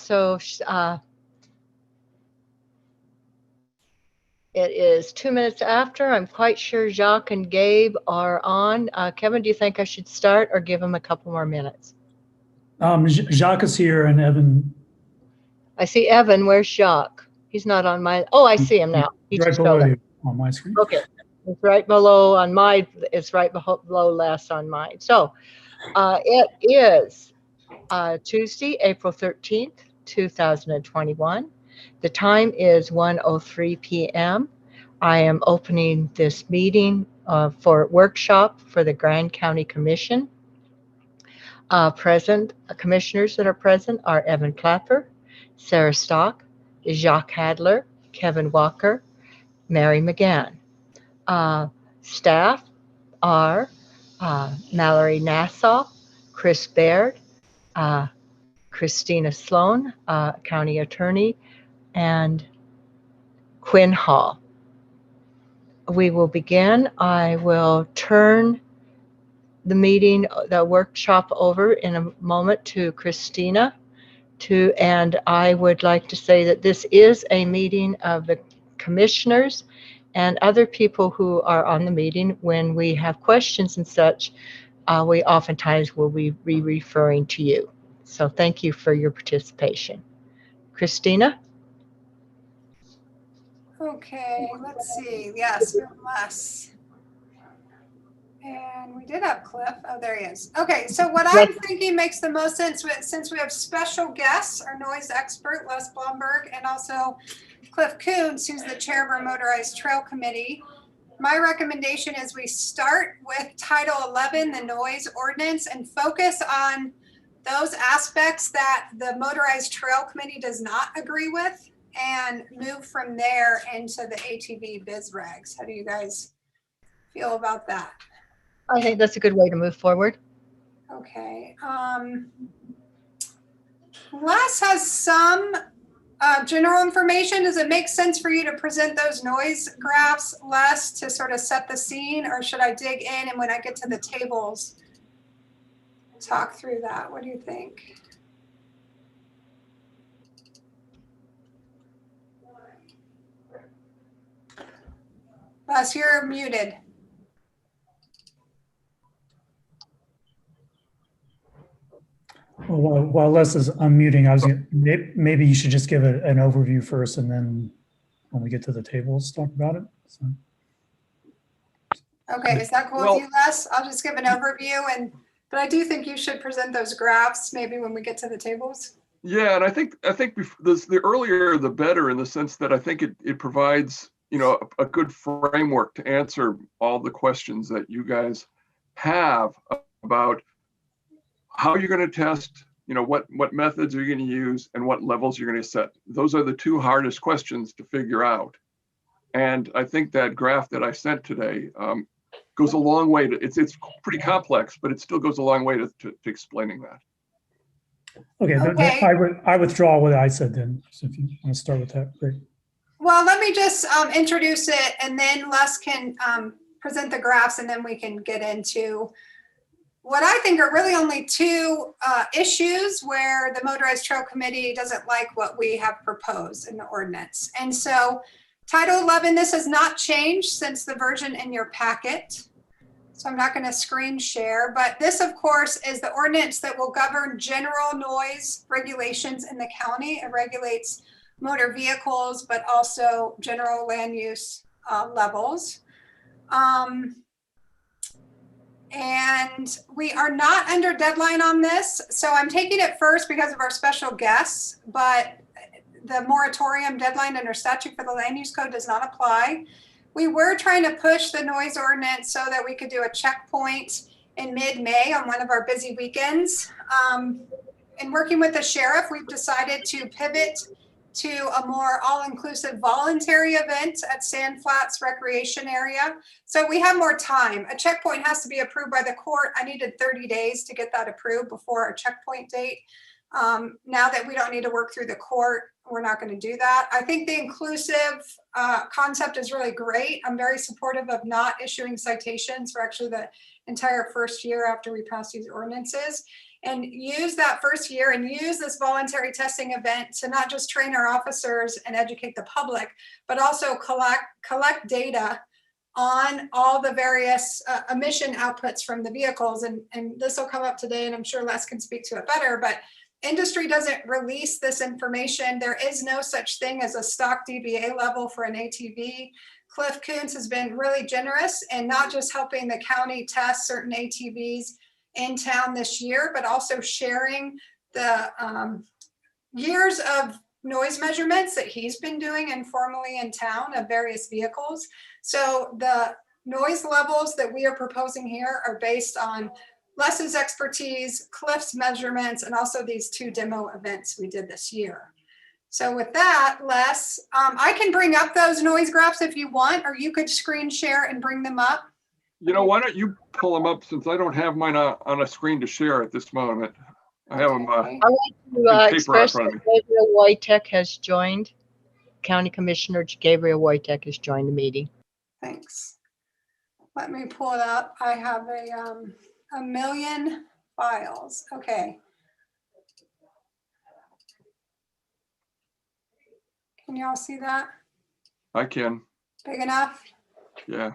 So it is 2 minutes after. I'm quite sure Jacques and Gabe are on. Kevin, do you think I should start or give them a couple more minutes? Jacques is here and Evan. I see Evan. Where's Jacques? He's not on my. Oh, I see him now. He's right below you on my screen. Okay, it's right below on my. It's right below Les on mine. So it is Tuesday, April 13th, 2021. The time is 1:03 p.m. I am opening this meeting for workshop for the Grand County Commission. Commissioners that are present are Evan Clapper, Sarah Stock, Jacques Hadler, Kevin Walker, Mary McGann. Staff are Mallory Nassau, Chris Baird, Christina Sloan, County Attorney, and Quinn Hall. We will begin. I will turn the workshop over in a moment to Christina. And I would like to say that this is a meeting of the commissioners and other people who are on the meeting. When we have questions and such, we oftentimes will be referring to you. So thank you for your participation. Christina? Okay, let's see. Yes, we have Les. And we did have Cliff. Oh, there he is. Okay, so what I'm thinking makes the most sense since we have special guests, our noise expert, Les Blomberg, and also Cliff Coons, who's the chair of our Motorized Trail Committee. My recommendation is we start with Title 11, the noise ordinance, and focus on those aspects that the Motorized Trail Committee does not agree with, and move from there into the ATV biz regs. How do you guys feel about that? I think that's a good way to move forward. Okay. Les has some general information. Does it make sense for you to present those noise graphs, Les, to sort of set the scene, or should I dig in and when I get to the tables, talk through that? What do you think? Les, you're muted. Well, while Les is unmuting, maybe you should just give an overview first, and then when we get to the tables, talk about it. So. Okay, is that cool with you, Les? I'll just give an overview, but I do think you should present those graphs maybe when we get to the tables. Yeah, and I think the earlier the better, in the sense that I think it provides a good framework to answer all the questions that you guys have about how you're going to test, what methods are you going to use and what levels you're going to set. Those are the two hardest questions to figure out. And I think that graph that I sent today goes a long way to, it's pretty complex, but it still goes a long way to explaining that. Okay. I withdraw what I said then. So if you want to start with that, great. Well, let me just introduce it, and then Les can present the graphs, and then we can get into what I think are really only two issues where the Motorized Trail Committee doesn't like what we have proposed in the ordinance. And so Title 11, this has not changed since the version in your packet. So I'm not going to screen share, but this, of course, is the ordinance that will govern general noise regulations in the county. It regulates motor vehicles, but also general land use levels. And we are not under deadline on this. So I'm taking it first because of our special guests, but the moratorium deadline under statute for the land use code does not apply. We were trying to push the noise ordinance so that we could do a checkpoint in mid-May on one of our busy weekends. In working with the sheriff, we've decided to pivot to a more all-inclusive voluntary event at Sand Flats Recreation Area. So we have more time. A checkpoint has to be approved by the court. I needed 30 days to get that approved before our checkpoint date. Now that we don't need to work through the court, we're not going to do that. I think the inclusive concept is really great. I'm very supportive of not issuing citations for actually the entire first year after we pass these ordinances. and use that first year and use this voluntary testing event to not just train our officers and educate the public, but also collect data on all the various emission outputs from the vehicles. And this will come up today, and I'm sure Les can speak to it better, but industry doesn't release this information. There is no such thing as a stock dBA level for an ATV. Cliff Coons has been really generous in not just helping the county test certain ATVs in town this year, but also sharing the years of noise measurements that he's been doing informally in town of various vehicles. So the noise levels that we are proposing here are based on Les's expertise, Cliff's measurements, and also these 2 demo events we did this year. So with that, Les, I can bring up those noise graphs if you want, or you could screen share and bring them up. You know, why don't you pull them up, since I don't have mine on a screen to share at this moment. I have them Okay. I want to paper in express front that of me. Gabriel Wojtek has joined. County Commissioner Gabriel Wojtek has joined the meeting. Thanks. Let me pull it up. I have a million files. Okay. Can y'all see that? I can, Big enough? yeah.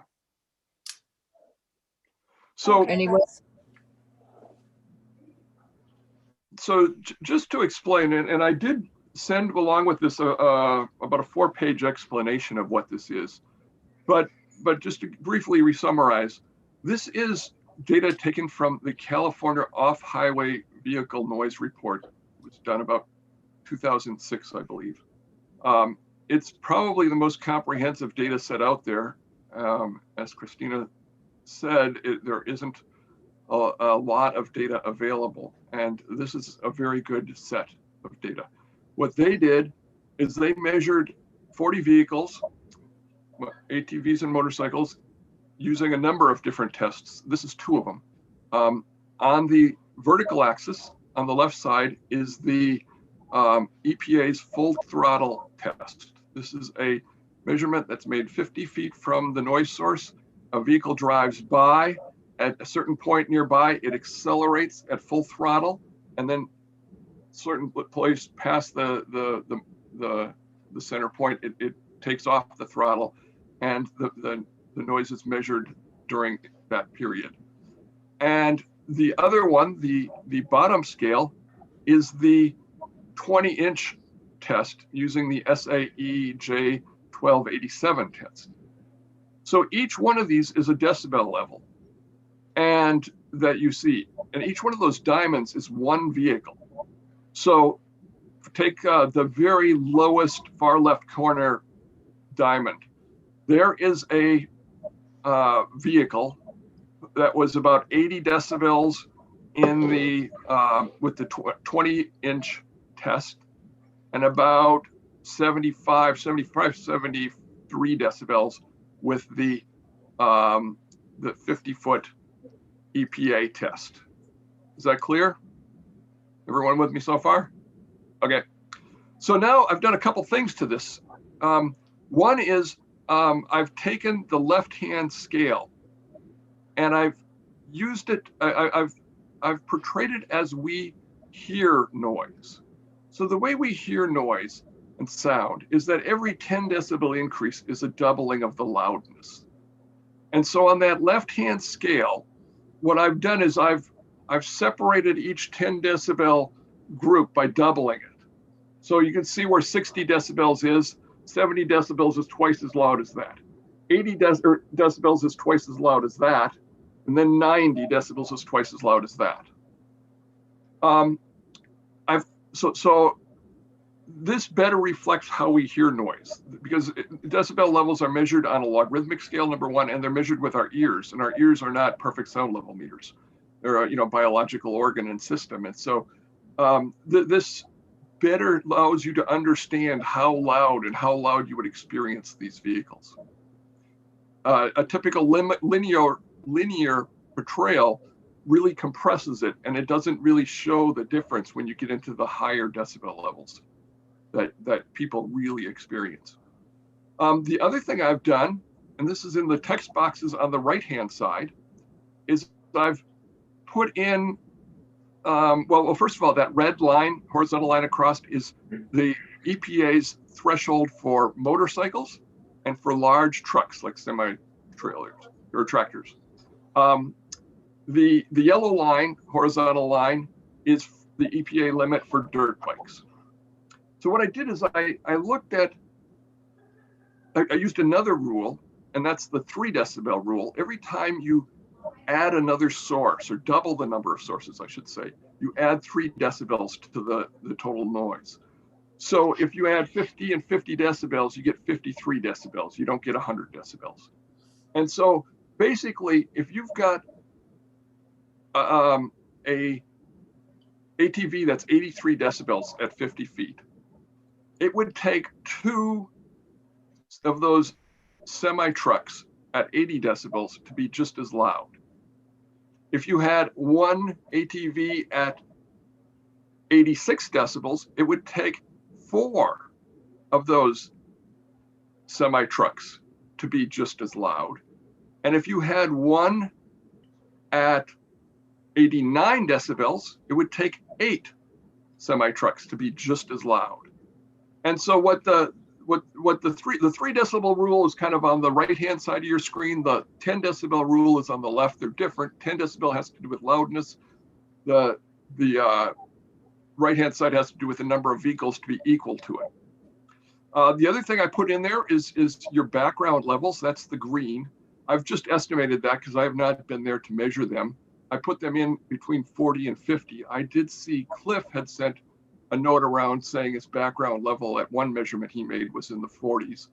So, Okay, Anyway. so just to explain, and I did send along with this about a 4-page explanation of what this is, but just to briefly re-summarize, this is data taken from the California Off-Highway Vehicle Noise Report. It was done about 2006, I believe. It's probably the most comprehensive data set out there. As Christina said, there isn't a lot of data available, and this is a very good set of data. What they did is they measured 40 vehicles, ATVs and motorcycles, using a number of different tests. This is 2 of them. On the vertical axis, on the left side, is the EPA's full throttle test. This is a measurement that's made 50 feet from the noise source. A vehicle drives by. At a certain point nearby, it accelerates at full throttle, and then certain place past the center point, it takes off the throttle, and the noise is measured during that period. And the other one, the bottom scale, is the 20-inch test using the SAE J1287 test. So each one of these is a decibel level, and that you see, and each one of those diamonds is 1 vehicle. So take the very lowest far left corner diamond. There is a vehicle that was about 80 decibels in the with the 20-inch test, and about 73 decibels with the 50-foot EPA test. Is that clear? Everyone with me so far? Okay. So now I've done a couple things to this. One is I've taken the left-hand scale and I've used it, I've portrayed it as we hear noise. So the way we hear noise and sound is that every 10 decibel increase is a doubling of the loudness. And so on that left-hand scale, what I've done is I've separated each 10 decibel group by doubling it. So you can see where 60 decibels is, 70 decibels is twice as loud as that. 80 decibels is twice as loud as that. And then 90 decibels is twice as loud as that. So this better reflects how we hear noise, because decibel levels are measured on a logarithmic scale, number one, and they're measured with our ears, and our ears are not perfect sound level meters. They're a biological organ and system. And so this better allows you to understand how loud you would experience these vehicles. A typical linear portrayal really compresses it, and it doesn't really show the difference when you get into the higher decibel levels that people really experience. The other thing I've done, and this is in the text boxes on the right-hand side, is I've put in Well, first of all, that red line, horizontal line across, is the EPA's threshold for motorcycles and for large trucks like semi-trailers or tractors. The yellow line, horizontal line, is the EPA limit for dirt bikes. So what I did is I looked at, I used another rule, and that's the 3 decibel rule. Every time you add another source, or double the number of sources, I should say, you add 3 decibels to the total noise. So if you add 50 and 50 decibels, you get 53 decibels. You don't get 100 decibels. And so basically, if you've got a ATV that's 83 decibels at 50 feet, it would take 2 of those semi-trucks at 80 decibels to be just as loud. If you had one ATV at 86 decibels, it would take 4 of those semi-trucks to be just as loud. And if you had one at 89 decibels, it would take 8 semi-trucks to be just as loud. And so what the 3 decibel rule is kind of on the right-hand side of your screen. The 10 decibel rule is on the left. They're different. 10 decibel has to do with loudness. The right-hand side has to do with the number of vehicles to be equal to it. The other thing I put in there is your background levels. That's the green. I've just estimated that because I have not been there to measure them. I put them in between 40 and 50. I did see Cliff had sent a note around saying his background level at one measurement he made was in the 40s.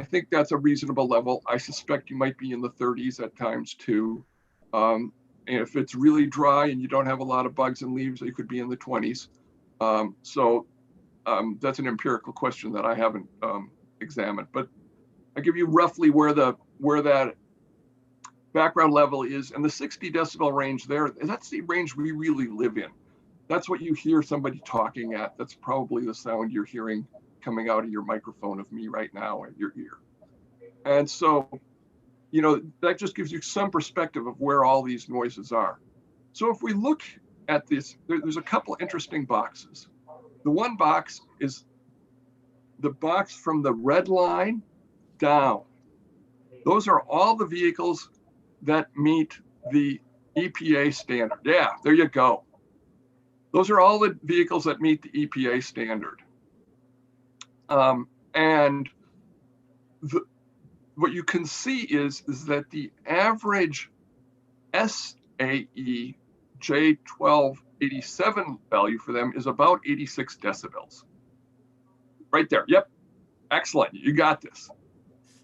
I think that's a reasonable level. I suspect you might be in the 30s at times too. And if it's really dry and you don't have a lot of bugs and leaves, you could be in the 20s. That's an empirical question that I haven't examined, but I give you roughly where that background level is, and the 60 decibel range there, that's the range we really live in. That's what you hear somebody talking at. That's probably the sound you're hearing coming out of your microphone of me right now at your ear. And so, you know, that just gives you some perspective of where all these noises are. So if we look at this, there's a couple interesting boxes. The one box is the box from the red line down. Those are all the vehicles that meet the EPA standard. Yeah, there you go. Those are all the vehicles that meet the EPA standard. And what you can see is that the average SAE J1287 value for them is about 86 decibels. Right there. Yep. Excellent. You got this.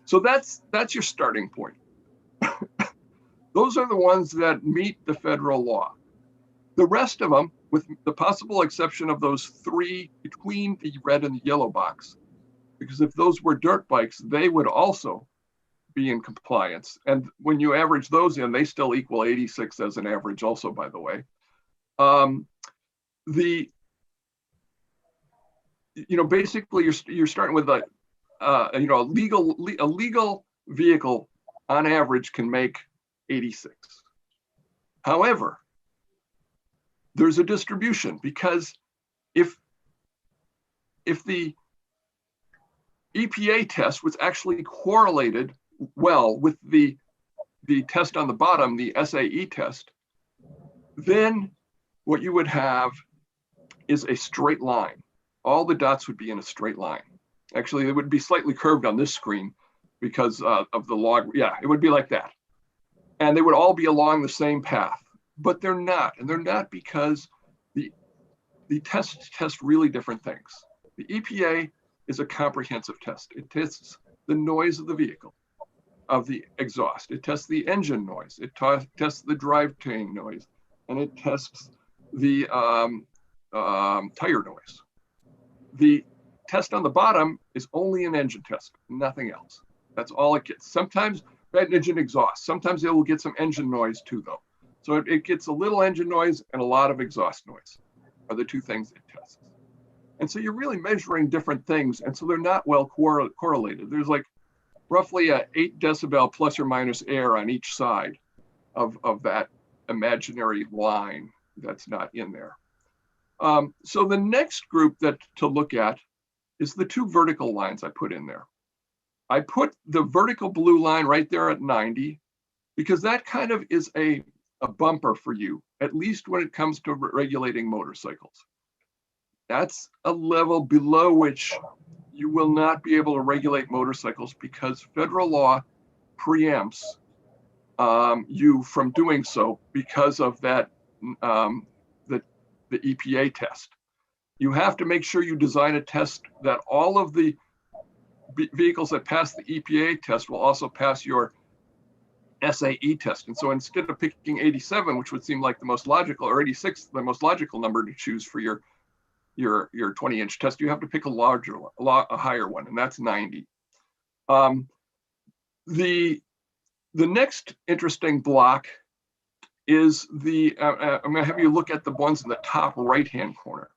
So that's your starting point. Those are the ones that meet the federal law. The rest of them, with the possible exception of those 3 between the red and the yellow box, because if those were dirt bikes, they would also be in compliance. And when you average those in, they still equal 86 as an average also, by the way. Basically you're starting with a legal vehicle on average can make 86. However, there's a distribution, because if the EPA test was actually correlated well with the test on the bottom, the SAE test, then what you would have is a straight line. All the dots would be in a straight line. Actually, it would be slightly curved on this screen because of the log. Yeah, it would be like that. And they would all be along the same path, but they're not. And they're not because the tests test really different things. The EPA is a comprehensive test. It tests the noise of the vehicle, of the exhaust. It tests the engine noise. It tests the drivetrain noise, and it tests the tire noise. The test on the bottom is only an engine test, nothing else. That's all it gets. Sometimes engine exhaust. Sometimes it will get some engine noise too, though. So it gets a little engine noise and a lot of exhaust noise are the 2 things it tests. And so you're really measuring different things, and so they're not well correlated. There's like roughly a 8 decibel plus or minus air on each side of that imaginary line that's not in there. So the next group that to look at is the two vertical lines I put in there. I put the vertical blue line right there at 90 because that kind of is a bumper for you, at least when it comes to regulating motorcycles. That's a level below which you will not be able to regulate motorcycles because federal law preempts you from doing so because of that, the EPA test. You have to make sure you design a test that all of the vehicles that pass the EPA test will also pass your SAE test. And so instead of picking 87, which would seem like the most logical, or 86, the most logical number to choose for your 20-inch test, you have to pick a higher one, and that's 90. The next interesting block is I'm going to have you look at the ones in the top right-hand corner.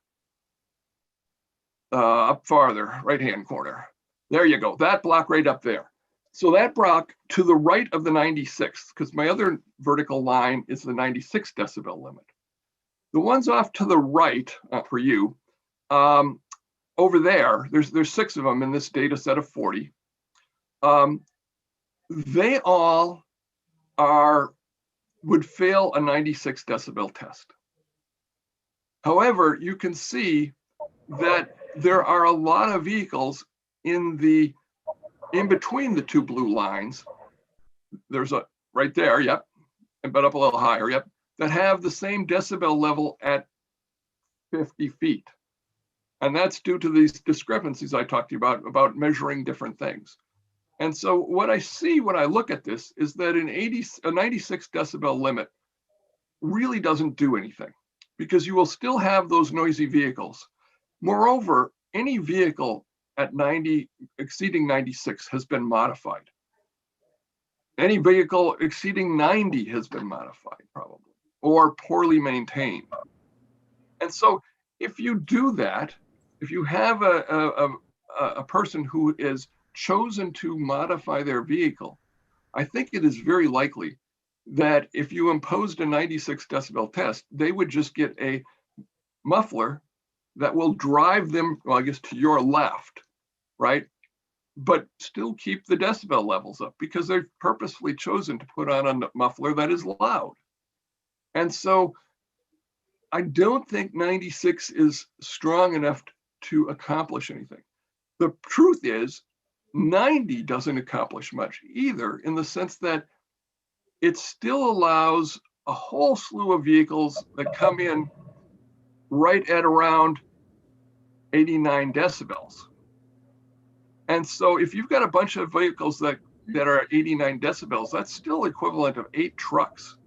Up farther, right-hand corner. There you go, that block right up there. So that block to the right of the 96, because my other vertical line is the 96 decibel limit. The ones off to the right for you, over there, there's 6 of them in this data set of 40. They all would fail a 96 decibel test. However, you can see that there are a lot of vehicles in between the two blue lines. There's a right there, yep, but up a little higher, yep, that have the same decibel level at 50 feet. And that's due to these discrepancies I talked to you about measuring different things. And so what I see when I look at this is that a 96 decibel limit really doesn't do anything because you will still have those noisy vehicles. Moreover, any vehicle at 90, exceeding 96 has been modified. Any vehicle exceeding 90 has been modified probably, or poorly maintained. And so if you do that, if you have a person who is chosen to modify their vehicle, I think it is very likely that if you imposed a 96 decibel test, they would just get a muffler that will drive them, well, I guess to your left, right? But still keep the decibel levels up because they've purposefully chosen to put on a muffler that is loud. And so I don't think 96 is strong enough to accomplish anything. The truth is 90 doesn't accomplish much either, in the sense that it still allows a whole slew of vehicles that come in right at around 89 decibels. And so if you've got a bunch of vehicles that are at 89 decibels, that's still equivalent of 8 trucks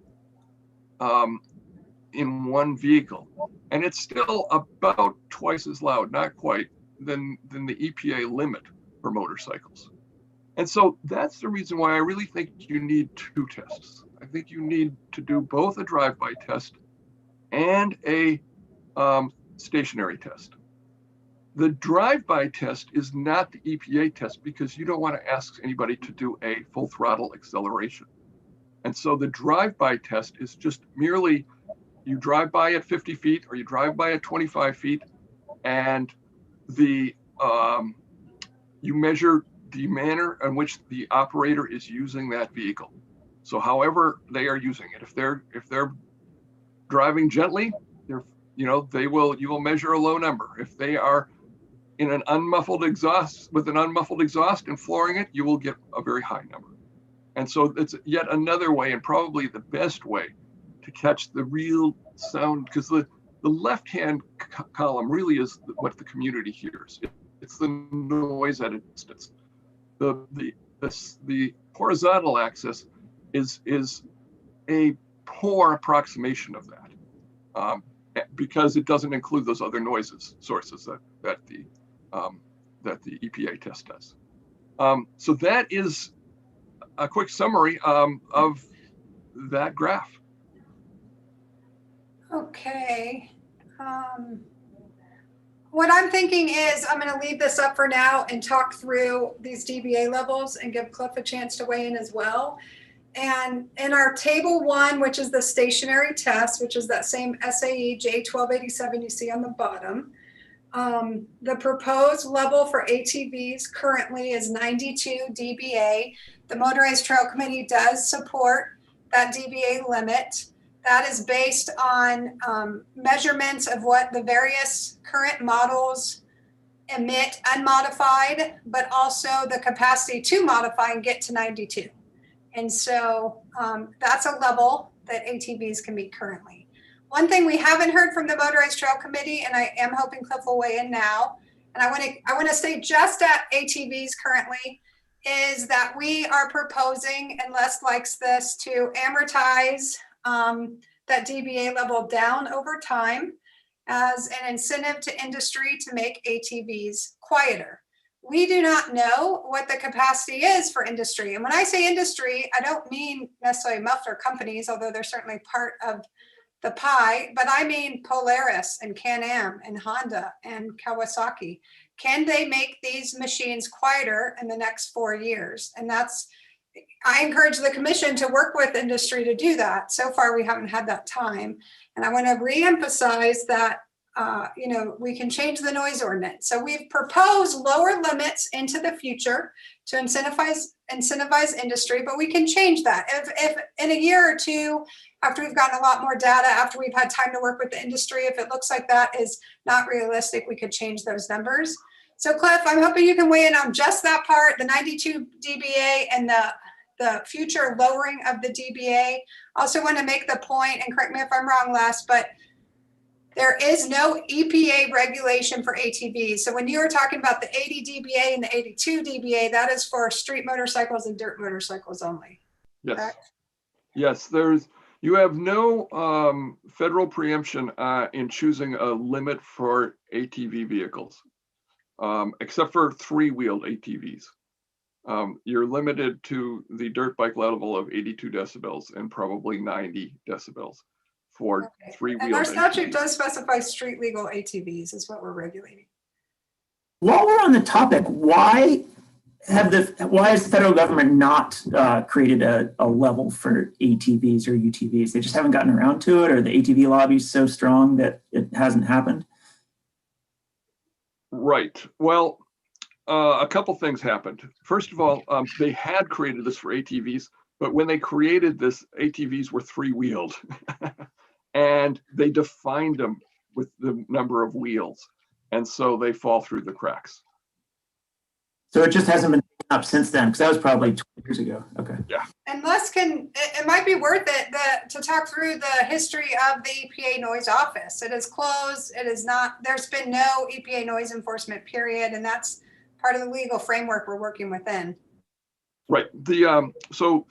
in one vehicle. And it's still about twice as loud, not quite, than the EPA limit for motorcycles. And so that's the reason why I really think you need 2 tests. I think you need to do both a drive-by test and a stationary test. The drive-by test is not the EPA test because you don't want to ask anybody to do a full throttle acceleration. And so the drive-by test is just merely you drive by at 50 feet or you drive by at 25 feet, and you measure the manner in which the operator is using that vehicle. So however they are using it, if they're driving gently, you will measure a low number. If they are in an unmuffled exhaust and flooring it, you will get a very high number. And so it's yet another way, and probably the best way, to catch the real sound, because the left-hand column really is what the community hears. It's the noise at a distance. The horizontal axis is a poor approximation of that, because it doesn't include those other sources that the EPA test does. So that is a quick summary of that graph. Okay. What I'm thinking is I'm going to leave this up for now and talk through these dBA levels and give Cliff a chance to weigh in as well. And in our table 1, which is the stationary test, which is that same SAE J1287 you see on the bottom, the proposed level for ATVs currently is 92 dBA. The Motorized Trail Committee does support that dBA limit. That is based on measurements of what the various current models emit unmodified, but also the capacity to modify and get to 92. And so that's a level that ATVs can meet currently. One thing we haven't heard from the Motorized Trail Committee, and I am hoping Cliff will weigh in now, and I want to stay just at ATVs currently, is that we are proposing, and Les likes this, to amortize that dBA level down over time as an incentive to industry to make ATVs quieter. We do not know what the capacity is for industry. And when I say industry, I don't mean necessarily muffler companies, although they're certainly part of the pie, but I mean Polaris and Can-Am and Honda and Kawasaki. Can they make these machines quieter in the next 4 years? And I encourage the commission to work with industry to do that. So far, we haven't had that time. And I want to reemphasize that we can change the noise ordinance. So we've proposed lower limits into the future to incentivize industry, but we can change that. If in a year or two, after we've gotten a lot more data, after we've had time to work with the industry, if it looks like that is not realistic, we could change those numbers. So Cliff, I'm hoping you can weigh in on just that part, the 92 dBA and the future lowering of the dBA. Also want to make the point, and correct me if I'm wrong, Les, but there is no EPA regulation for ATVs. So when you were talking about the 80 dBA and the 82 dBA, that is for street motorcycles and dirt motorcycles only. Yes. Correct? Yes, you have no federal preemption in choosing a limit for ATV vehicles, except for 3-wheeled ATVs. You're limited to the dirt bike level of 82 decibels and probably 90 decibels for 3-wheeled And our statute ATVs. does specify street legal ATVs is what we're regulating. While we're on the topic, why has the federal government not created a level for ATVs or UTVs? They just haven't gotten around to it, or the ATV lobby is so strong that it hasn't happened? Right. Well, a couple things happened. First of all, they had created this for ATVs, but when they created this, ATVs were 3-wheeled. And they defined them with the number of wheels. And so they fall through the cracks. So it just hasn't been taken up since then, because that was probably 20 years ago. Okay. Yeah. And Les it might be worth it to talk through the history of the EPA noise office. It is closed. It is not, there's been no EPA noise enforcement period. And that's part of the legal framework we're working within. Right. So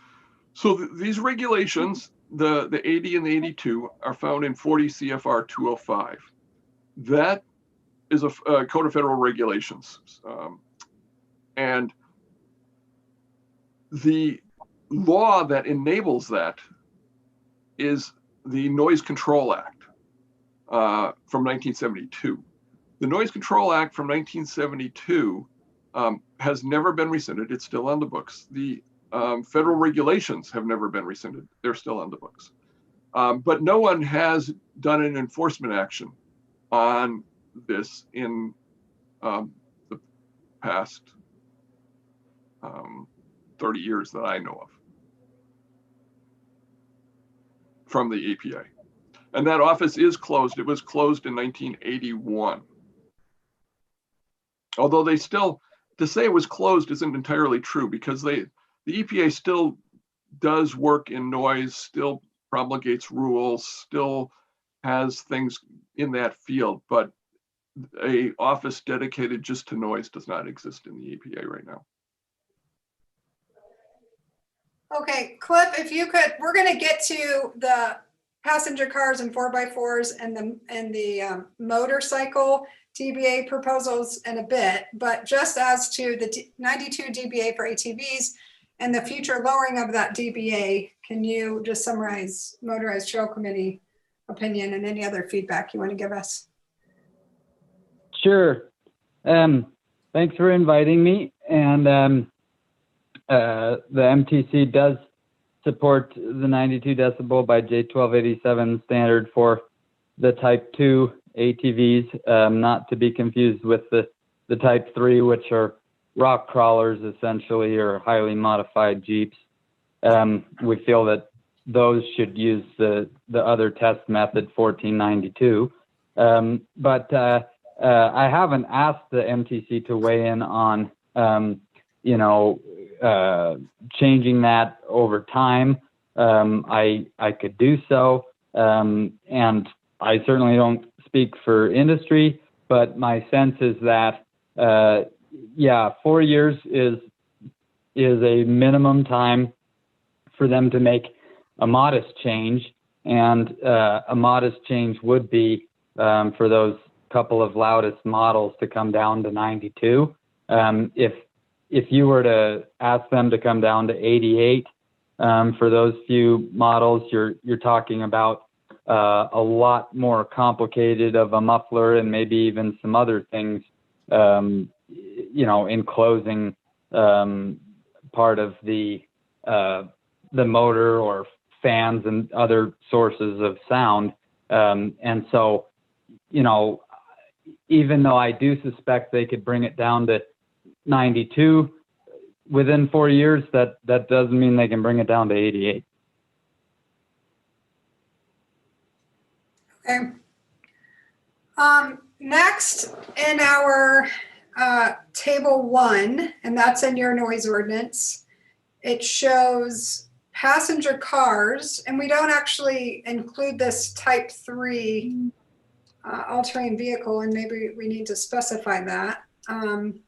these regulations, the 80 and the 82 are found in 40 CFR 205. That is a code of federal regulations. And the law that enables that is the Noise Control Act from 1972. The Noise Control Act from 1972 has never been rescinded. It's still on the books. The federal regulations have never been rescinded. They're still on the books. But no one has done an enforcement action on this in the past 30 years that I know of from the EPA. And that office is closed. It was closed in 1981. Although they still, to say it was closed isn't entirely true, because the EPA still does work in noise, still promulgates rules, still has things in that field, but a office dedicated just to noise does not exist in the EPA right now. Okay, Cliff, if you could, we're going to get to the passenger cars and 4x4s and the motorcycle dBA proposals in a bit, but just as to the 92 dBA for ATVs and the future lowering of that dBA, can you just summarize Motorized Trail Committee opinion and any other feedback you want to give us? Sure. Thanks for inviting me. And the MTC does support the 92 decibel by J1287 standard for the Type 2 ATVs, not to be confused with the Type 3, which are rock crawlers essentially, or highly modified Jeeps. We feel that those should use the other test method, 1492. But I haven't asked the MTC to weigh in on, changing that over time. I could do so, and I certainly don't speak for industry, but my sense is that, 4 years is a minimum time for them to make a modest change, and a modest change would be for those couple of loudest models to come down to 92. If you were to ask them to come down to 88 for those few models, you're talking about a lot more complicated of a muffler and maybe even some other things, enclosing part of the motor or fans and other sources of sound. And so, even though I do suspect they could bring it down to 92 within 4 years, that doesn't mean they can bring it down to 88. Okay. Next in our table 1, and that's in your noise ordinance, it shows passenger cars, and we don't actually include this Type 3 all-terrain vehicle, and maybe we need to specify that. And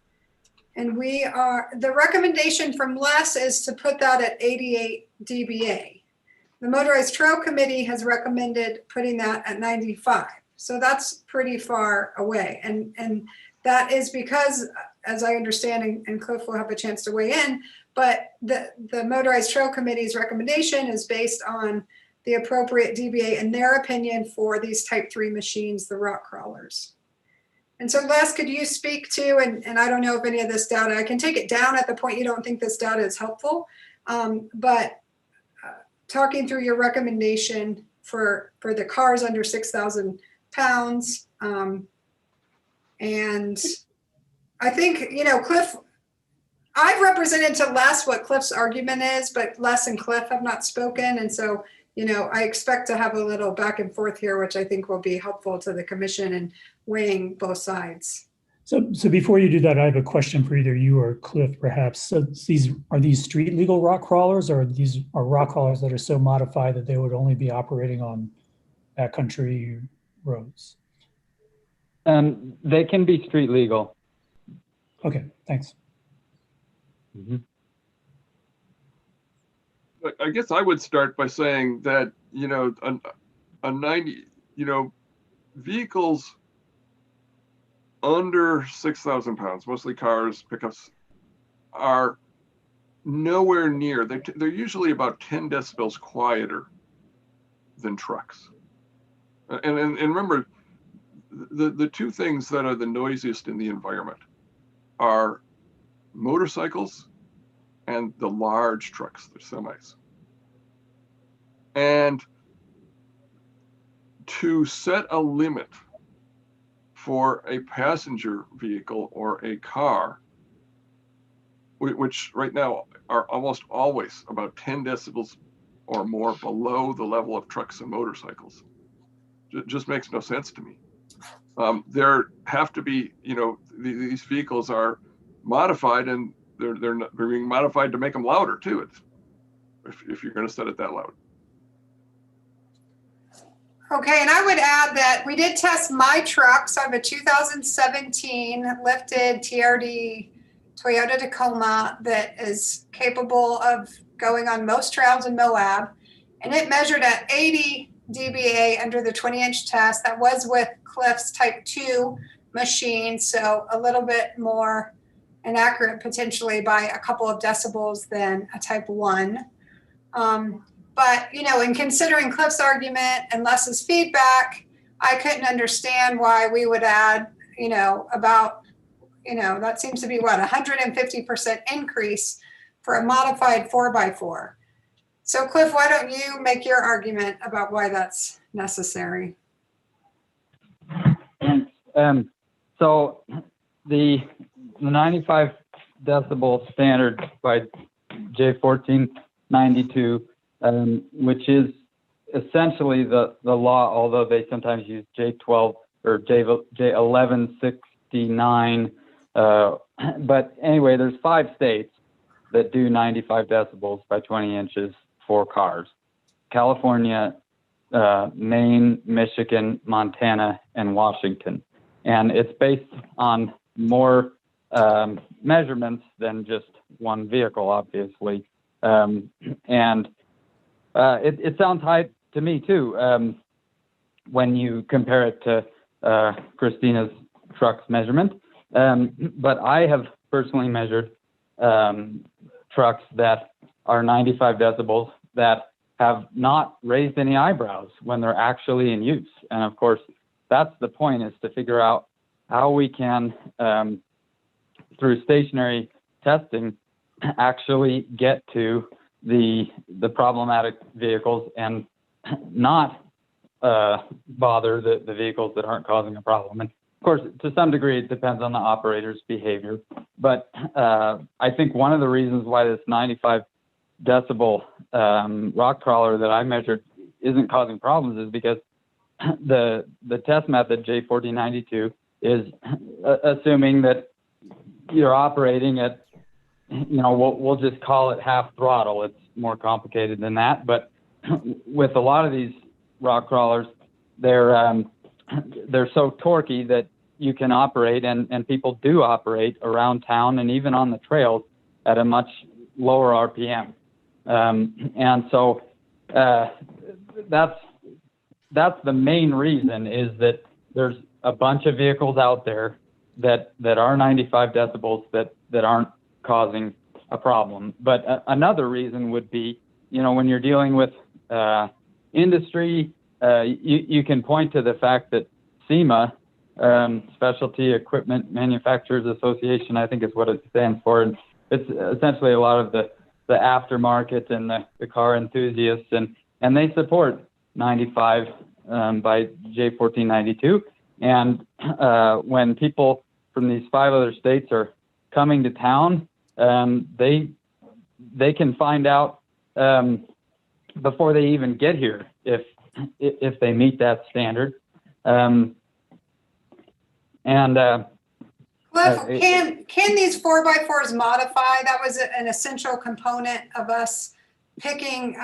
the recommendation from Les is to put that at 88 dBA. The Motorized Trail Committee has recommended putting that at 95. So that's pretty far away. And that is because, as I understand, and Cliff will have a chance to weigh in, but the Motorized Trail Committee's recommendation is based on the appropriate dBA, in their opinion, for these Type 3 machines, the rock crawlers. And so Les, could you speak to, and I don't know if any of this data, I can take it down at the point you don't think this data is helpful, but talking through your recommendation for the cars under 6,000 pounds. And I think, Cliff, I've represented to Les what Cliff's argument is, but Les and Cliff have not spoken. And so, I expect to have a little back and forth here, which I think will be helpful to the commission in weighing both sides. So before you do that, I have a question for either you or Cliff, perhaps. So are these street legal rock crawlers, or these are rock crawlers that are so modified that they would only be operating on backcountry roads? They can be street legal. Okay, thanks. Mm-hmm. I guess I would start by saying that, a 90, vehicles under 6,000 pounds, mostly cars, pickups, are nowhere near. They're usually about 10 decibels quieter than trucks. And remember, the two things that are the noisiest in the environment are motorcycles and the large trucks, the semis. And to set a limit for a passenger vehicle or a car, which right now are almost always about 10 decibels or more below the level of trucks and motorcycles, just makes no sense to me. There have to be, these vehicles are modified, and they're being modified to make them louder too. If you're going to set it that loud. Okay, and I would add that we did test my truck. So I have a 2017 lifted TRD Toyota Tacoma that is capable of going on most trails in Moab, and it measured at 80 dBA under the 20-inch test. That was with Cliff's Type 2 machine, so a little bit more inaccurate potentially by a couple of decibels than a Type 1. But, in considering Cliff's argument and Les's feedback, I couldn't understand why we would add, about, that seems to be what, 150% increase for a modified 4x4. So Cliff, why don't you make your argument about why that's necessary? So the 95 decibel standard by J1492, which is essentially the law, although they sometimes use J12 or J1169. But anyway, there's 5 states that do 95 decibels by 20 inches for cars: California, Maine, Michigan, Montana, and Washington. And it's based on more measurements than just one vehicle, obviously. It sounds high to me too, when you compare it to Christina's truck's measurement. But I have personally measured trucks that are 95 decibels that have not raised any eyebrows when they're actually in use. And of course, that's the point, is to figure out how we can, through stationary testing, actually get to the problematic vehicles and not bother the vehicles that aren't causing a problem. And of course, to some degree, it depends on the operator's behavior. But I think one of the reasons why this 95 decibel rock crawler that I measured isn't causing problems is because the test method J1492 is assuming that you're operating at, we'll just call it half throttle. It's more complicated than that. But with a lot of these rock crawlers, they're so torquey that you can operate, and people do operate around town and even on the trails at a much lower RPM. And so that's the main reason, is that there's a bunch of vehicles out there that are 95 decibels that aren't causing a problem. But another reason would be, when you're dealing with industry, you can point to the fact that SEMA, Specialty Equipment Manufacturers Association, I think is what it stands for. And it's essentially a lot of the aftermarket and the car enthusiasts, and they support 95 by J1492. And when people from these 5 other states are coming to town, they can find out before they even get here if they meet that standard. Cliff, can these 4x4s modify? That was an essential component of us picking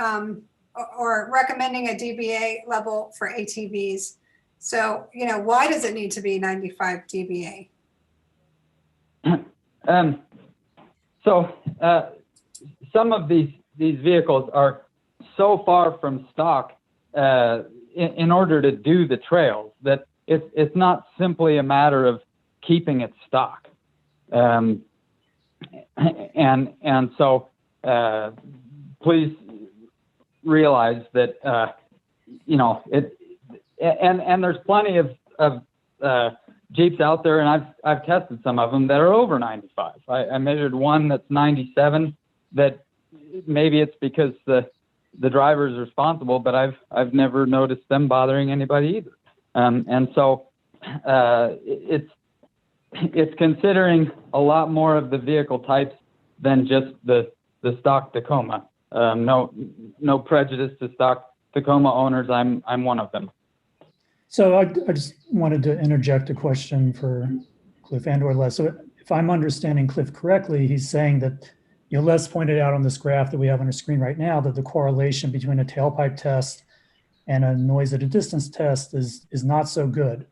or recommending a dBA level for ATVs. So, why does it need to be 95 dBA? So some of these vehicles are so far from stock in order to do the trails that it's not simply a matter of keeping it stock. And so please realize that and there's plenty of Jeeps out there, and I've tested some of them that are over 95. I measured one that's 97. That maybe it's because the driver is responsible, but I've never noticed them bothering anybody either. And so it's considering a lot more of the vehicle types than just the stock Tacoma. No prejudice to stock Tacoma owners. I'm one of them. So I just wanted to interject a question for Cliff and/or Les. So if I'm understanding Cliff correctly, he's saying that, Les pointed out on this graph that we have on our screen right now that the correlation between a tailpipe test and a noise at a distance test is not so good.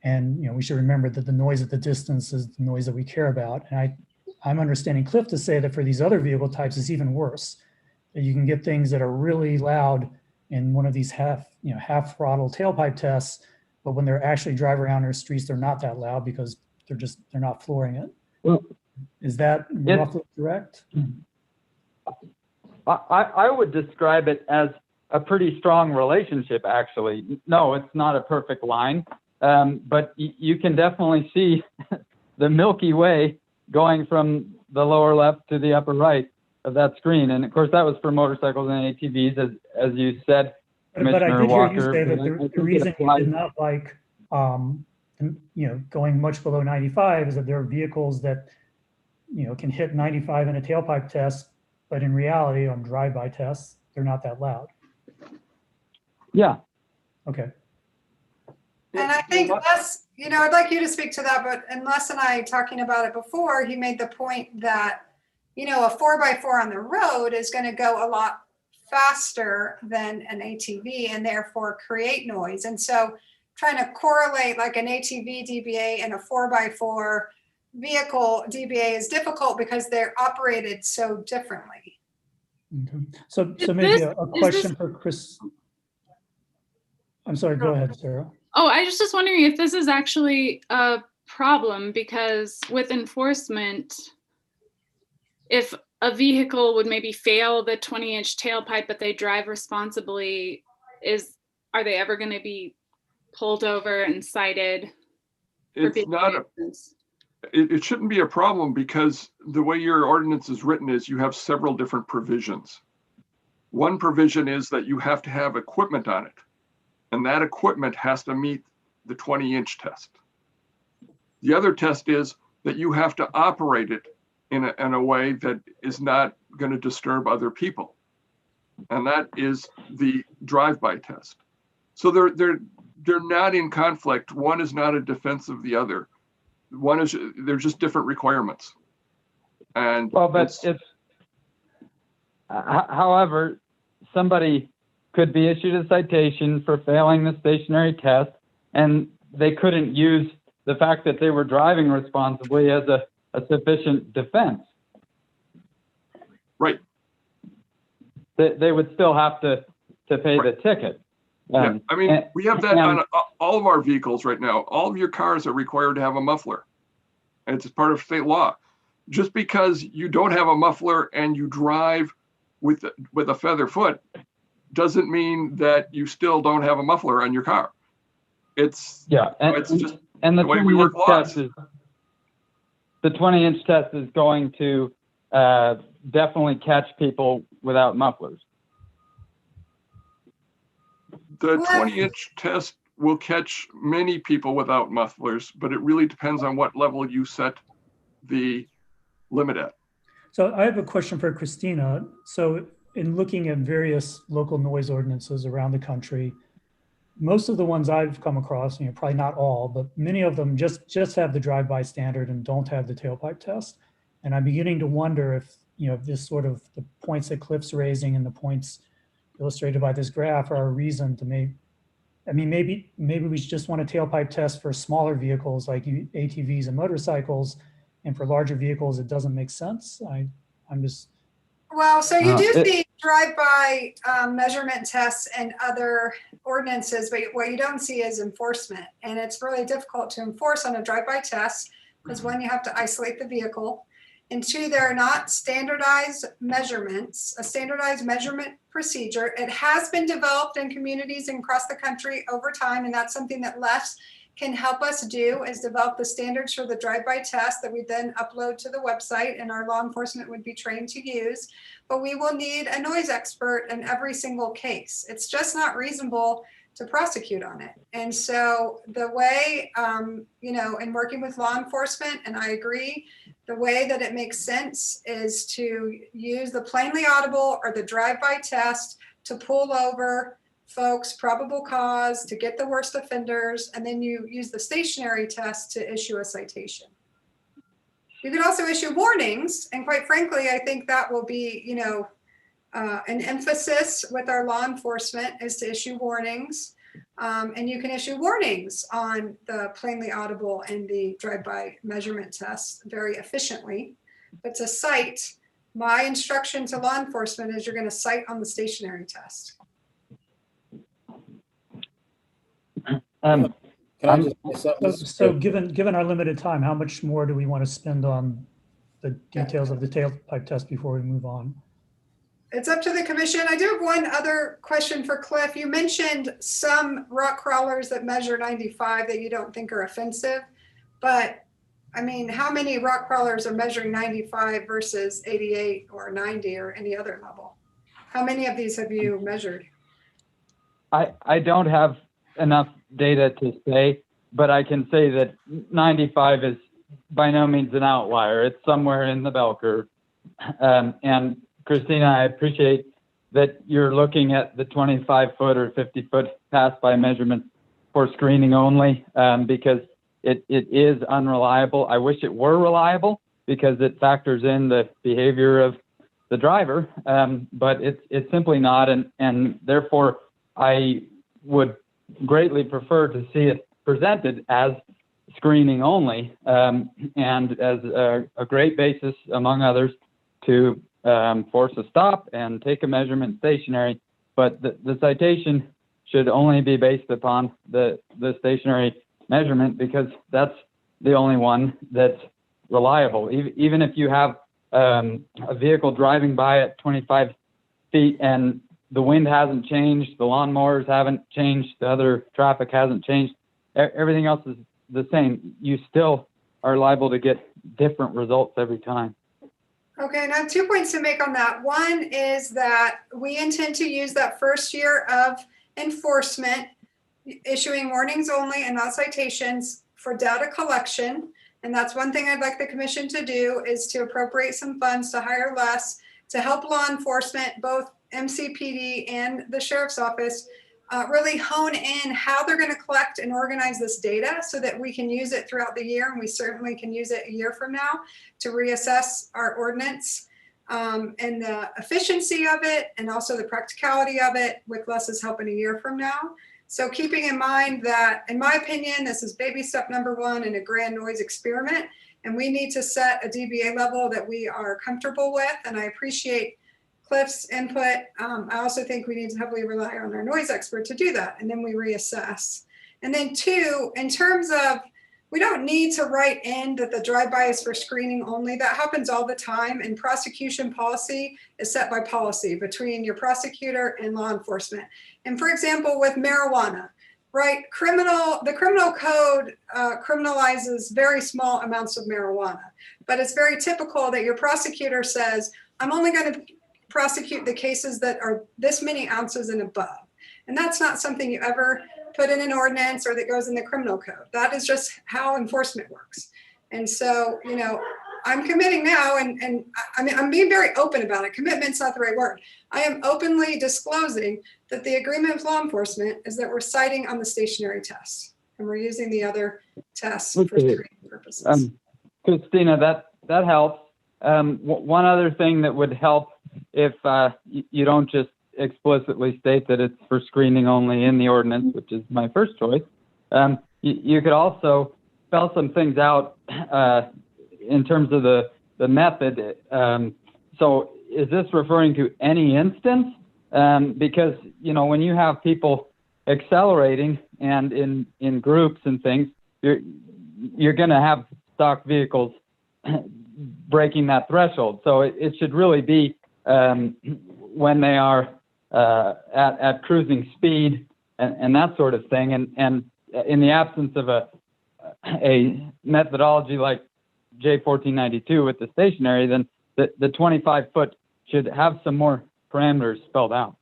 And we should remember that the noise at the distance is the noise that we care about. And I'm understanding Cliff to say that for these other vehicle types it's even worse. That you can get things that are really loud in one of these half throttle tailpipe tests, but when they're actually driving around our streets, they're not that loud because they're not flooring it. Well, is that roughly correct? I would describe it as a pretty strong relationship, actually. No, it's not a perfect line, but you can definitely see the Milky Way going from the lower left to the upper right of that screen. And of course, that was for motorcycles and ATVs, as you said, But I Commissioner did hear you Walker. say that but I the think it reason you applies- did not like, going much below 95 is that there are vehicles that, can hit 95 in a tailpipe test, but in reality, on drive-by tests, they're not that loud. Yeah. Okay. And I think Les, I'd like you to speak to that, but and Les and I talking about it before, he made the point that, a 4x4 on the road is going to go a lot faster than an ATV and therefore create noise. And so trying to correlate like an ATV DBA and a 4x4 vehicle DBA is difficult because they're operated so differently. Okay. So maybe a question for Chris. I'm sorry, go ahead, Sarah. Oh, I was just wondering if this is actually a problem, because with enforcement, if a vehicle would maybe fail the 20-inch tailpipe, but they drive responsibly, are they ever going to be pulled over and cited? It's not it shouldn't be a problem, because the way your ordinance is written is you have several different provisions. One provision is that you have to have equipment on it, and that equipment has to meet the 20-inch test. The other test is that you have to operate it in a way that is not going to disturb other people, and that is the drive-by test. So they're not in conflict. One is not a defense of the other. They're just different requirements. And well, but however, somebody could be issued a citation for failing the stationary test, and they couldn't use the fact that they were driving responsibly as a sufficient defense. Right. They would still have to pay the ticket. Yeah, I mean, we have that on all of our vehicles right now. All of your cars are required to have a muffler. And it's part of state law. Just because you don't have a muffler and you drive with a feather foot doesn't mean that you still don't have a muffler on your car. It's just the the way we work laws. The 20-inch test is going to definitely catch people without mufflers. The 20-inch test will catch many people without mufflers, but it really depends on what level you set the limit at. So I have a question for Christina. So in looking at various local noise ordinances around the country, most of the ones I've come across, probably not all, but many of them just have the drive-by standard and don't have the tailpipe test. And I'm beginning to wonder if, this sort of the points that Cliff's raising and the points illustrated by this graph are a reason to maybe we just want a tailpipe test for smaller vehicles like ATVs and motorcycles, and for larger vehicles, it doesn't make sense. I'm just. Well, so you do see drive-by measurement tests and other ordinances, but what you don't see is enforcement. And it's really difficult to enforce on a drive-by test because one, you have to isolate the vehicle. And two, there are not standardized measurements, a standardized measurement procedure. It has been developed in communities across the country over time, and that's something that Les can help us do, is develop the standards for the drive-by test that we then upload to the website, and our law enforcement would be trained to use. But we will need a noise expert in every single case. It's just not reasonable to prosecute on it. And so the way, in working with law enforcement, and I agree, the way that it makes sense is to use the plainly audible or the drive-by test to pull over folks, probable cause, to get the worst offenders, and then you use the stationary test to issue a citation. You can also issue warnings, and quite frankly, I think that will be, an emphasis with our law enforcement is to issue warnings. And you can issue warnings on the plainly audible and the drive-by measurement tests very efficiently. But to cite, my instruction to law enforcement is you're going to cite on the stationary test. Can I just say something? So given our limited time, how much more do we want to spend on the details of the tailpipe test before we move on? It's up to the commission. I do have one other question for Cliff. You mentioned some rock crawlers that measure 95 that you don't think are offensive, but I mean, how many rock crawlers are measuring 95 versus 88 or 90 or any other level? How many of these have you measured? I don't have enough data to say, but I can say that 95 is by no means an outlier. It's somewhere in the bell curve. And Christina, I appreciate that you're looking at the 25-foot or 50-foot pass-by measurement for screening only, because it is unreliable. I wish it were reliable because it factors in the behavior of the driver, but it's simply not, and therefore I would greatly prefer to see it presented as screening only, and as a great basis, among others, to force a stop and take a measurement stationary. But the citation should only be based upon the stationary measurement, because that's the only one that's reliable. Even if you have a vehicle driving by at 25 feet and the wind hasn't changed, the lawnmowers haven't changed, the other traffic hasn't changed, everything else is the same, you still are liable to get different results every time. Okay, and I have 2 points to make on that. One is that we intend to use that first year of enforcement, issuing warnings only and not citations, for data collection. And that's one thing I'd like the commission to do, is to appropriate some funds to hire less, to help law enforcement, both MCPD and the sheriff's office, really hone in how they're going to collect and organize this data so that we can use it throughout the year. And we certainly can use it a year from now to reassess our ordinance, and the efficiency of it, and also the practicality of it, with Les's help, in a year from now. So keeping in mind that, in my opinion, this is baby step number one in a grand noise experiment, and we need to set a DBA level that we are comfortable with. And I appreciate Cliff's input. I also think we need to heavily rely on our noise expert to do that, and then we reassess. And then two, in terms of, we don't need to write in that the drive-by is for screening only. That happens all the time, and prosecution policy is set by policy between your prosecutor and law enforcement. And for example, with marijuana, right? The criminal code criminalizes very small amounts of marijuana, but it's very typical that your prosecutor says, I'm only going to prosecute the cases that are this many ounces and above. And that's not something you ever put in an ordinance or that goes in the criminal code. That is just how enforcement works. And so, you know, I'm committing now, and I mean, I'm being very open about it. Commitment's not the right word. I am openly disclosing that the agreement with law enforcement is that we're citing on the stationary tests, and we're using the other tests for screening purposes. Christina, that helps. One other thing that would help, if you don't just explicitly state that it's for screening only in the ordinance, which is my first choice, you could also spell some things out in terms of the method. So is this referring to any instance? Because, you know, when you have people accelerating and in groups and things, you're going to have stock vehicles breaking that threshold. So it should really be when they are at cruising speed and that sort of thing. And in the absence of a methodology like J1492 with the stationary, then the 25-foot should have some more parameters spelled out.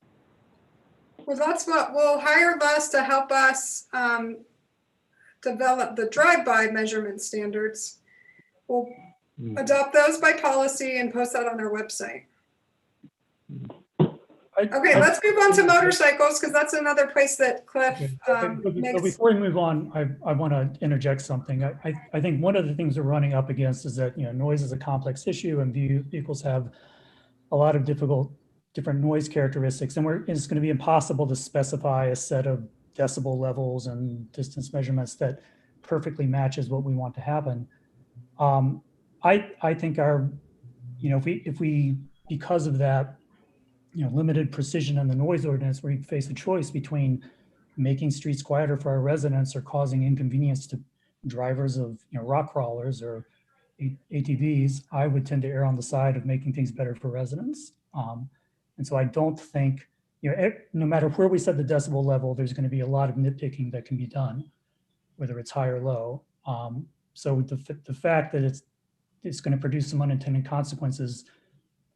Well, that's what we'll hire Les to help us develop the drive-by measurement standards. We'll adopt those by policy and post that on our website. Okay, let's move on to motorcycles, because that's another place that Cliff makes. Before we move on, I want to interject something. I think one of the things we're running up against is that, you know, noise is a complex issue, and vehicles have a lot of different noise characteristics, and it's going to be impossible to specify a set of decibel levels and distance measurements that perfectly matches what we want to happen. I think if we because of that, you know, limited precision in the noise ordinance, we face a choice between making streets quieter for our residents or causing inconvenience to drivers of, you know, rock crawlers or ATVs. I would tend to err on the side of making things better for residents. And so I don't think, you know, no matter where we set the decibel level, there's going to be a lot of nitpicking that can be done, whether it's high or low. So the fact that it's going to produce some unintended consequences,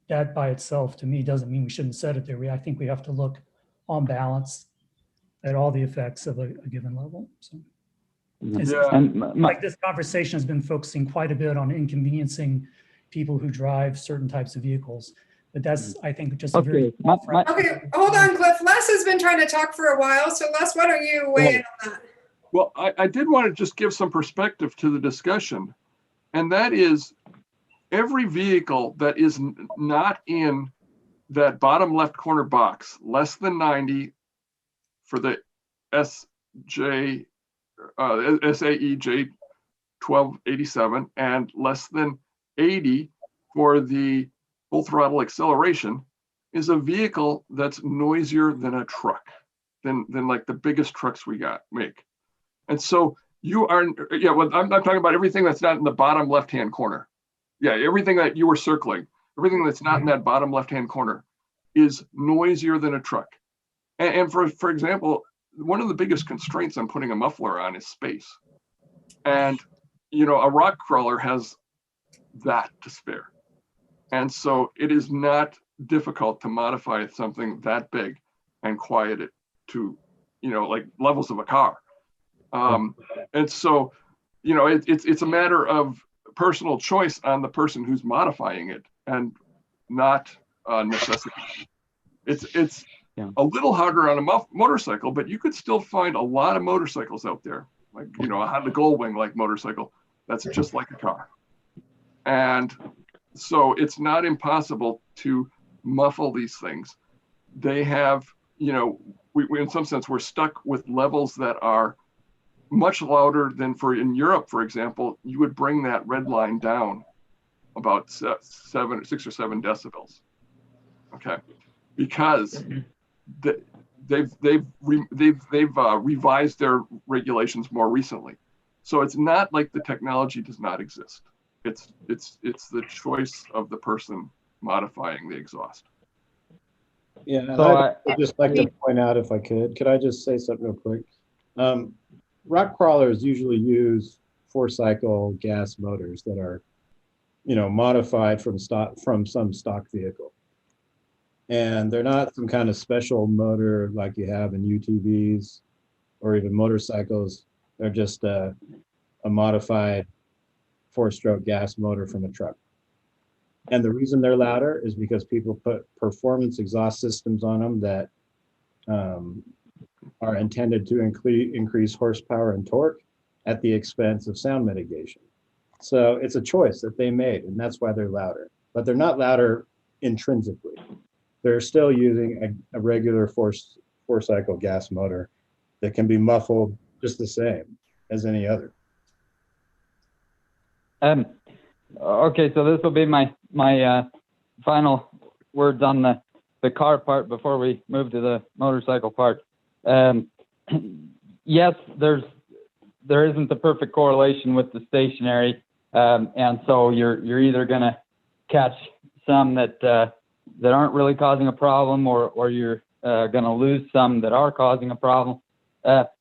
that by itself to me doesn't mean we shouldn't set it there. I think we have to look on balance at all the effects of a given level. So like this conversation has been focusing quite a bit on inconveniencing people who drive certain types of vehicles. But that's, I think, just a very... Okay, hold on, Cliff. Les has been trying to talk for a while. So Les, why don't you weigh in on that? Well, I did want to just give some perspective to the discussion. And that is every vehicle that is not in that bottom left corner box, less than 90 for the SAE J1287 and less than 80 for the full throttle acceleration, is a vehicle that's noisier than a truck, than like the biggest trucks we make. And so you are, well, I'm talking about everything that's not in the bottom left-hand corner. Yeah, everything that you were circling, everything that's not in that bottom left-hand corner is noisier than a truck. And for example, one of the biggest constraints on putting a muffler on is space. And, a rock crawler has that to spare. And so it is not difficult to modify something that big and quiet it to, like levels of a car. And so, it's a matter of personal choice on the person who's modifying it and not necessity. It's a little harder on a motorcycle, but you could still find a lot of motorcycles out there, like, a Honda Goldwing like motorcycle that's just like a car. And so it's not impossible to muffle these things. They have, we in some sense, we're stuck with levels that are much louder than in Europe, for example. You would bring that red line down about 6 or 7 decibels. Okay, because they've revised their regulations more recently. So it's not like the technology does not exist. It's the choice of the person modifying the exhaust. Yeah, and I'd just like to point out, if I could I just say something real quick? Rock crawlers usually use 4-cycle gas motors that are, modified from some stock vehicle. And they're not some kind of special motor like you have in UTVs or even motorcycles. They're just a modified 4-stroke gas motor from a truck. And the reason they're louder is because people put performance exhaust systems on them that are intended to increase horsepower and torque at the expense of sound mitigation. So it's a choice that they made, and that's why they're louder. But they're not louder intrinsically. They're still using a regular 4-cycle gas motor that can be muffled just the same as any other. Okay, so this will be my final words on the car part before we move to the motorcycle part. Yes, there isn't the perfect correlation with the stationary, and so you're either going to catch some that aren't really causing a problem, or you're going to lose some that are causing a problem.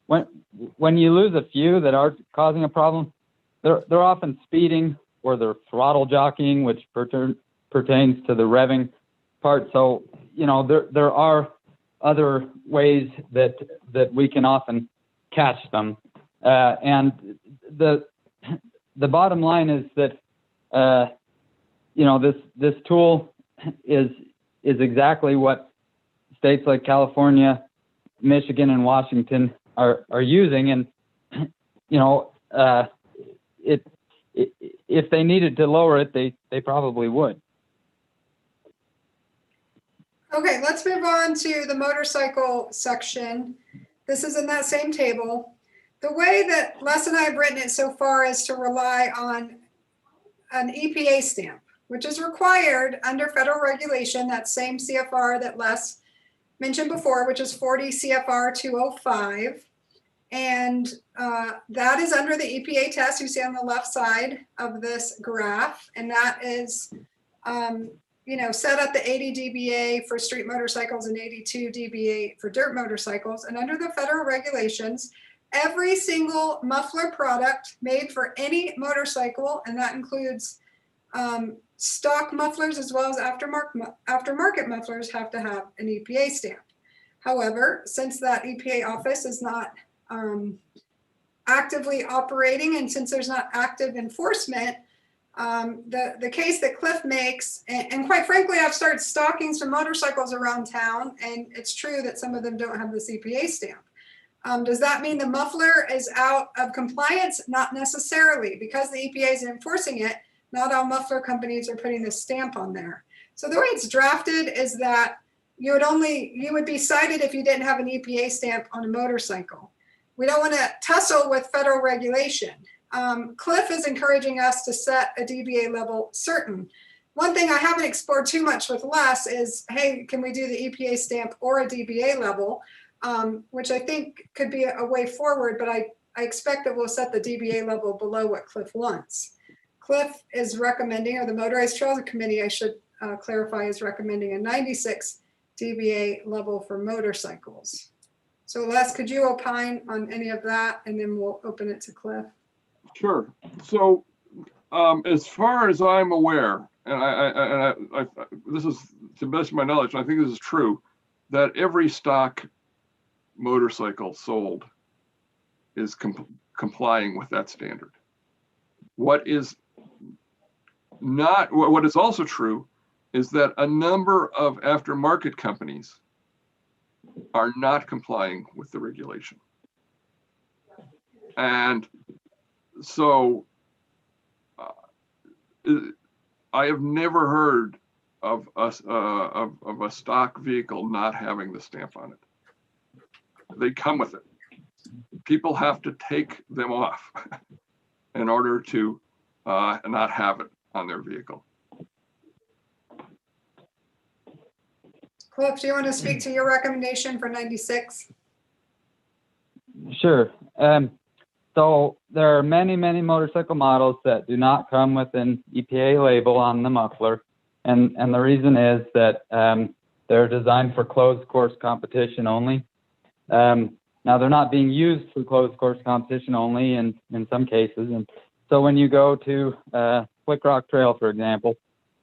When you lose a few that are causing a problem, they're often speeding or they're throttle jockeying, which pertains to the revving part. So there are other ways that we can often catch them, and the bottom line is that this tool is exactly what states like California, Michigan, and Washington are using, and if they needed to lower it, they probably would. Okay, let's move on to the motorcycle section. This is in that same table. The way that Les and I have written it so far is to rely on an EPA stamp, which is required under federal regulation, that same CFR that Les mentioned before, which is 40 CFR 205. And that is under the EPA test you see on the left side of this graph. And that is, set at the 80 dBA for street motorcycles and 82 dBA for dirt motorcycles. And under the federal regulations, every single muffler product made for any motorcycle, and that includes stock mufflers as well as aftermarket mufflers, have to have an EPA stamp. However, since that EPA office is not actively operating, and since there's not active enforcement, the case that Cliff makes, and quite frankly, I've started stocking some motorcycles around town, and it's true that some of them don't have this EPA stamp. Does that mean the muffler is out of compliance? Not necessarily, because the EPA is enforcing it. Not all muffler companies are putting this stamp on there. So the way it's drafted is that you would be cited if you didn't have an EPA stamp on a motorcycle. We don't want to tussle with federal regulation. Cliff is encouraging us to set a DBA level certain. One thing I haven't explored too much with Les is, hey, can we do the EPA stamp or a DBA level? Which I think could be a way forward, but I expect that we'll set the DBA level below what Cliff wants. Cliff is recommending, or the Motorized Trails Committee, I should clarify, is recommending a 96 DBA level for motorcycles. So Les, could you opine on any of that, and then we'll open it to Cliff? Sure. So as far as I'm aware, and I this is to the best of my knowledge, and I think this is true, that every stock motorcycle sold is complying with that standard. What is also true is that a number of aftermarket companies are not complying with the regulation. And so I have never heard of a stock vehicle not having the stamp on it. They come with it. People have to take them off in order to not have it on their vehicle. Cliff, do you want to speak to your recommendation for 96? Sure. So there are many, many motorcycle models that do not come with an EPA label on the muffler. And the reason is that they're designed for closed course competition only. Now they're not being used for closed course competition only in some cases. And so when you go to Slick Rock Trail, for example,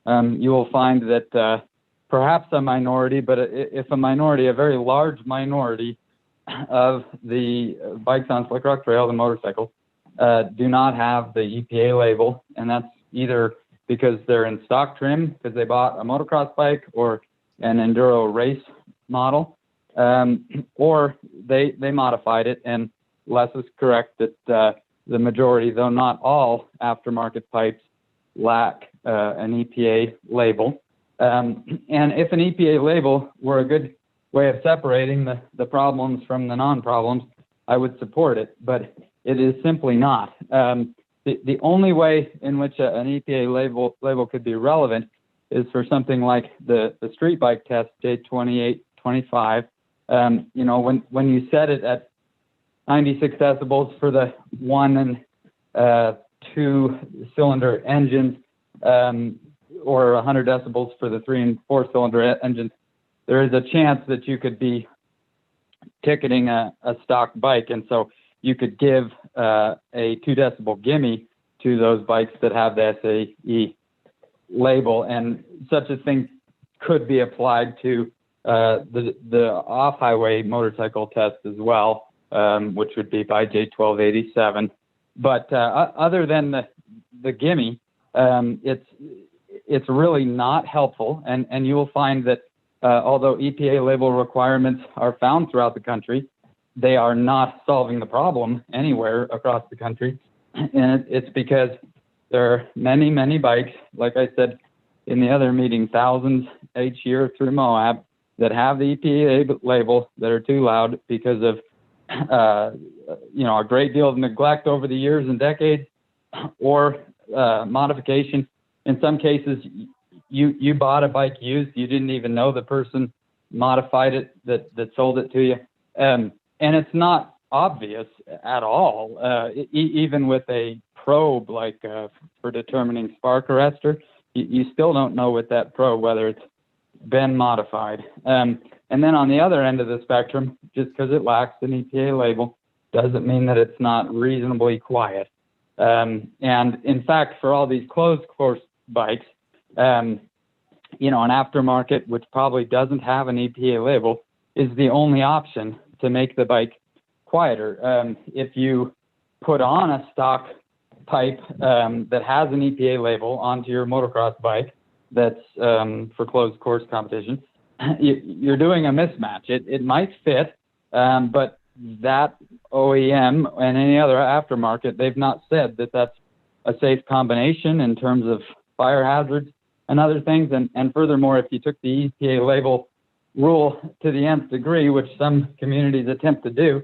you will find that perhaps a minority, but if a minority, a very large minority of the bikes on Slick Rock Trail, the motorcycles, do not have the EPA label. And that's either because they're in stock trim, because they bought a motocross bike or an enduro race model, or they modified it. And Les is correct that the majority, though not all, aftermarket pipes lack an EPA label. And if an EPA label were a good way of separating the problems from the non-problems, I would support it, but it is simply not. The only way in which an EPA label could be relevant is for something like the street bike test, J2825. You know, when you set it at 96 decibels for the 1 and 2 cylinder engines, or 100 decibels for the 3 and 4 cylinder engines, there is a chance that you could be ticketing a stock bike. And so you could give a 2 decibel gimme to those bikes that have the SAE label. And such a thing could be applied to the off-highway motorcycle test as well, which would be by J1287. But other than the gimme, it's really not helpful. And you will find that although EPA label requirements are found throughout the country, they are not solving the problem anywhere across the country. And it's because there are many, many bikes, like I said in the other meeting, thousands each year through Moab, that have the EPA label that are too loud because of a great deal of neglect over the years and decades, or modification. In some cases, you bought a bike used, you didn't even know the person modified it that sold it to you, and it's not obvious at all. Even with a probe like for determining spark arrestor, you still don't know with that probe whether it's been modified. And then on the other end of the spectrum, just because it lacks an EPA label doesn't mean that it's not reasonably quiet. And in fact, for all these closed course bikes, you know, an aftermarket, which probably doesn't have an EPA label, is the only option to make the bike quieter. If you put on a stock pipe that has an EPA label onto your motocross bike that's for closed course competition, you're doing a mismatch. It might fit, but that OEM and any other aftermarket, they've not said that that's a safe combination in terms of fire hazards and other things. And furthermore, if you took the EPA label rule to the nth degree, which some communities attempt to do,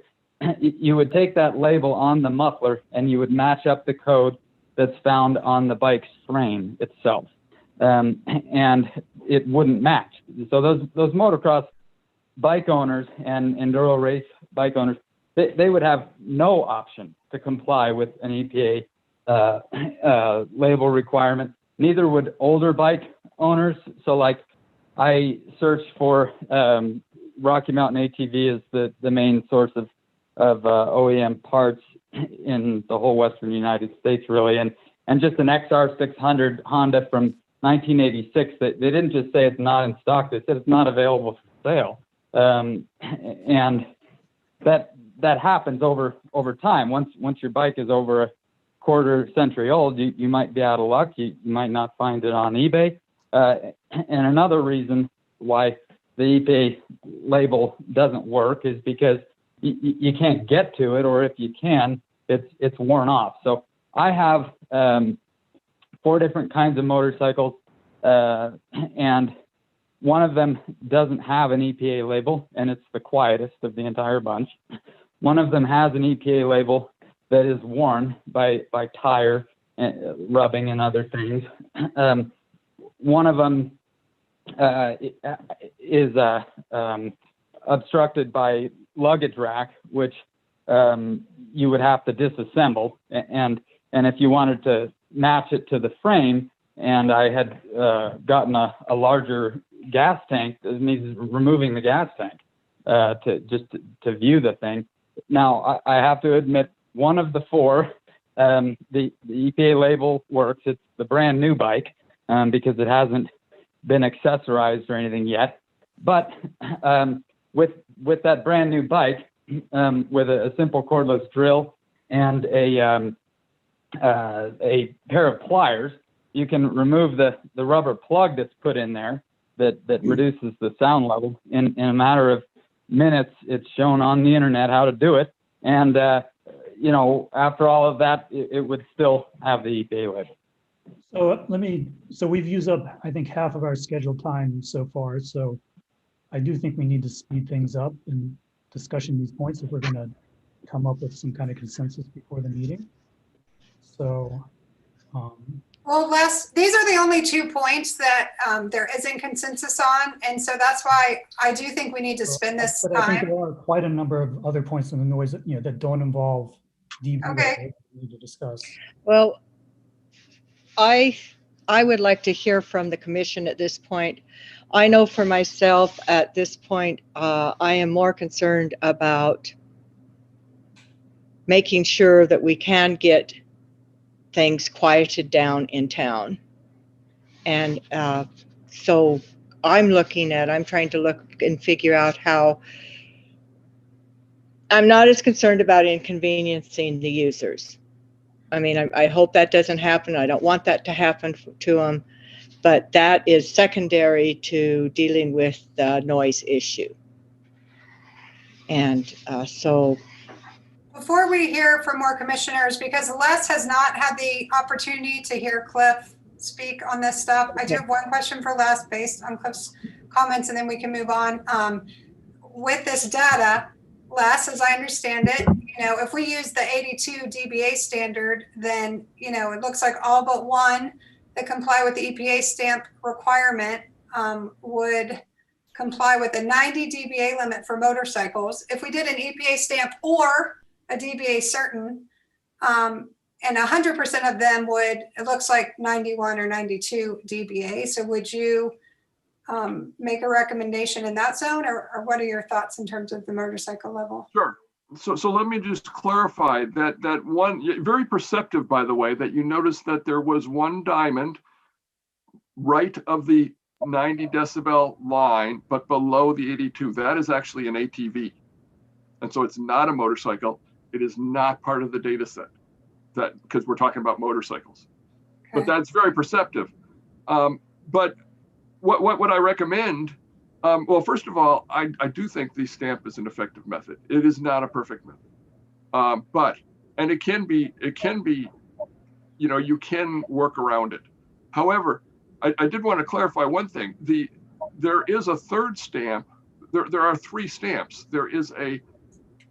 you would take that label on the muffler and you would match up the code that's found on the bike's frame itself. And it wouldn't match. So those motocross bike owners and enduro race bike owners, they would have no option to comply with an EPA label requirement. Neither would older bike owners. So like I searched for Rocky Mountain ATV as the main source of OEM parts in the whole Western United States, really. And just an XR600 Honda from 1986, they didn't just say it's not in stock, they said it's not available for sale. And that happens over time. Once your bike is over a quarter century old, you might be out of luck. You might not find it on eBay. And another reason why the EPA label doesn't work is because you can't get to it, or if you can, it's worn off. So I have 4 different kinds of motorcycles, and one of them doesn't have an EPA label, and it's the quietest of the entire bunch. One of them has an EPA label that is worn by tire rubbing and other things. One of them is obstructed by luggage rack, which you would have to disassemble. And if you wanted to match it to the frame, and I had gotten a larger gas tank, it means removing the gas tank to view the thing. Now, I have to admit, one of the 4, the EPA label works. It's the brand new bike because it hasn't been accessorized or anything yet. But with that brand new bike, with a simple cordless drill and a pair of pliers, you can remove the rubber plug that's put in there that reduces the sound level. In a matter of minutes, it's shown on the internet how to do it. And, you know, after all of that, it would still have the EPA label. So we've used up, I think, half of our scheduled time so far. So I do think we need to speed things up in discussing these points if we're going to come up with some kind of consensus before the meeting. So, well, Les, these are the only 2 points that there isn't consensus on, and so that's why I do think we need to spend this time. I think there are quite a number of other points in the noise that, that don't involve DB that we need to discuss. Well, I would like to hear from the commission at this point. I know for myself at this point, I am more concerned about making sure that we can get things quieted down in town. And so I'm trying to look and figure out how. I'm not as concerned about inconveniencing the users. I mean, I hope that doesn't happen. I don't want that to happen to them, but that is secondary to dealing with the noise issue. And so. Before we hear from more commissioners, because Les has not had the opportunity to hear Cliff speak on this stuff, I do have one question for Les based on Cliff's comments, and then we can move on. With this data, Les, as I understand it, if we use the 82 dBA standard, then, it looks like all but one that comply with the EPA stamp requirement would comply with a 90 dBA limit for motorcycles. If we did an EPA stamp or a dBA certain, and 100% of them would, it looks like 91 or 92 dBA. So would you make a recommendation in that zone, or what are your thoughts in terms of the motorcycle level? Sure. so let me just clarify that one, very perceptive, by the way, that you noticed that there was one diamond right of the 90 decibel line, but below the 82. That is actually an ATV. And so it's not a motorcycle. It is not part of the data set, that because we're talking about motorcycles. Okay. But that's very perceptive. But what I recommend, well, first of all, I do think the stamp is an effective method. It is not a perfect method, and it can be, you know, you can work around it. However, I did want to clarify one thing. There is a third stamp. There are three stamps. There is a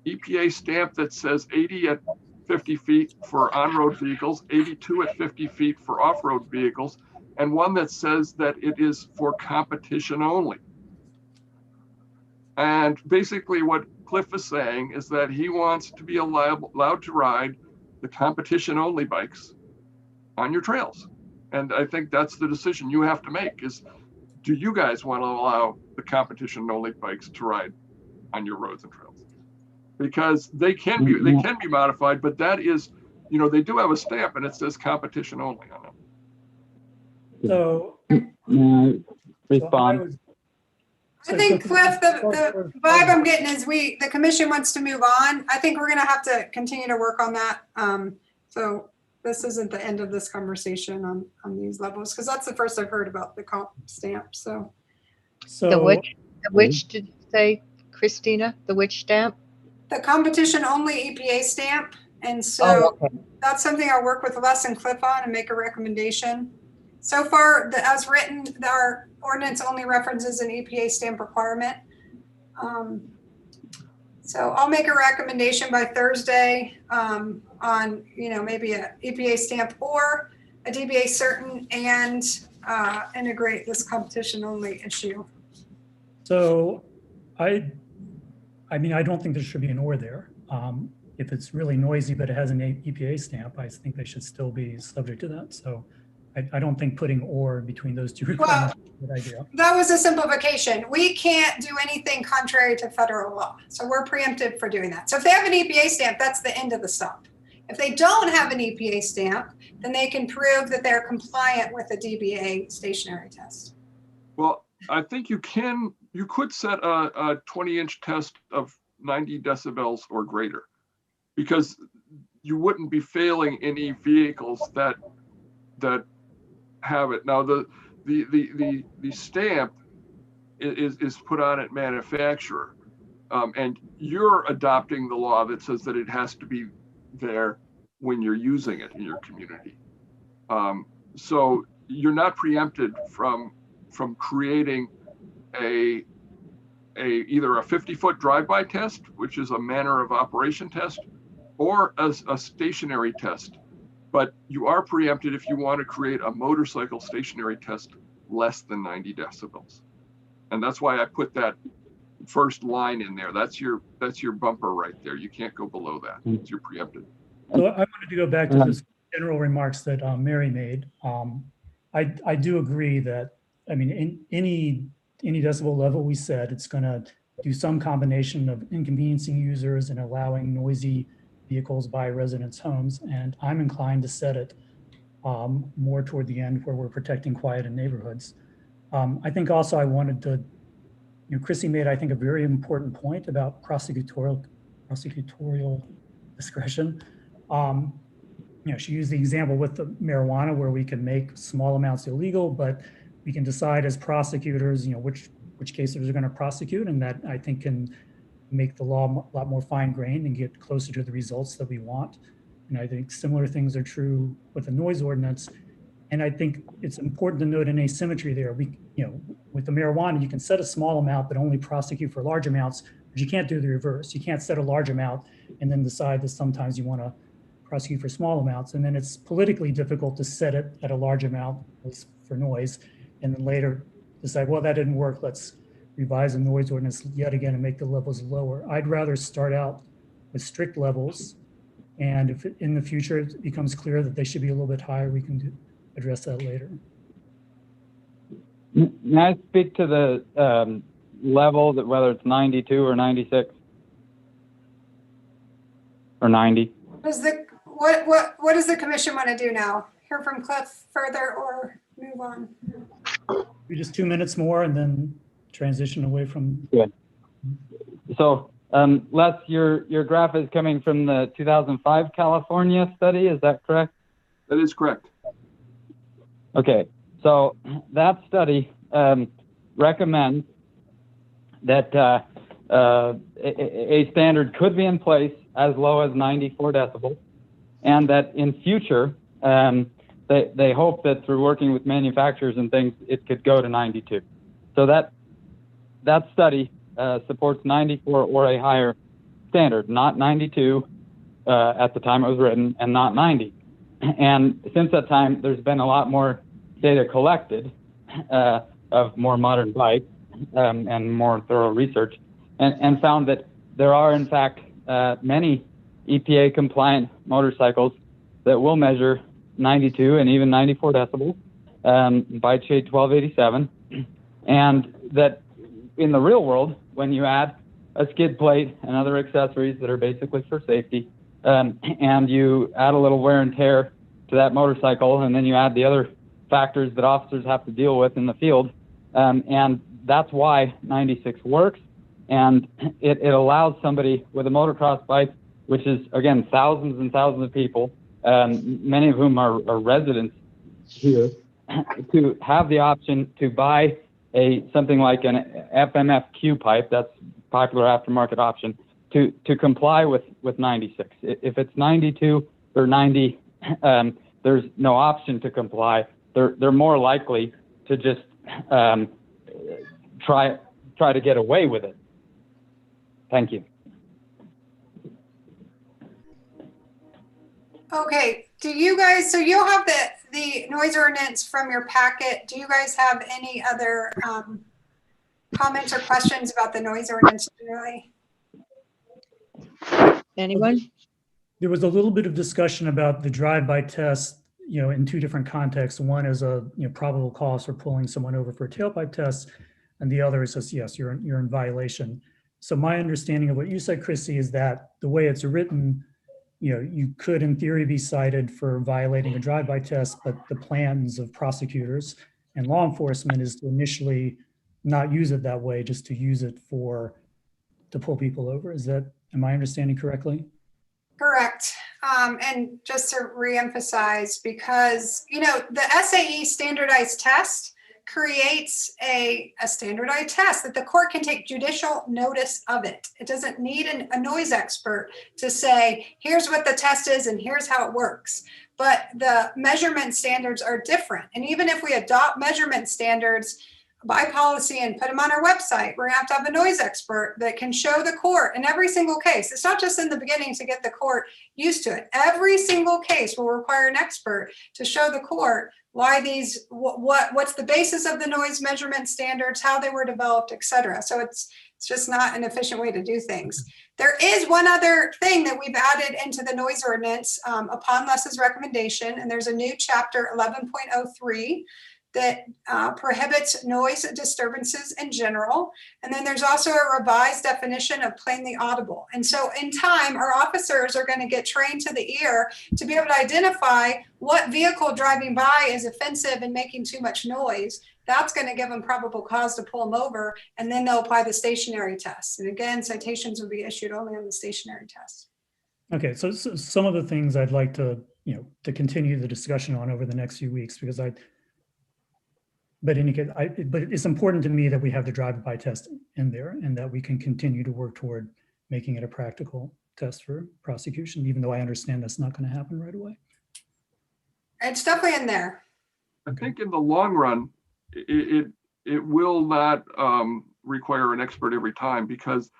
EPA stamp that says 80 at 50 feet for on-road vehicles, 82 at 50 feet for off-road vehicles, and one that says that it is for competition only. And basically what Cliff is saying is that he wants to be allowed to ride the competition only bikes on your trails. And I think that's the decision you have to make is, do you guys want to allow the competition only bikes to ride on your roads and trails? Because they can be modified, but that is, you know, they do have a stamp and it says competition only on it. So, respond. I think, Cliff, the vibe I'm getting is the commission wants to move on. I think we're going to have to continue to work on that. So this isn't the end of this conversation on these levels, because that's the first I've heard about the comp stamp. So the which did you say, Christina? The which stamp? The competition only EPA stamp. And so that's something I'll work with Les and Cliff on and make a recommendation. So far, as written, our ordinance only references an EPA stamp requirement. So I'll make a recommendation by Thursday on, you know, maybe a EPA stamp or a DBA certain, and integrate this competition only issue. So I mean, I don't think there should be an or there. If it's really noisy, but it has an EPA stamp, I think they should still be subject to that. So I don't think putting or between those two requirements is a good idea. That was a simplification. We can't do anything contrary to federal law. So we're preempted for doing that. So if they have an EPA stamp, that's the end of the stop. If they don't have an EPA stamp, then they can prove that they're compliant with a DBA stationary test. Well, I think you could set a 20-inch test of 90 decibels or greater, because you wouldn't be failing any vehicles that have it. Now the stamp is put on at manufacturer, and you're adopting the law that says that it has to be there when you're using it in your community. So you're not preempted from creating either a 50-foot drive-by test, which is a manner of operation test, or a stationary test. But you are preempted if you want to create a motorcycle stationary test less than 90 decibels. And that's why I put that first line in there. That's your bumper right there. You can't go below that. You're preempted. So I wanted to go back to those general remarks that Mary made. I do agree that, I mean, in any decibel level we said, it's going to do some combination of inconveniencing users and allowing noisy vehicles by residents' homes. And I'm inclined to set it more toward the end where we're protecting quiet in neighborhoods. I think also I wanted to, you know, Chrissy made, I think, a very important point about prosecutorial discretion. You know, she used the example with the marijuana where we can make small amounts illegal, but we can decide as prosecutors, you know, which cases we're going to prosecute, and that I think can make the law a lot more fine-grained and get closer to the results that we want. And I think similar things are true with the noise ordinance. And I think it's important to note an asymmetry there. You know, with the marijuana, you can set a small amount, but only prosecute for large amounts, but you can't do the reverse. You can't set a large amount and then decide that sometimes you want to prosecute for small amounts. And then it's politically difficult to set it at a large amount for noise, and then later decide, well, that didn't work. Let's revise the noise ordinance yet again and make the levels lower. I'd rather start out with strict levels. And if in the future it becomes clear that they should be a little bit higher, we can address that later. May I speak to the level, that whether it's 92 or 96? or 90. What does the commission want to do now? Hear from Cliff further or move on? Just 2 minutes more and then transition away from. Good. So Les, your graph is coming from the 2005 California study, is that correct? That is correct. Okay, so that study recommends that a standard could be in place as low as 94 decibels, and that in future, they hope that through working with manufacturers and things, it could go to 92. So that study supports 94 or a higher standard, not 92 at the time it was written, and not 90. And since that time, there's been a lot more data collected of more modern bikes and more thorough research, and found that there are, in fact, many EPA compliant motorcycles that will measure 92 and even 94 decibels by shade 1287, and that in the real world, when you add a skid plate and other accessories that are basically for safety, and you add a little wear and tear to that motorcycle, and then you add the other factors that officers have to deal with in the field, and that's why 96 works, and it allows somebody with a motocross bike, which is, again, thousands and thousands of people, many of whom are residents here, to have the option to buy something like an FMFQ pipe, that's popular aftermarket option, to comply with 96. If it's 92 or 90, there's no option to comply. They're more likely to just try to get away with it. Thank you. Okay, do you guys, so you'll have the noise ordinance from your packet. Do you guys have any other comments or questions about the noise ordinance generally? Anyone? There was a little bit of discussion about the drive-by test, in two different contexts. One is a probable cause for pulling someone over for a tailpipe test, and the other is just, yes, you're in violation. So my understanding of what you said, Chrissy, is that the way it's written, you could in theory be cited for violating a drive-by test, but the plans of prosecutors and law enforcement is to initially not use it that way, just to use it to pull people over. Am I understanding correctly? Correct. And just to reemphasize, because, the SAE standardized test creates a standardized test that the court can take judicial notice of it. It doesn't need a noise expert to say, here's what the test is and here's how it works. But the measurement standards are different. And even if we adopt measurement standards by policy and put them on our website, we're going to have a noise expert that can show the court in every single case. It's not just in the beginning to get the court used to it. Every single case will require an expert to show the court why what's the basis of the noise measurement standards, how they were developed, et cetera. So it's just not an efficient way to do things. There is one other thing that we've added into the noise ordinance upon Les's recommendation, and there's a new chapter 11.03 that prohibits noise disturbances in general. And then there's also a revised definition of plainly audible. And so in time, our officers are going to get trained to the ear to be able to identify what vehicle driving by is offensive and making too much noise. That's going to give them probable cause to pull them over, and then they'll apply the stationary test. And again, citations will be issued only on the stationary test. Okay, so some of the things I'd like to continue the discussion on over the next few weeks, because but it's important to me that we have the drive-by test in there and that we can continue to work toward making it a practical test for prosecution, even though I understand that's not going to happen right away. It's definitely in there. I think in the long run, it will not require an expert every time, because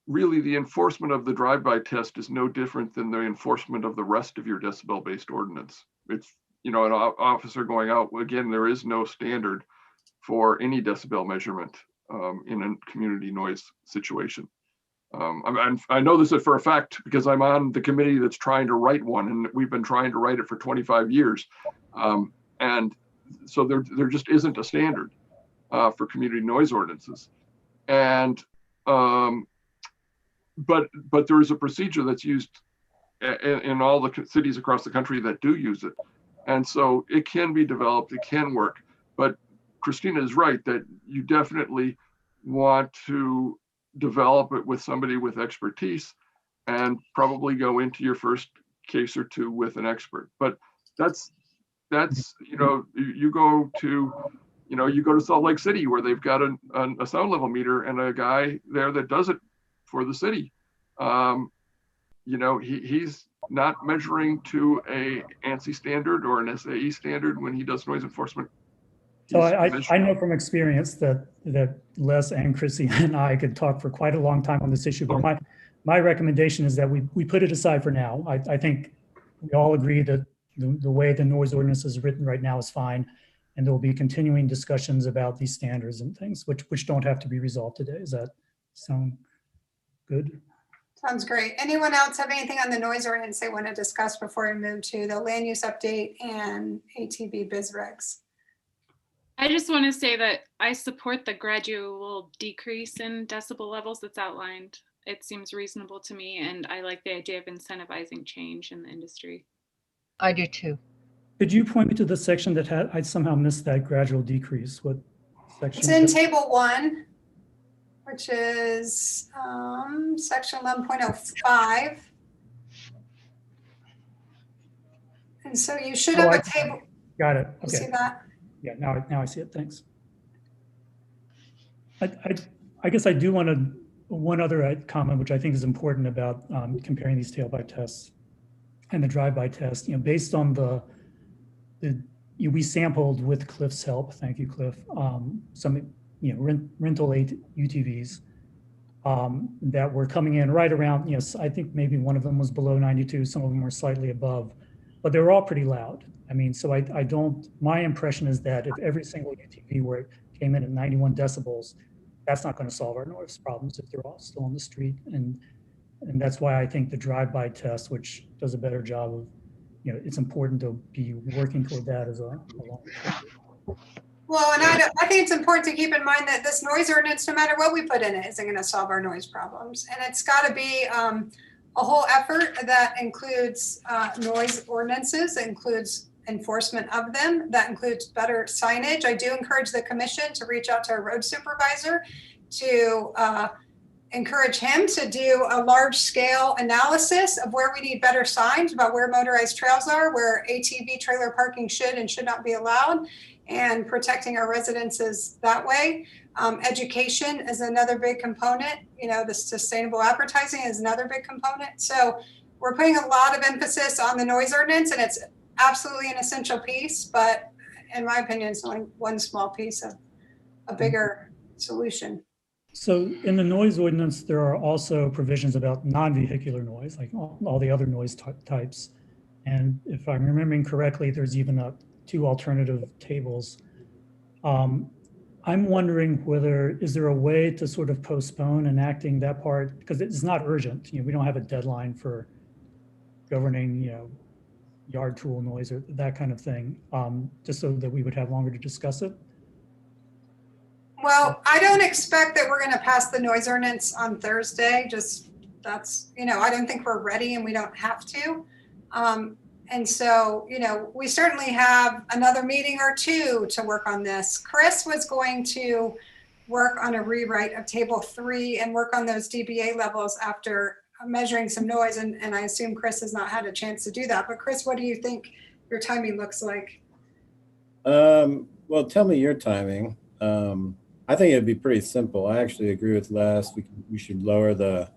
really the enforcement of the drive-by test is no different than the enforcement of the rest of your decibel-based ordinance. It's an officer going out, again, there is no standard for any decibel measurement in a community noise situation. I know this for a fact because I'm on the committee that's trying to write one, and we've been trying to write it for 25 years. And so there just isn't a standard for community noise ordinances. And but there is a procedure that's used in all the cities across the country that do use it. And so it can be developed, it can work. But Christina is right that you definitely want to develop it with somebody with expertise and probably go into your first case or two with an expert. But that's you know, you go to Salt Lake City where they've got a sound level meter and a guy there that does it for the city. You know, he's not measuring to a ANSI standard or an SAE standard when he does noise enforcement. So I know from experience that Les and Chrissy and I could talk for quite a long time on this issue, but my recommendation is that we put it aside for now. I think we all agree that the way the noise ordinance is written right now is fine, and there will be continuing discussions about these standards and things which don't have to be resolved today. Does that sound good? Sounds great. Anyone else have anything on the noise ordinance they want to discuss before we move to the land use update and ATV biz regs? I just want to say that I support the gradual decrease in decibel levels that's outlined. It seems reasonable to me, and I like the idea of incentivizing change in the industry. I do too. Could you point me to the section that had, I somehow missed that gradual decrease? What section? It's in table 1, which is section 11.05. And so you should have a table. Got it. You Okay. see that? Yeah, now I see it. Thanks. I guess I do want to, one other comment, which I think is important about comparing these tailpipe tests and the drive-by test. You know, based on we sampled with Cliff's help. Thank you, Cliff. Some rental UTVs that were coming in right around. I think maybe one of them was below 92. Some of them were slightly above, but they were all pretty loud. I mean, so I don't. My impression is that if every single UTV came in at 91 decibels, that's not going to solve our noise problems if they're all still on the street. And that's why I think the drive-by test, which does a better job of, it's important to be working toward that as a long term. Well, and I think it's important to keep in mind that this noise ordinance, no matter what we put in it, isn't going to solve our noise problems. And it's got to be a whole effort that includes noise ordinances, includes enforcement of them, that includes better signage. I do encourage the commission to reach out to our road supervisor to encourage him to do a large scale analysis of where we need better signs about where motorized trails are, where ATV trailer parking should and should not be allowed, and protecting our residences that way. Education is another big component. The sustainable advertising is another big component. So we're putting a lot of emphasis on the noise ordinance, and it's absolutely an essential piece, but in my opinion, it's only one small piece of a bigger solution. So in the noise ordinance, there are also provisions about non-vehicular noise, like all the other noise types. And if I'm remembering correctly, there's even 2 alternative tables. I'm wondering is there a way to sort of postpone enacting that part? Because it's not urgent. We don't have a deadline for governing, yard tool noise or that kind of thing, just so that we would have longer to discuss it. Well, I don't expect that we're going to pass the noise ordinance on Thursday. I don't think we're ready and we don't have to. And so, we certainly have another meeting or 2 to work on this. Chris was going to work on a rewrite of table 3 and work on those dBA levels after measuring some noise. And I assume Chris has not had a chance to do that. But Chris, what do you think your timing looks like? Well, tell me your timing. I think it'd be pretty simple. I actually agree with Les. We should lower the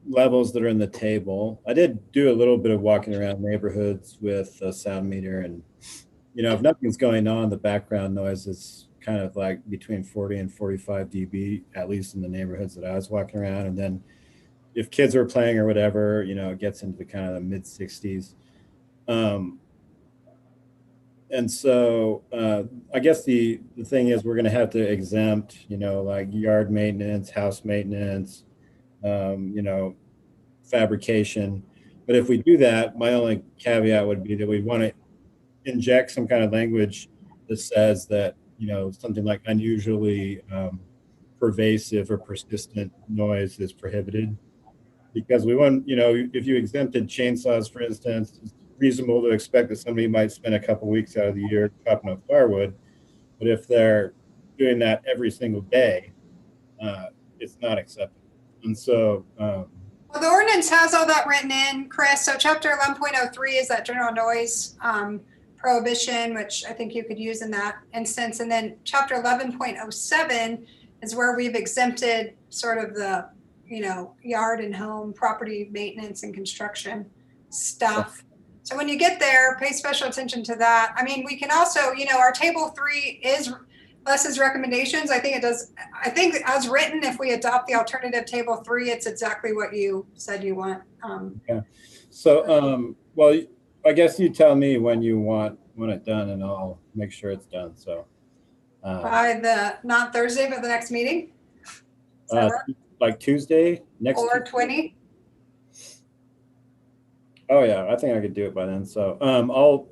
levels that are in the table. I did do a little bit of walking around neighborhoods with a sound meter, and if nothing's going on, the background noise is kind of like between 40 and 45 dB, at least in the neighborhoods that I was walking around. And then if kids are playing or whatever, it gets into the kind of the mid 60s. And so I guess the thing is we're going to have to exempt, like yard maintenance, house maintenance, fabrication. But if we do that, my only caveat would be that we want to inject some kind of language that says that, something like unusually pervasive or persistent noise is prohibited. because we want, you know, if you exempted chainsaws, for instance, it's reasonable to expect that somebody might spend a couple weeks out of the year chopping up firewood. But if they're doing that every single day, it's not acceptable. And so, well, the ordinance has all that written in, Chris. So chapter 11.03 is that general noise prohibition, which I think you could use in that instance. And then chapter 11.07 is where we've exempted sort of the, you know, yard and home property maintenance and construction stuff. So when you get there, pay special attention to that. I mean, we can also, you know, our table 3 is Les's recommendations. I think it does. I think as written, if we adopt the alternative table 3, it's exactly what you said you want. yeah. So, well, I guess you tell me when you want it done, and I'll make sure it's done. So, by the not Thursday, but the next meeting. like Tuesday next. Or 20. Oh yeah, I think I could do it by then. So, I'll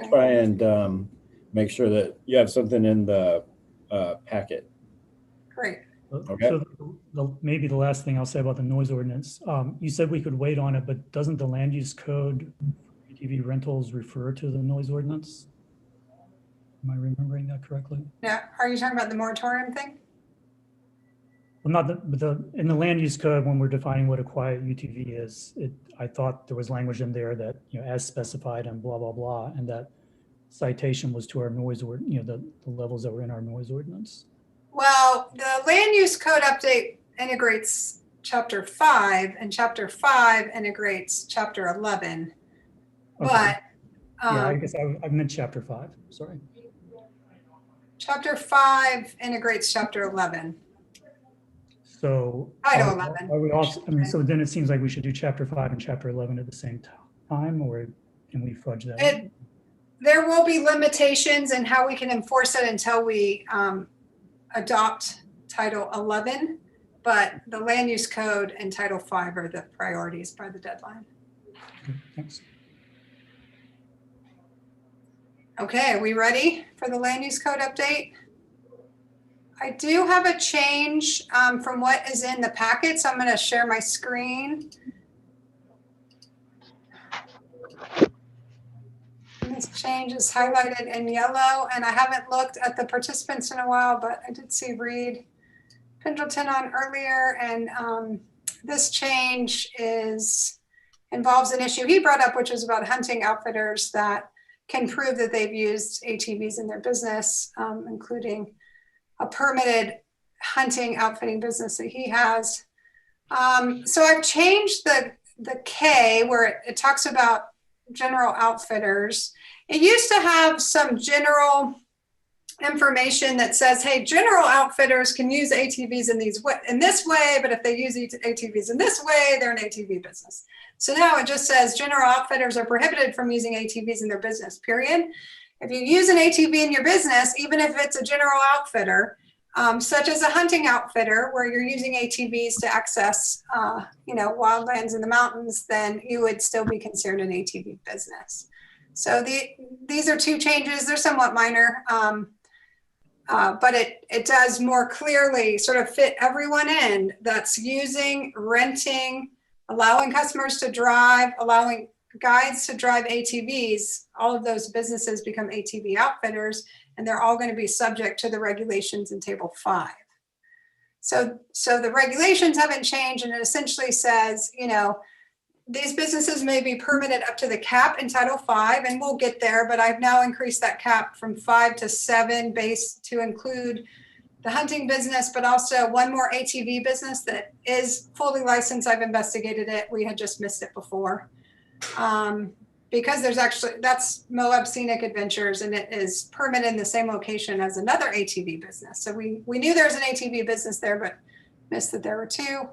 try and make sure that you have something in the packet. Great. Okay. So maybe the last thing I'll say about the noise ordinance, you said we could wait on it, but doesn't the land use code for ATV rentals refer to the noise ordinance? Am I remembering that correctly? Yeah. Are you talking about the moratorium thing? Well, not in the land use code, when we're defining what a quiet UTV is, I thought there was language in there that, you know, as specified and blah, blah, blah, and that citation was to our noise, or, you know, the levels that were in our noise ordinance. Well, the land use code update integrates chapter 5, and chapter 5 integrates chapter 11. Okay. But yeah, I guess I meant chapter 5. Sorry. Chapter 5 integrates chapter 11. So Title 11. Are we also, I mean, so then it seems like we should do chapter 5 and chapter 11 at the same time, or can we fudge that? There will be limitations in how we can enforce it until we adopt Title 11, but the land use code and Title 5 are the priorities by the deadline. Okay, thanks. Okay, are we ready for the land use code update? I do have a change from what is in the packet, so I'm going to share my screen. And this change is highlighted in yellow, and I haven't looked at the participants in a while, but I did see Reed Pendleton on earlier, and this change involves an issue he brought up, which is about hunting outfitters that can prove that they've used ATVs in their business, including a permitted hunting outfitting business that he has. So I've changed the K where it talks about general outfitters. It used to have some general information that says, hey, general outfitters can use ATVs in this way, but if they use ATVs in this way, they're an ATV business. So now it just says general outfitters are prohibited from using ATVs in their business, period. If you use an ATV in your business, even if it's a general outfitter, such as a hunting outfitter where you're using ATVs to access, wildlands in the mountains, then you would still be considered an ATV business. So these are two changes. They're somewhat minor, but it does more clearly sort of fit everyone in that's using, renting, allowing customers to drive, allowing guides to drive ATVs. All of those businesses become ATV outfitters, and they're all going to be subject to the regulations in Table 5. So the regulations haven't changed, and it essentially says, these businesses may be permitted up to the cap in Title 5, and we'll get there, but I've now increased that cap from 5 to 7 base to include the hunting business, but also one more ATV business that is fully licensed. I've investigated it. We had just missed it before. Because that's Moab Scenic Adventures, and it is permitted in the same location as another ATV business. So we knew there was an ATV business there, but missed that there were two.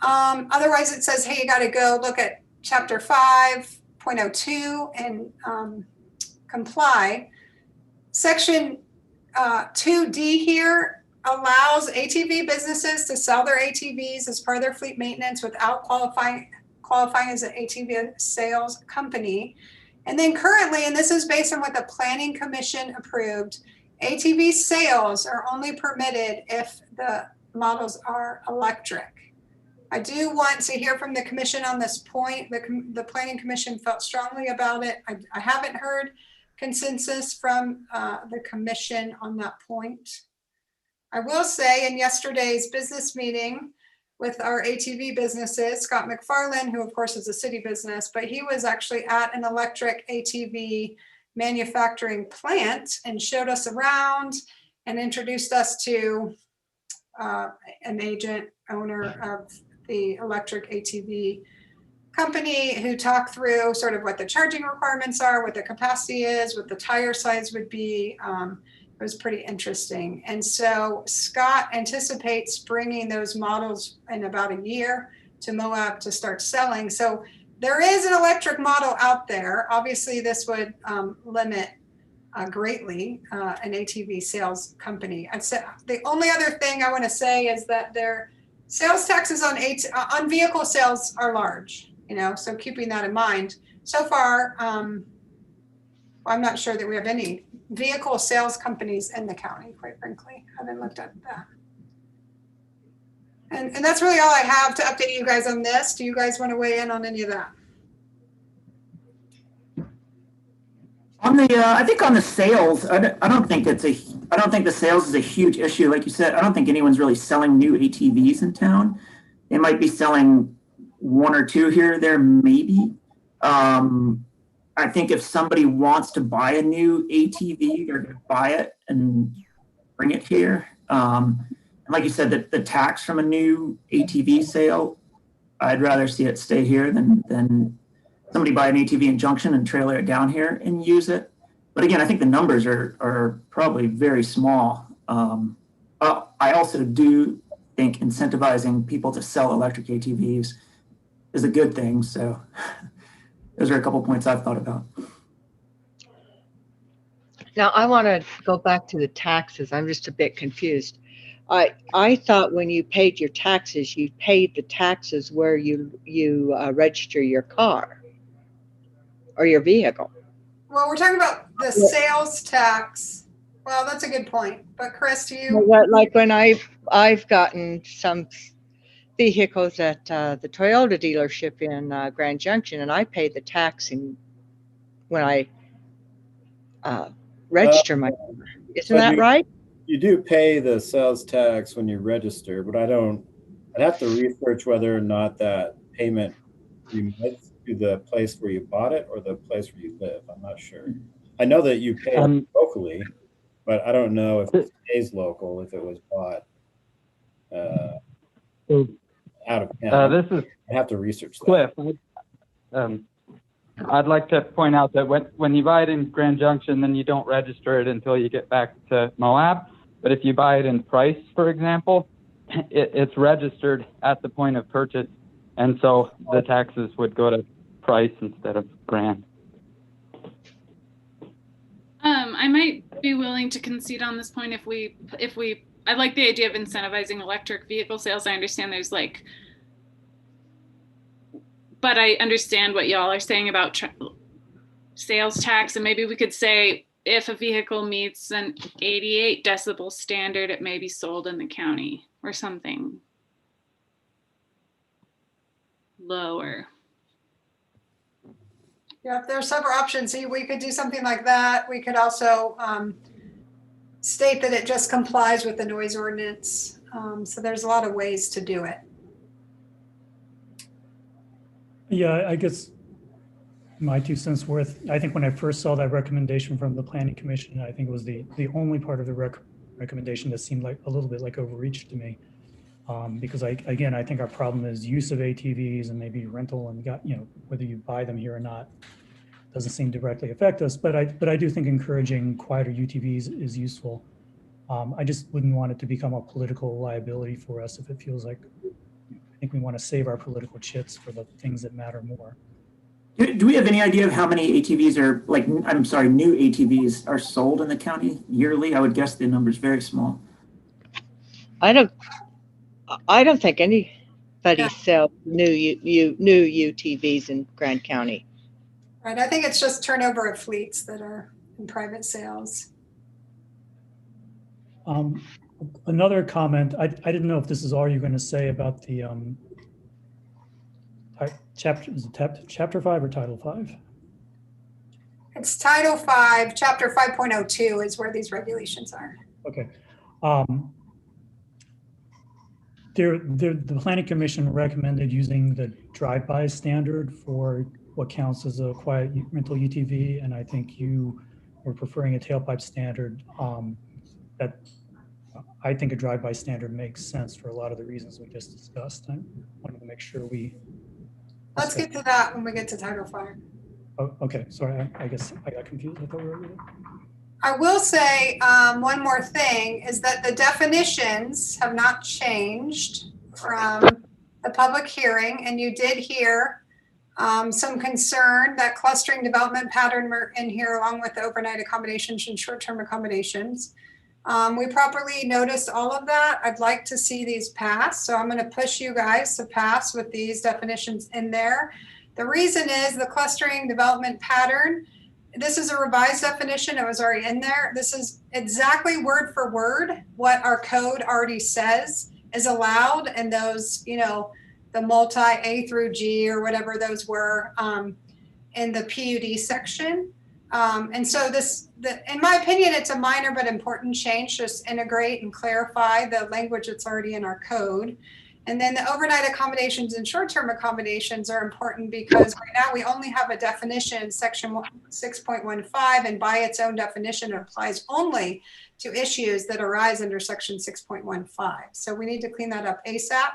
Otherwise it says, hey, you got to go look at chapter 5.02 and comply. Section 2D here allows ATV businesses to sell their ATVs as part of their fleet maintenance without qualifying as an ATV sales company. And then currently, and this is based on what the Planning Commission approved, ATV sales are only permitted if the models are electric. I do want to hear from the commission on this point. The planning commission felt strongly about it. I haven't heard consensus from the commission on that point. I will say in yesterday's business meeting with our ATV businesses, Scott McFarland, who of course is a city business, but he was actually at an electric ATV manufacturing plant and showed us around and introduced us to an agent owner of the electric ATV company who talked through sort of what the charging requirements are, what the capacity is, what the tire size would be. It was pretty interesting. And so Scott anticipates bringing those models in about a year to Moab to start selling. So there is an electric model out there. Obviously, this would limit greatly an ATV sales company. I'd say the only other thing I want to say is that their sales taxes on vehicle sales are large, so keeping that in mind. So far, I'm not sure that we have any vehicle sales companies in the county, quite frankly. I haven't looked at that. And that's really all I have to update you guys on this. Do you guys want to weigh in on any of that? On the, I think on the sales, I don't think the sales is a huge issue. Like you said, I don't think anyone's really selling new ATVs in town. They might be selling one or two here or there, maybe. I think if somebody wants to buy a new ATV, they're going to buy it and bring it here. And like you said, the tax from a new ATV sale, I'd rather see it stay here than somebody buy an ATV in Junction and trailer it down here and use it. But again, I think the numbers are probably very small. I also do think incentivizing people to sell electric ATVs is a good thing. So those are a couple points I've thought about. Now, I want to go back to the taxes. I'm just a bit confused. I thought when you paid your taxes, you paid the taxes where you register your car or your vehicle. Well, we're talking about the sales tax. Well, that's a good point. But Chris, do you? Like when I've gotten some vehicles at the Toyota dealership in Grand Junction, and I paid the tax when I register my car. Isn't that right? You do pay the sales tax when you register, but I'd have to research whether or not that payment remits to the place where you bought it or the place where you live. I'm not sure. I know that you pay locally, but I don't know if it stays local if it was bought out of town. I have to research that. Cliff, I'd like to point out that when you buy it in Grand Junction, then you don't register it until you get back to Moab. But if you buy it in Price, for example, it's registered at the point of purchase. And so the taxes would go to Price instead of Grand. I might be willing to concede on this point if we I like the idea of incentivizing electric vehicle sales. I understand there's but I understand what y'all are saying about sales tax, and maybe we could say if a vehicle meets an 88 decibel standard, it may be sold in the county or something lower. Yeah, there are several options. We could do something like that. We could also state that it just complies with the noise ordinance. So there's a lot of ways to do it. Yeah, I guess my 2 cents worth. I think when I first saw that recommendation from the Planning Commission, I think it was the only part of the recommendation that seemed like a little bit like overreach to me. Because I think our problem is use of ATVs and maybe rental and whether you buy them here or not doesn't seem to directly affect us. But I do think encouraging quieter UTVs is useful. I just wouldn't want it to become a political liability for us if it feels like I think we want to save our political chits for the things that matter more. Do we have any idea of how many ATVs new ATVs are sold in the county yearly? I would guess the number is very small. I don't think anybody sells new UTVs in Grand County. Right. I think it's just turnover of fleets that are in private sales. Another comment, I didn't know if this is all you're going to say about the Chapter, is it chapter 5 or title 5? It's Title 5, Chapter 5.02 is where these regulations are. Okay. The Planning Commission recommended using the drive-by standard for what counts as a quiet rental UTV, and I think you were preferring a tailpipe standard. That I think a drive-by standard makes sense for a lot of the reasons we just discussed. I wanted to make sure we. Let's get to that when we get to Title 5. Oh, okay, sorry, I guess I got confused. I thought we were ready. I will say one more thing is that the definitions have not changed from the public hearing, and you did hear some concern that clustering development pattern were in here along with the overnight accommodations and short-term accommodations. We properly noticed all of that. I'd like to see these pass, so I'm going to push you guys to pass with these definitions in there. The reason is the clustering development pattern. This is a revised definition. It was already in there. This is exactly word for word what our code already says is allowed, and those, you know, the multi A through G or whatever those were in the PUD section. And so this, in my opinion, it's a minor but important change. Just integrate and clarify the language that's already in our code. And then the overnight accommodations and short-term accommodations are important because right now we only have a definition in section 6.15, and by its own definition, it applies only to issues that arise under section 6.15. So we need to clean that up ASAP.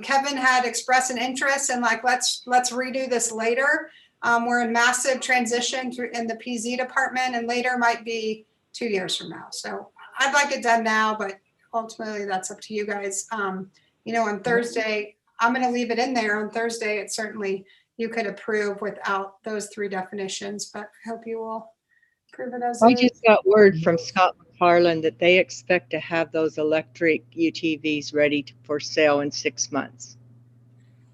Kevin had expressed an interest in like, let's redo this later. We're in massive transition in the PZ department, and later might be 2 years from now. So I'd like it done now, but ultimately that's up to you guys. You know, on Thursday, I'm going to leave it in there. On Thursday, it certainly you could approve without those 3 definitions, but I hope you will approve it as I is. just got word from Scott McFarland that they expect to have those electric UTVs ready for sale in 6 months.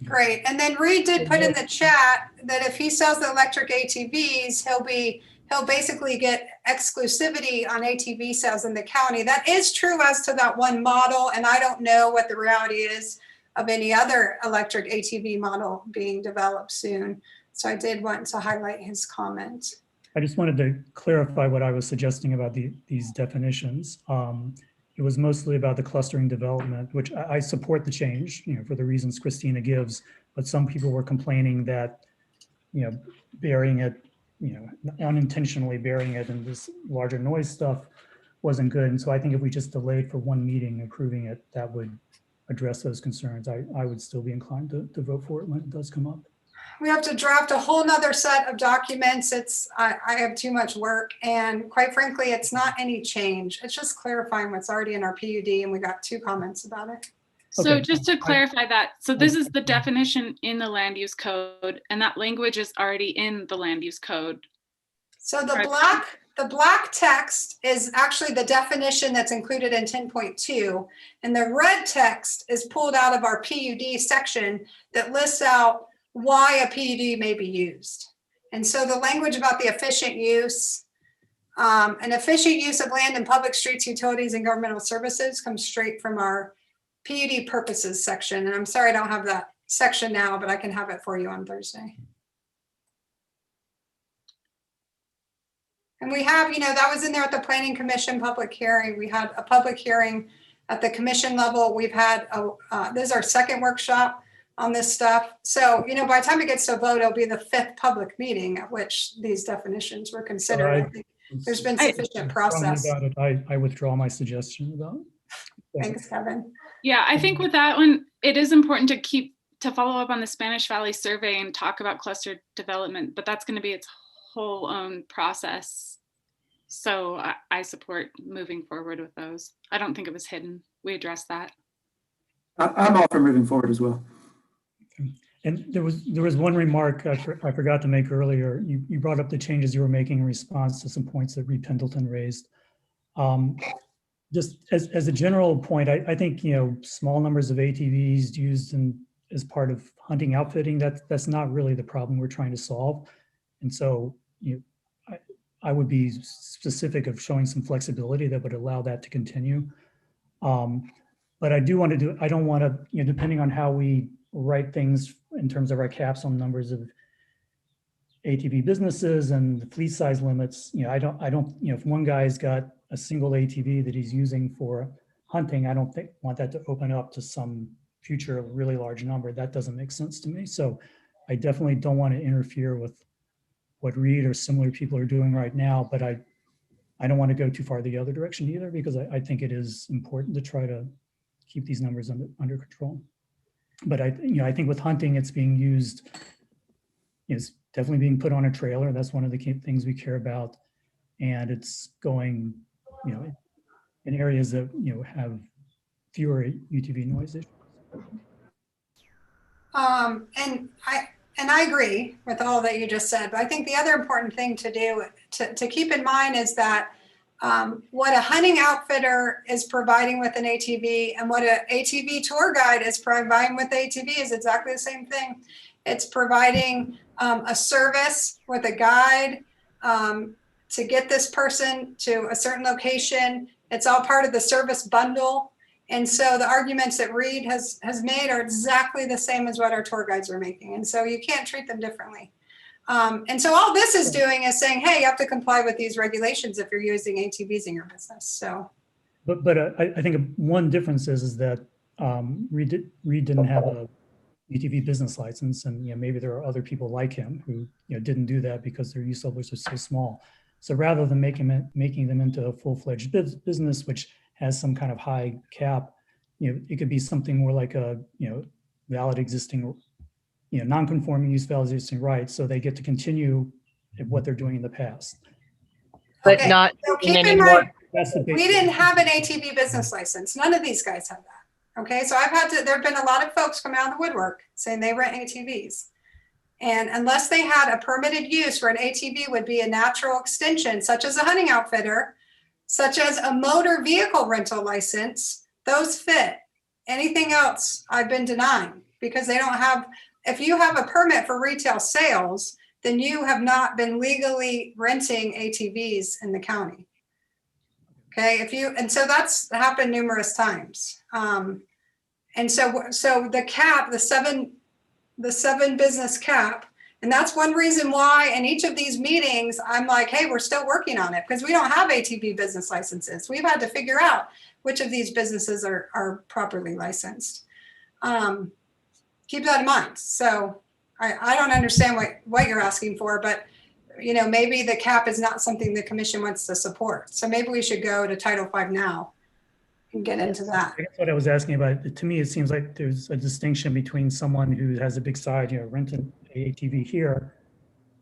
Great. And then Reed did put in the chat that if he sells the electric ATVs, he'll basically get exclusivity on ATV sales in the county. That is true as to that one model, and I don't know what the reality is of any other electric ATV model being developed soon. So I did want to highlight his comment. I just wanted to clarify what I was suggesting about these definitions. It was mostly about the clustering development, which I support the change, you know, for the reasons Christina gives, but some people were complaining that, you know, burying it, you know, unintentionally burying it in this larger noise stuff wasn't good. And so I think if we just delayed for one meeting approving it, that would address those concerns. I would still be inclined to vote for it when it does come up. We have to draft a whole nother set of documents. I have too much work, and quite frankly, it's not any change. It's just clarifying what's already in our PUD, and we got 2 comments about it. So Okay. just to clarify that, so this is the definition in the land use code, and that language is already in the land use code. So the black text is actually the definition that's included in 10.2, and the red text is pulled out of our PUD section that lists out why a PUD may be used. And so the language about the efficient use, an efficient use of land in public streets, utilities, and governmental services comes straight from our PUD purposes section. And I'm sorry I don't have that section now, but I can have it for you on Thursday. And we have, you know, that was in there at the Planning Commission public hearing. We had a public hearing at the commission level. We've had, this is our 2nd workshop on this stuff. So, you know, by the time it gets to a vote, it'll be the 5th public meeting at which these definitions were considered. I think there's been sufficient process. I withdraw my suggestion about it. Thanks, Kevin. Yeah, I think with that one, it is important to follow up on the Spanish Valley survey and talk about cluster development, but that's going to be its whole own process. So I support moving forward with those. I don't think it was hidden. We addressed that. I'm all for moving forward as well. And there was one remark I forgot to make earlier. You brought up the changes you were making in response to some points that Reed Pendleton raised. Just as a general point, I think, you know, small numbers of ATVs used as part of hunting outfitting, that's not really the problem we're trying to solve. And so, you know, I would be specific of showing some flexibility that would allow that to continue. But I don't want to, you know, depending on how we write things in terms of our caps on numbers of ATV businesses and the fleet size limits, I don't, if one guy's got a single ATV that he's using for hunting, I don't want that to open up to some future really large number. That doesn't make sense to me. So I definitely don't want to interfere with what Reed or similar people are doing right now, but I don't want to go too far the other direction either, because I think it is important to try to keep these numbers under control. But I think with hunting, it's being used, it's definitely being put on a trailer. That's one of the key things we care about. And it's going, in areas that, have fewer UTV noise issues. And I agree with all that you just said, but I think the other important thing to do, to keep in mind is that what a hunting outfitter is providing with an ATV and what an ATV tour guide is providing with the ATV is exactly the same thing. It's providing a service with a guide to get this person to a certain location. It's all part of the service bundle. And so the arguments that Reed has made are exactly the same as what our tour guides are making. And so you can't treat them differently. And so all this is doing is saying, hey, you have to comply with these regulations if you're using ATVs in your business. So, but I think one difference is that Reed didn't have a UTV business license, and maybe there are other people like him who didn't do that because their use levels are so small. So rather than making them into a full-fledged business, which has some kind of high cap, it could be something more like a valid existing, non-conforming use, valid existing rights, so they get to continue what they're doing in the past. But not so keep in mind, we didn't have an ATV business license. None of these guys have that. Okay, so there have been a lot of folks come out of the woodwork saying they rent ATVs. And unless they had a permitted use where an ATV would be a natural extension, such as a hunting outfitter, such as a motor vehicle rental license, those fit. Anything else I've been denying because they don't have, if you have a permit for retail sales, then you have not been legally renting ATVs in the county. Okay, and so that's happened numerous times. And so the cap, the seven business cap, and that's one reason why in each of these meetings, I'm like, hey, we're still working on it because we don't have ATV business licenses. We've had to figure out which of these businesses are properly licensed. Keep that in mind. So I don't understand what you're asking for, but maybe the cap is not something the commission wants to support. So maybe we should go to Title V now and get into that. That's what I was asking about. To me, it seems like there's a distinction between someone who has a big side, renting an ATV here,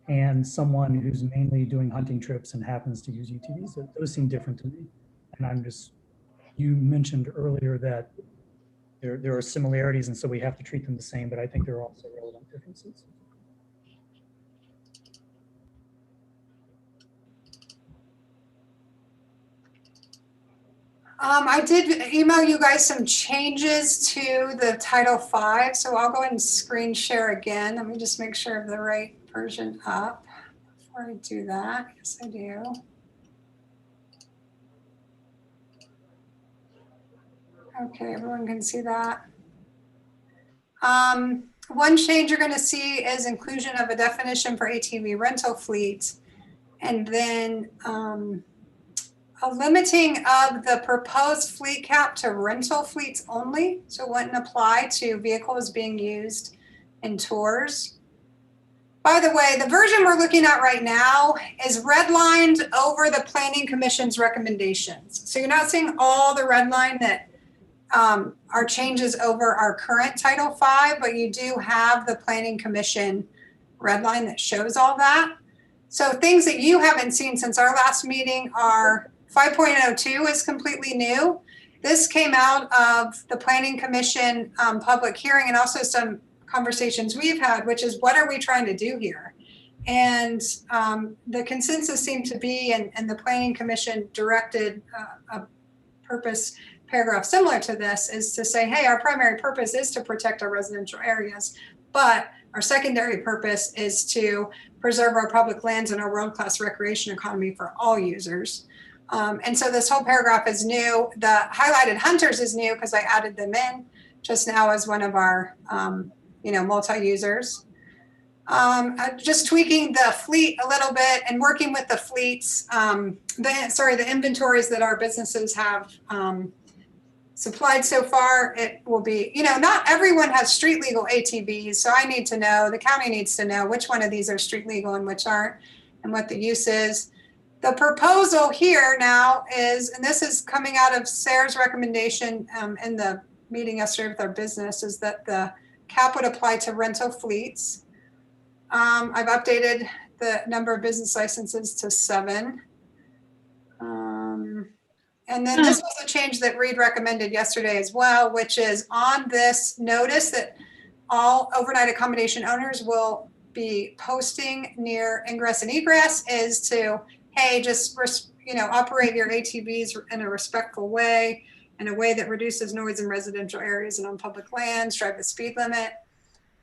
and someone who's mainly doing hunting trips and happens to use UTVs. Those seem different to me. And you mentioned earlier that there are similarities, and so we have to treat them the same, but I think there are also relevant differences. I did email you guys some changes to the Title V, so I'll go ahead and screen share again. Let me just make sure I have the right version up before I do that. Yes, I do. Okay, everyone can see that. One change you're going to see is inclusion of a definition for ATV rental fleet, and then a limiting of the proposed fleet cap to rental fleets only, so it wouldn't apply to vehicles being used in tours. By the way, the version we're looking at right now is redlined over the Planning Commission's recommendations. So you're not seeing all the red line that are changes over our current Title V, but you do have the Planning Commission red line that shows all that. So things that you haven't seen since our last meeting are 5.02 is completely new. This came out of the Planning Commission public hearing and also some conversations we've had, which is what are we trying to do here? And the consensus seemed to be, and the Planning Commission directed a purpose paragraph similar to this, is to say, hey, our primary purpose is to protect our residential areas, but our secondary purpose is to preserve our public lands and our world-class recreation economy for all users. And so this whole paragraph is new. The highlighted hunters is new because I added them in just now as one of our multi-users. Just tweaking the fleet a little bit and working with the fleets, the inventories that our businesses have supplied so far. It will be, not everyone has street legal ATVs, so I need to know, the county needs to know which one of these are street legal and which aren't, and what the use is. The proposal here now is, and this is coming out of Sarah's recommendation in the meeting yesterday with our business, is that the cap would apply to rental fleets. I've updated the number of business licenses to 7. And then this was a change that Reed recommended yesterday as well, which is on this notice that all overnight accommodation owners will be posting near ingress and egress, is to, hey, just, operate your ATVs in a respectful way, in a way that reduces noise in residential areas and on public lands, drive the speed limit,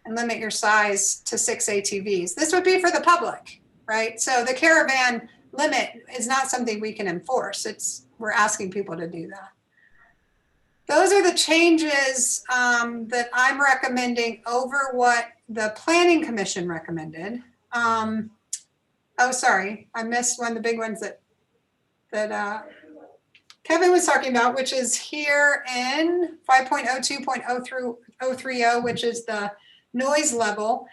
and limit your size to 6 ATVs. This would be for the public, right? So the caravan limit is not something we can enforce. We're asking people to do that. Those are the changes that I'm recommending over what the Planning Commission recommended. Oh, sorry, I missed one of the big ones that Kevin was talking about, which is here in 5.02.030, which is the noise level.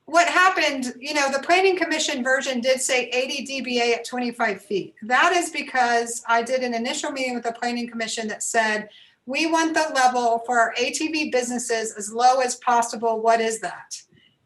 What happened, the Planning Commission version did say 80 dBA at 25 feet. That is because I did an initial meeting with the Planning Commission that said, we want the level for our ATV businesses as low as possible. What is that?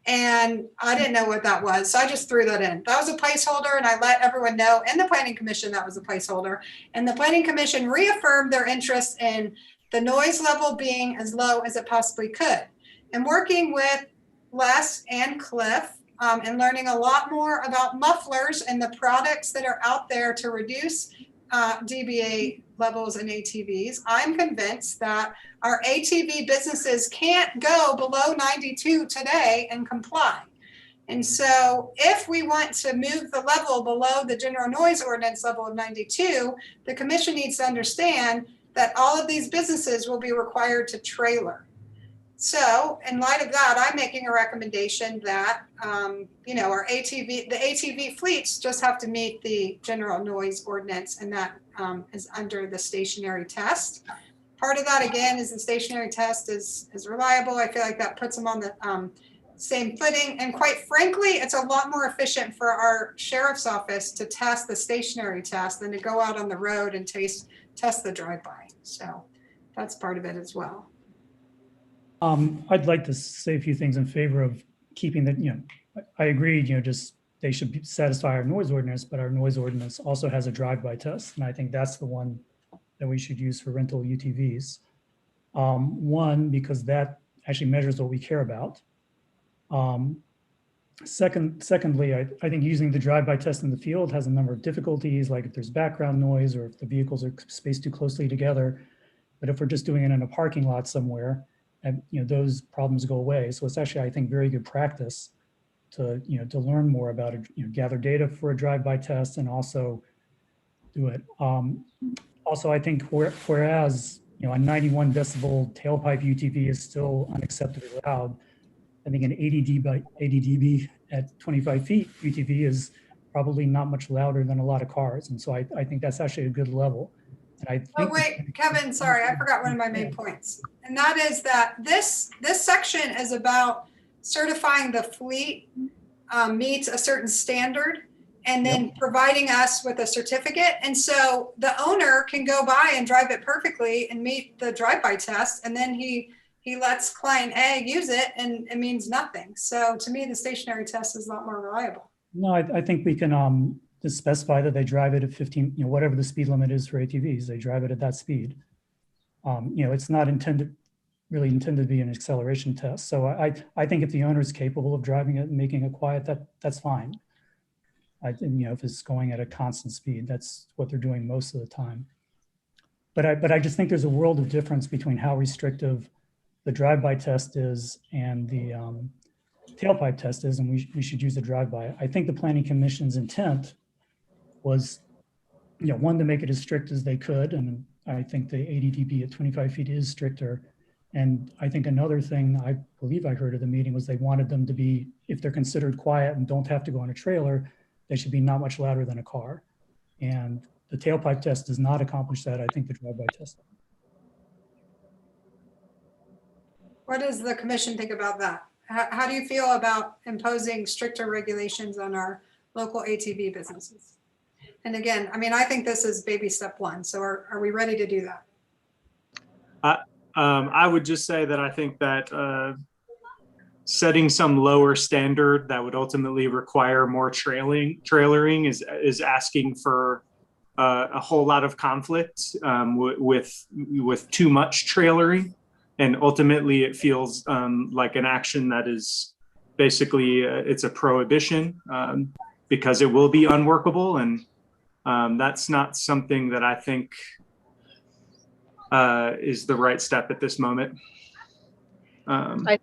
And I didn't know what that was, so I just threw that in. That was a placeholder, and I let everyone know in the Planning Commission that was a placeholder. And the Planning Commission reaffirmed their interest in the noise level being as low as it possibly could. And working with Les and Cliff and learning a lot more about mufflers and the products that are out there to reduce dBA levels in ATVs, I'm convinced that our ATV businesses can't go below 92 today and comply. And so if we want to move the level below the general noise ordinance level of 92, the commission needs to understand that all of these businesses will be required to trailer. So in light of that, I'm making a recommendation that, our the ATV fleets just have to meet the general noise ordinance, and that is under the stationary test. Part of that, again, is the stationary test is reliable. I feel like that puts them on the same footing. And quite frankly, it's a lot more efficient for our sheriff's office to test the stationary test than to go out on the road and test the drive-by. So that's part of it as well. I'd like to say a few things in favor of keeping that, I agree, just they should satisfy our noise ordinance, but our noise ordinance also has a drive-by test. And I think that's the one that we should use for rental UTVs. One, because that actually measures what we care about. Secondly, I think using the drive-by test in the field has a number of difficulties, like if there's background noise or if the vehicles are spaced too closely together. But if we're just doing it in a parking lot somewhere, and those problems go away. So it's actually, I think, very good practice to to learn more about it, gather data for a drive-by test and also do it. Also, I think whereas a 91 decibel tailpipe UTV is still unacceptably loud, I think an 80 dB at 25 feet UTV is probably not much louder than a lot of cars, and so I think that's actually a good level. Oh wait, Kevin, sorry, I forgot one of my main points. And that is that this section is about certifying the fleet meets a certain standard and then providing us with a certificate. And so the owner can go by and drive it perfectly and meet the drive-by test. And then he lets client A use it and it means nothing. So to me, the stationary test is a lot more reliable. No, I think we can just specify that they drive it at 15, whatever the speed limit is for ATVs, they drive it at that speed. It's not really intended to be an acceleration test. So I think if the owner is capable of driving it and making it quiet, that's fine. If it's going at a constant speed, that's what they're doing most of the time. But I just think there's a world of difference between how restrictive the drive-by test is and the tailpipe test is, and we should use the drive-by. I think the Planning Commission's intent was, one, to make it as strict as they could, and I think the 80 dB at 25 feet is stricter. And I think another thing I believe I heard at the meeting was they wanted them to be, if they're considered quiet and don't have to go on a trailer, they should be not much louder than a car. And the tailpipe test does not accomplish that. I think the drive-by test. What does the commission think about that? How do you feel about imposing stricter regulations on our local ATV businesses? And again, I mean, I think this is baby step one. So are we ready to do that? I would just say that I think that setting some lower standard that would ultimately require more trailering is asking for a whole lot of conflict with too much trailering, and ultimately it feels like an action that is basically it's a prohibition because it will be unworkable, and that's not something that I think is the right step at this moment. I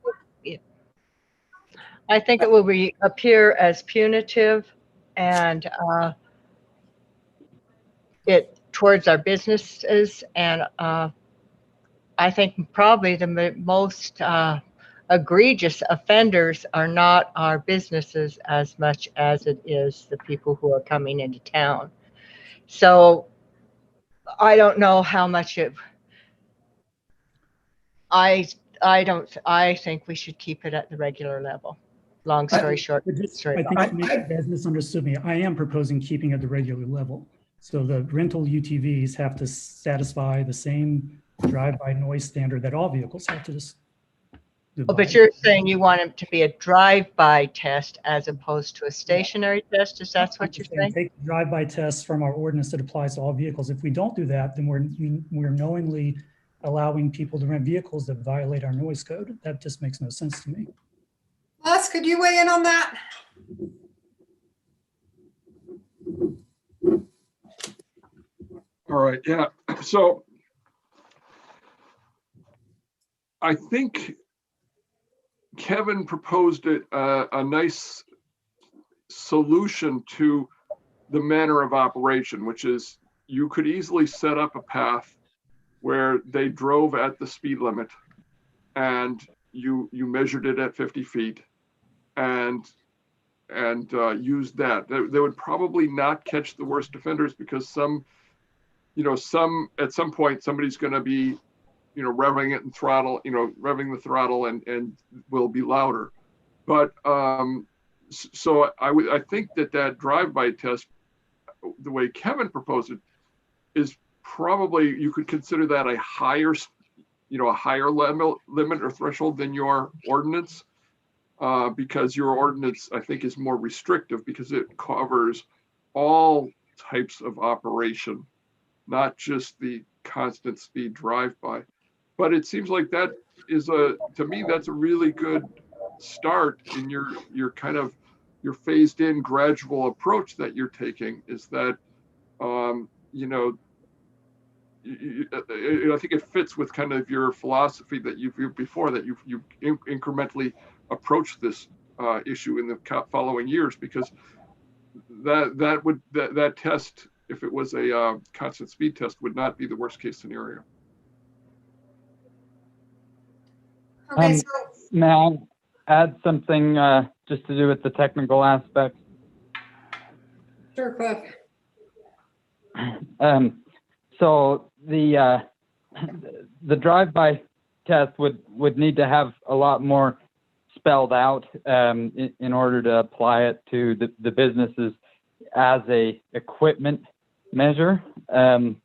think it will appear as punitive and it towards our businesses, and I think probably the most egregious offenders are not our businesses as much as it is the people who are coming into town. So I don't know how much it. I think we should keep it at the regular level. Long story short. I think you guys misunderstood me. I am proposing keeping at the regular level. So the rental UTVs have to satisfy the same drive-by noise standard that all vehicles have to just. Oh, but you're saying you want it to be a drive-by test as opposed to a stationary test? Is that what you're saying? Take the drive-by test from our ordinance that applies to all vehicles. If we don't do that, then we're knowingly allowing people to rent vehicles that violate our noise code. That just makes no sense to me. Les, could you weigh in on that? All right, yeah. So I think Kevin proposed a nice solution to the manner of operation, which is you could easily set up a path where they drove at the speed limit and you measured it at 50 feet and used that. They would probably not catch the worst offenders because at some point somebody's going to be revving it and revving the throttle and will be louder. But so I think that drive-by test, the way Kevin proposed it, is probably, you could consider that a higher limit or threshold than your ordinance, because your ordinance, I think, is more restrictive because it covers all types of operation, not just the constant speed drive-by. But it seems like that is to me, that's a really good start in your kind of your phased in gradual approach that you're taking, is that, I think it fits with kind of your philosophy that you've before, that you've incrementally approached this issue in the following years, because that test, if it was a constant speed test, would not be the worst case scenario. Okay, so May I add something just to do with the technical aspect? sure, Cliff. So the drive-by test would need to have a lot more spelled out in order to apply it to the businesses as a equipment measure. And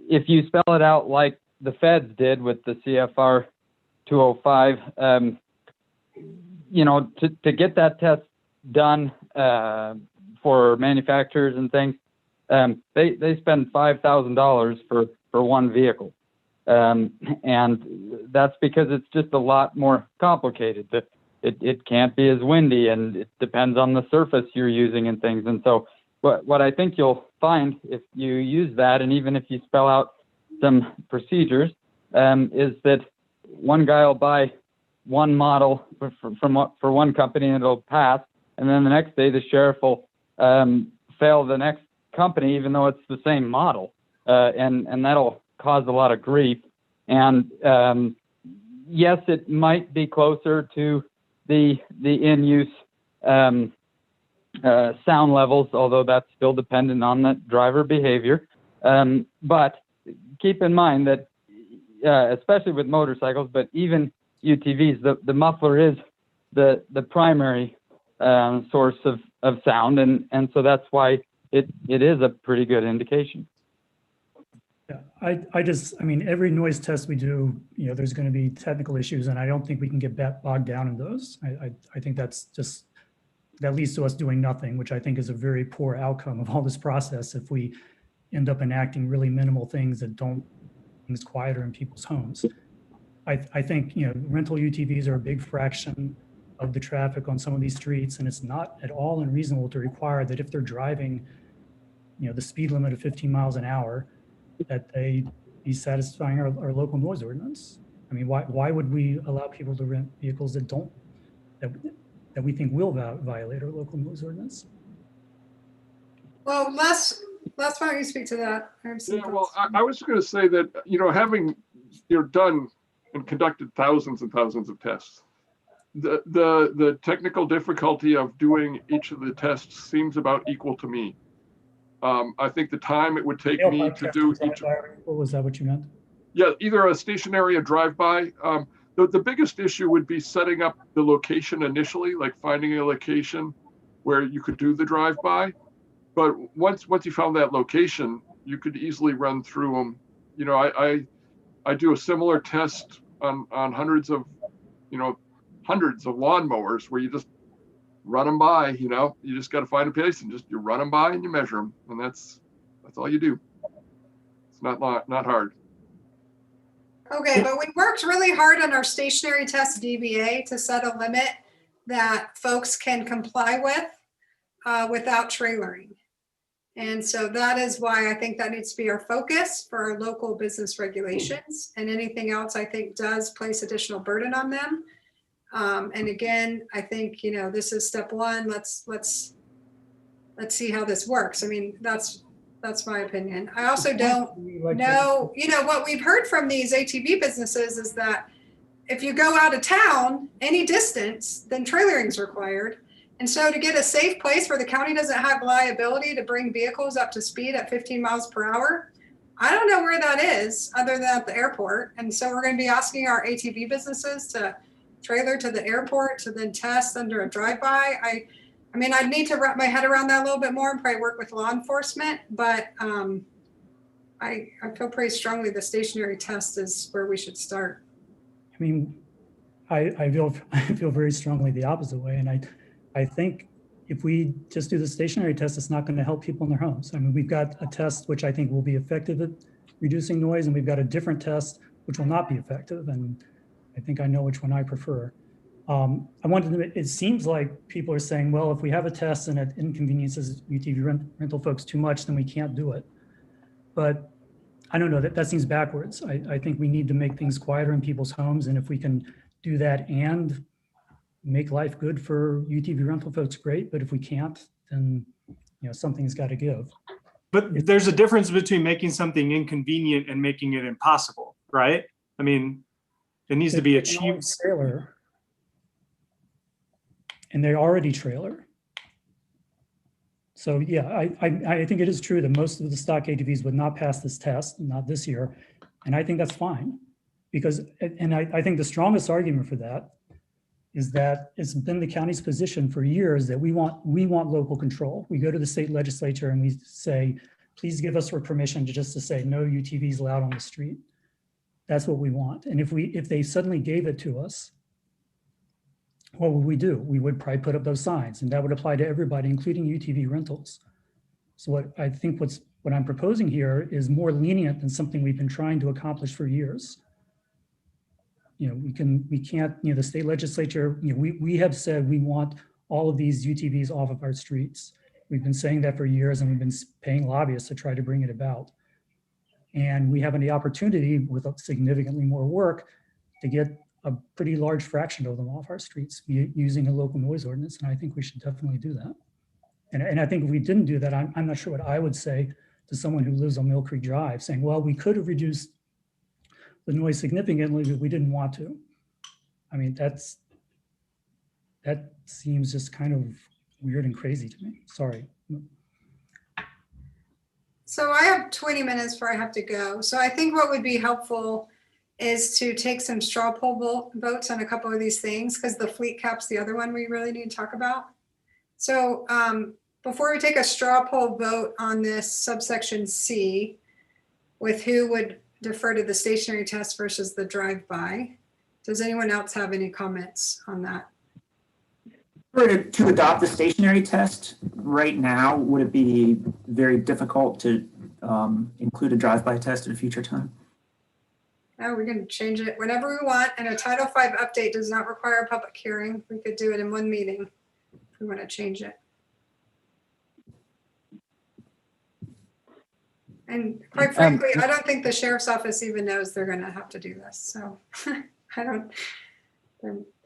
if you spell it out like the feds did with the CFR 205, to get that test done for manufacturers and things, they spend $5,000 for one vehicle. And that's because it's just a lot more complicated. It can't be as windy, and it depends on the surface you're using and things. And so what I think you'll find if you use that, and even if you spell out some procedures, is that one guy will buy one model for one company and it'll pass, and then the next day the sheriff will fail the next company even though it's the same model, and that'll cause a lot of grief. And yes, it might be closer to the in-use sound levels, although that's still dependent on the driver behavior. But keep in mind that, especially with motorcycles, but even UTVs, the muffler is the primary source of sound, and so that's why it is a pretty good indication. Yeah, I mean, every noise test we do, there's going to be technical issues, and I don't think we can get bogged down in those. I think that leads to us doing nothing, which I think is a very poor outcome of all this process if we end up enacting really minimal things that don't make things quieter in people's homes. I think, rental UTVs are a big fraction of the traffic on some of these streets, and it's not at all unreasonable to require that if they're driving, the speed limit of 15 miles an hour, that they be satisfying our local noise ordinance. I mean, why would we allow people to rent vehicles that we think will violate our local noise ordinance? Well, Les, why don't you speak to that? Yeah, well, I was going to say that, having done and conducted thousands and thousands of tests, the technical difficulty of doing each of the tests seems about equal to me. I think the time it would take me to do each. Was that what you meant? Yeah, either a stationary or drive-by. The biggest issue would be setting up the location initially, like finding a location where you could do the drive-by. But once you found that location, you could easily run through them. I do a similar test on hundreds of lawnmowers where you just run them by. You just got to find a place and you run them by and you measure them, and that's all you do. It's not hard. Okay, but we worked really hard on our stationary test DBA to set a limit that folks can comply with without trailering. And so that is why I think that needs to be our focus for our local business regulations, and anything else I think does place additional burden on them. And again, I think, this is step one. Let's see how this works. I mean, that's my opinion. I also don't know, what we've heard from these ATV businesses is that if you go out of town any distance, then trailering is required. And so to get a safe place where the county doesn't have liability to bring vehicles up to speed at 15 miles per hour, I don't know where that is other than at the airport. And so we're going to be asking our ATV businesses to trailer to the airport to then test under a drive-by. I mean, I'd need to wrap my head around that a little bit more and probably work with law enforcement, but I feel pretty strongly the stationary test is where we should start. I mean, I feel very strongly the opposite way, and I think if we just do the stationary test, it's not going to help people in their homes. I mean, we've got a test which I think will be effective at reducing noise, and we've got a different test which will not be effective, and I think I know which one I prefer. It seems like people are saying, well, if we have a test and it inconveniences UTV rental folks too much, then we can't do it. But I don't know, that seems backwards. I think we need to make things quieter in people's homes. And if we can do that and make life good for UTV rental folks, great. But if we can't, then something's got to give. But there's a difference between making something inconvenient and making it impossible, right? I mean, it needs to be achieved. Trailer, and they already trailer. So yeah, I think it is true that most of the stock ATVs would not pass this test, not this year. And I think that's fine, because, and I think the strongest argument for that is that it's been the county's position for years that we want local control. We go to the state legislature and we say, please give us our permission to say no UTVs allowed on the street. That's what we want. And if they suddenly gave it to us, what would we do? We would probably put up those signs, and that would apply to everybody, including UTV rentals. So what I'm proposing here is more lenient than something we've been trying to accomplish for years. We can't, the state legislature, we have said we want all of these UTVs off of our streets. We've been saying that for years, and we've been paying lobbyists to try to bring it about. And we have the opportunity with significantly more work to get a pretty large fraction of them off our streets using a local noise ordinance. And I think we should definitely do that. And I think if we didn't do that, I'm not sure what I would say to someone who lives on Mill Creek Drive saying, well, we could have reduced the noise significantly, but we didn't want to. I mean, that seems just kind of weird and crazy to me. Sorry. So I have 20 minutes before I have to go. So I think what would be helpful is to take some straw poll votes on a couple of these things, because the fleet cap's the other one we really need to talk about. So before we take a straw poll vote on this subsection C, with who would defer to the stationary test versus the drive-by, does anyone else have any comments on that? To adopt the stationary test right now, would it be very difficult to include a drive-by test at a future time? No, we can change it whenever we want, and a Title V update does not require a public hearing. We could do it in one meeting if we want to change it. And quite frankly, I don't think the sheriff's office even knows they're going to have to do this. So I don't,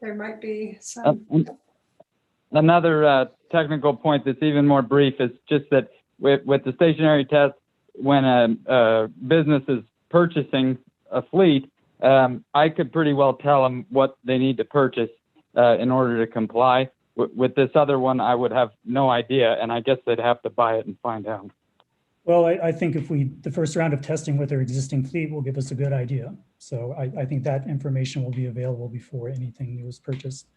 there might be some. Another technical point that's even more brief is just that with the stationary test, when a business is purchasing a fleet, I could pretty well tell them what they need to purchase in order to comply. With this other one, I would have no idea, and I guess they'd have to buy it and find out. Well, I think if the first round of testing with their existing fleet will give us a good idea. So I think that information will be available before anything new is purchased.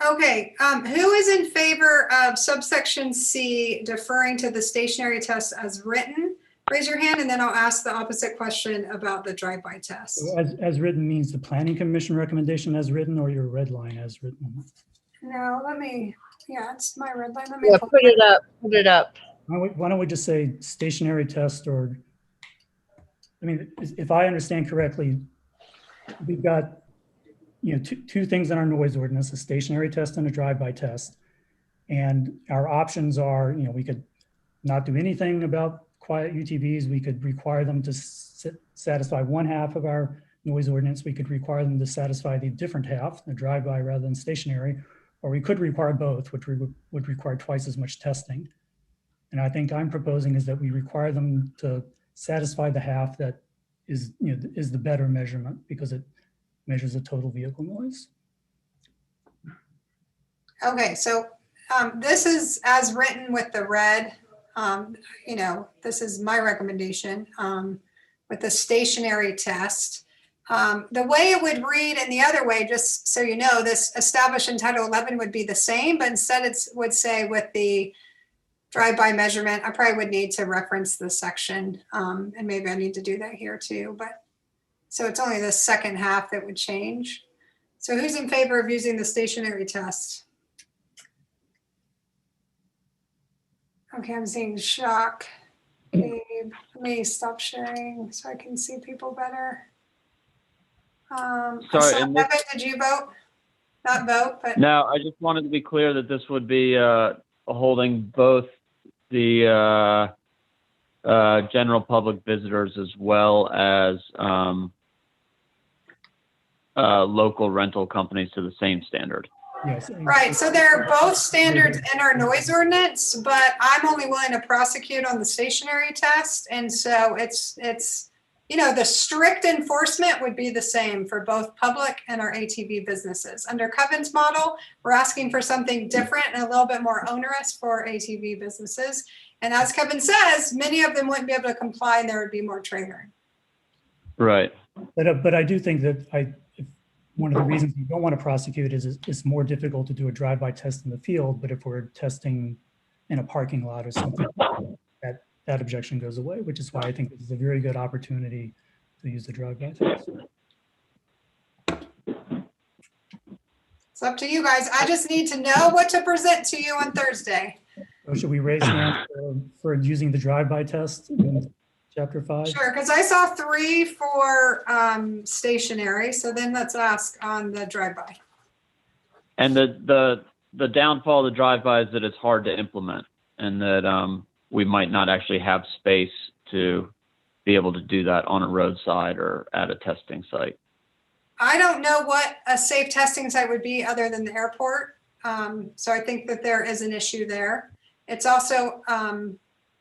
Okay, who is in favor of subsection C deferring to the stationary test as written? Raise your hand, and then I'll ask the opposite question about the drive-by test. So as written means the Planning Commission recommendation as written, or your red line as written? No, yeah, it's my red line. Yeah, put it up. Why don't we just say stationary test, or, I mean, if I understand correctly, we've got, two things in our noise ordinance, a stationary test and a drive-by test. And our options are, we could not do anything about quiet UTVs. We could require them to satisfy one half of our noise ordinance. We could require them to satisfy the different half, the drive-by rather than stationary, or we could require both, which would require twice as much testing. And I think I'm proposing is that we require them to satisfy the half that is the better measurement, because it measures the total vehicle noise. Okay, so this is as written with the red. This is my recommendation with the stationary test. The way it would read in the other way, just so you know, this established in Title 11 would be the same, but instead it would say with the drive-by measurement. I probably would need to reference the section, and maybe I need to do that here too. But so it's only the second half that would change. So who's in favor of using the stationary test? Okay, I'm seeing shock. Babe, let me stop sharing so I can see people better. Sorry, Evan, did you vote? Not vote, but no, I just wanted to be clear that this would be holding both the general public visitors as well as local rental companies to the same standard. Yes. right. So they're both standards in our noise ordinance, but I'm only willing to prosecute on the stationary test. And so it's the strict enforcement would be the same for both public and our ATV businesses. Under Coven's model, we're asking for something different and a little bit more onerous for ATV businesses. And as Kevin says, many of them wouldn't be able to comply and there would be more trailering. Right. But I do think that one of the reasons we don't want to prosecute is it's more difficult to do a drive-by test in the field. But if we're testing in a parking lot or something, that objection goes away, which is why I think this is a very good opportunity to use the drive-by test. It's up to you guys. I just need to know what to present to you on Thursday. So should we raise hands for using the drive-by test in Chapter 5? Sure, because I saw 3 for stationary. So then let's ask on the drive-by. And the downfall of the drive-by is that it's hard to implement, and that we might not actually have space to be able to do that on a roadside or at a testing site. I don't know what a safe testing site would be other than the airport. So I think that there is an issue there. It's also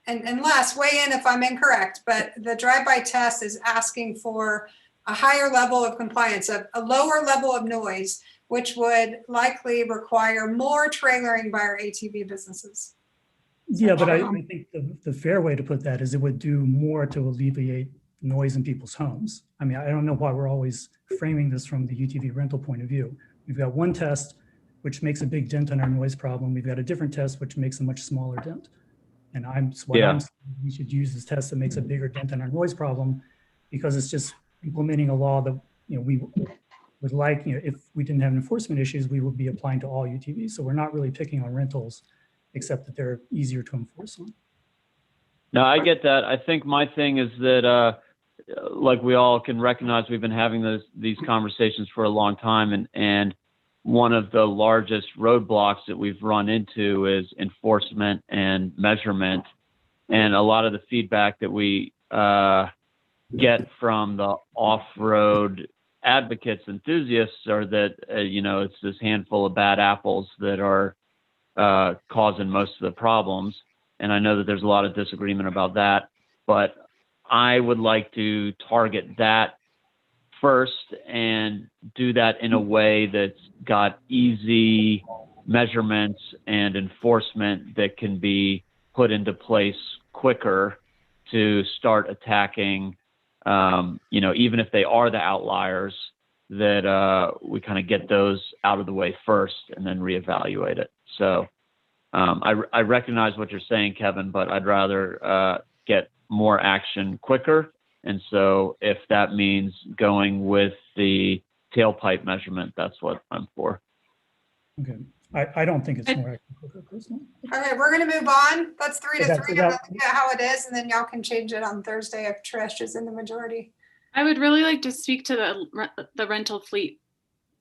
and Les, weigh in if I'm incorrect, but the drive-by test is asking for a higher level of compliance, a lower level of noise, which would likely require more trailering by our ATV businesses. Yeah, but I think the fair way to put that is it would do more to alleviate noise in people's homes. I mean, I don't know why we're always framing this from the UTV rental point of view. We've got one test which makes a big dent on our noise problem. We've got a different test which makes a much smaller dent. And I'm saying we should use this test that makes a bigger dent on our noise problem, because it's just implementing a law that, you know, we would like, you know, if we didn't have enforcement issues, we would be applying to all UTVs. So we're not really picking on rentals, except that they're easier to enforce on. No, I get that. I think my thing is that, like we all can recognize, we've been having these conversations for a long time, and one of the largest roadblocks that we've run into is enforcement and measurement. And a lot of the feedback that we get from the off-road advocates, enthusiasts, are that, you know, it's this handful of bad apples that are causing most of the problems. And I know that there's a lot of disagreement about that, but I would like to target that first and do that in a way that's got easy measurements and enforcement that can be put into place quicker to start attacking, you know, even if they are the outliers, that we kind of get those out of the way first and then reevaluate it. So I recognize what you're saying, Kevin, but I'd rather get more action quicker. And so if that means going with the tailpipe measurement, that's what I'm for. Okay. I don't think it's more action quicker, personally. Okay, we're going to move on. That's 3 to 3. I'm That- going to look at how it is, and then y'all can change it on Thursday if Trish is in the majority. I would really like to speak to the rental fleet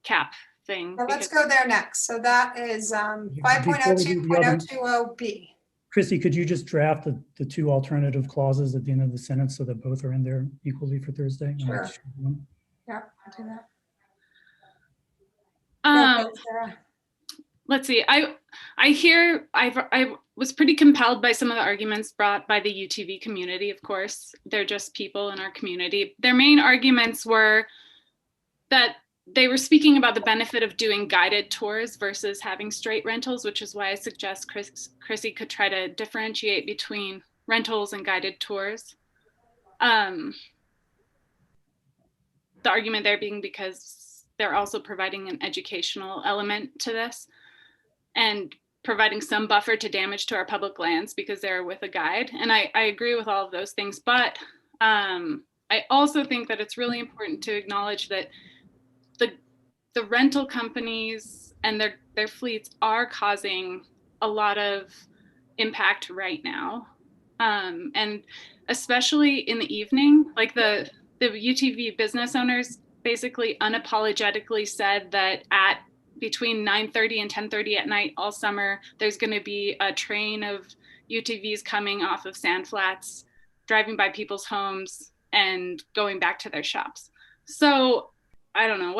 cap thing. Well, let's because- go there next. So that is Before we do the other- 5.02.020B. Chrissy, could you just draft the two alternative clauses at the end of the sentence so that both are in there equally for Thursday? Sure. Yeah, I'll do that. Um, Go, Sarah. let's see. I was pretty compelled by some of the arguments brought by the UTV community. Of course, they're just people in our community. Their main arguments were that they were speaking about the benefit of doing guided tours versus having straight rentals, which is why I suggest Chrissy could try to differentiate between rentals and guided tours. The argument there being because they're also providing an educational element to this and providing some buffer to damage to our public lands because they're with a guide. And I agree with all of those things, but I also think that it's really important to acknowledge that the rental companies and their fleets are causing a lot of impact right now. And especially in the evening, like the UTV business owners basically unapologetically said that at between 9:30 and 10:30 at night all summer, there's going to be a train of UTVs coming off of sand flats, driving by people's homes and going back to their shops. So I don't know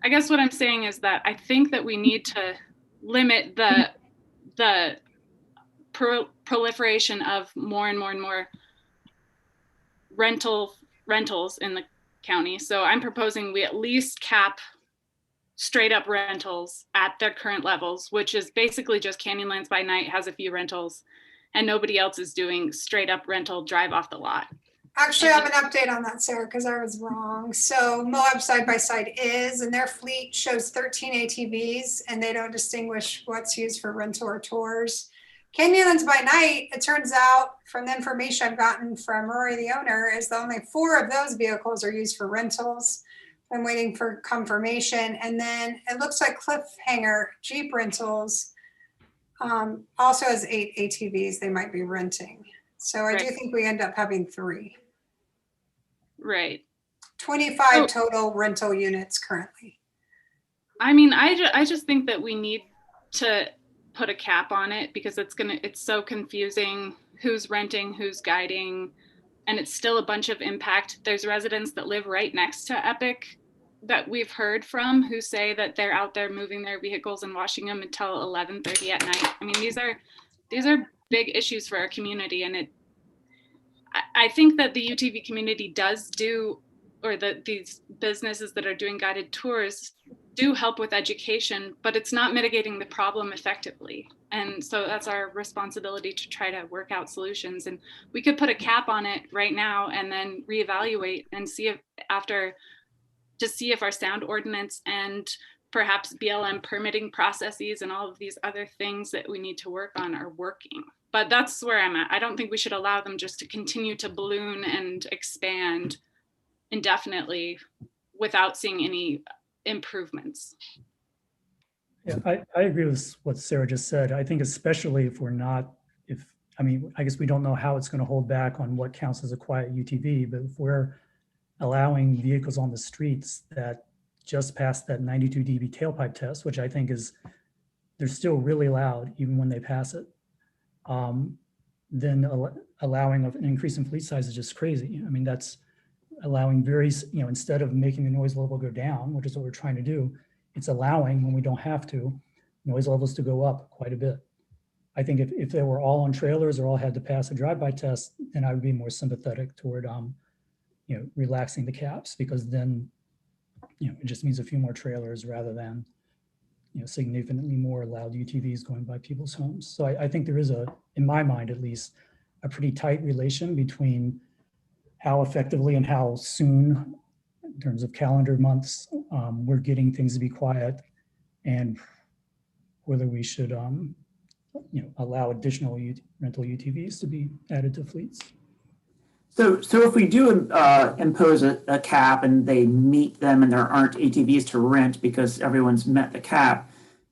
I guess what I'm saying is that I think that we need to limit the proliferation of more and more and more rentals in the county. So I'm proposing we at least cap straight up rentals at their current levels, which is basically just Canyonlands by Night has a few rentals and nobody else is doing straight up rental drive off the lot. Actually, I have an update on that, Sarah, because I was wrong. So Moab Side by Side is, and their fleet shows 13 ATVs, and they don't distinguish what's used for rental or tours. Canyonlands by Night, it turns out from the information I've gotten from Rory, the owner, is that only 4 of those vehicles are used for rentals. I'm waiting for confirmation. And then it looks like Cliffhanger Jeep Rentals also has 8 ATVs they might be renting. So I do think we end up having 3. Right. 25 total rental units currently. I mean, I just think that we need to put a cap on it because it's so confusing who's renting, who's guiding, and it's still a bunch of impact. There's residents that live right next to Epic that we've heard from who say that they're out there moving their vehicles and washing them until 11:30 at night. I mean, these are big issues for our community. And I think that the UTV community does do, or that these businesses that are doing guided tours do help with education, but it's not mitigating the problem effectively. And so that's our responsibility to try to work out solutions. And we could put a cap on it right now and then reevaluate and see if see if our sound ordinance and perhaps BLM permitting processes and all of these other things that we need to work on are working. But that's where I'm at. I don't think we should allow them just to continue to balloon and expand indefinitely without seeing any improvements. Yeah, I agree with what Sarah just said. I think especially if we're not, I mean, I guess we don't know how it's going to hold back on what counts as a quiet UTV, but if we're allowing vehicles on the streets that just passed that 92 dB tailpipe test, which I think they're still really loud even when they pass it, then allowing an increase in fleet size is just crazy. I mean, that's allowing instead of making the noise level go down, which is what we're trying to do, it's allowing, when we don't have to, noise levels to go up quite a bit. I think if they were all on trailers or all had to pass a drive-by test, then I would be more sympathetic toward relaxing the caps, because then it just means a few more trailers rather than significantly more loud UTVs going by people's homes. So I think there is in my mind at least, a pretty tight relation between how effectively and how soon, in terms of calendar months, we're getting things to be quiet, and whether we should allow additional rental UTVs to be added to fleets. So if we do impose a cap and they meet them and there aren't ATVs to rent because everyone's met the cap,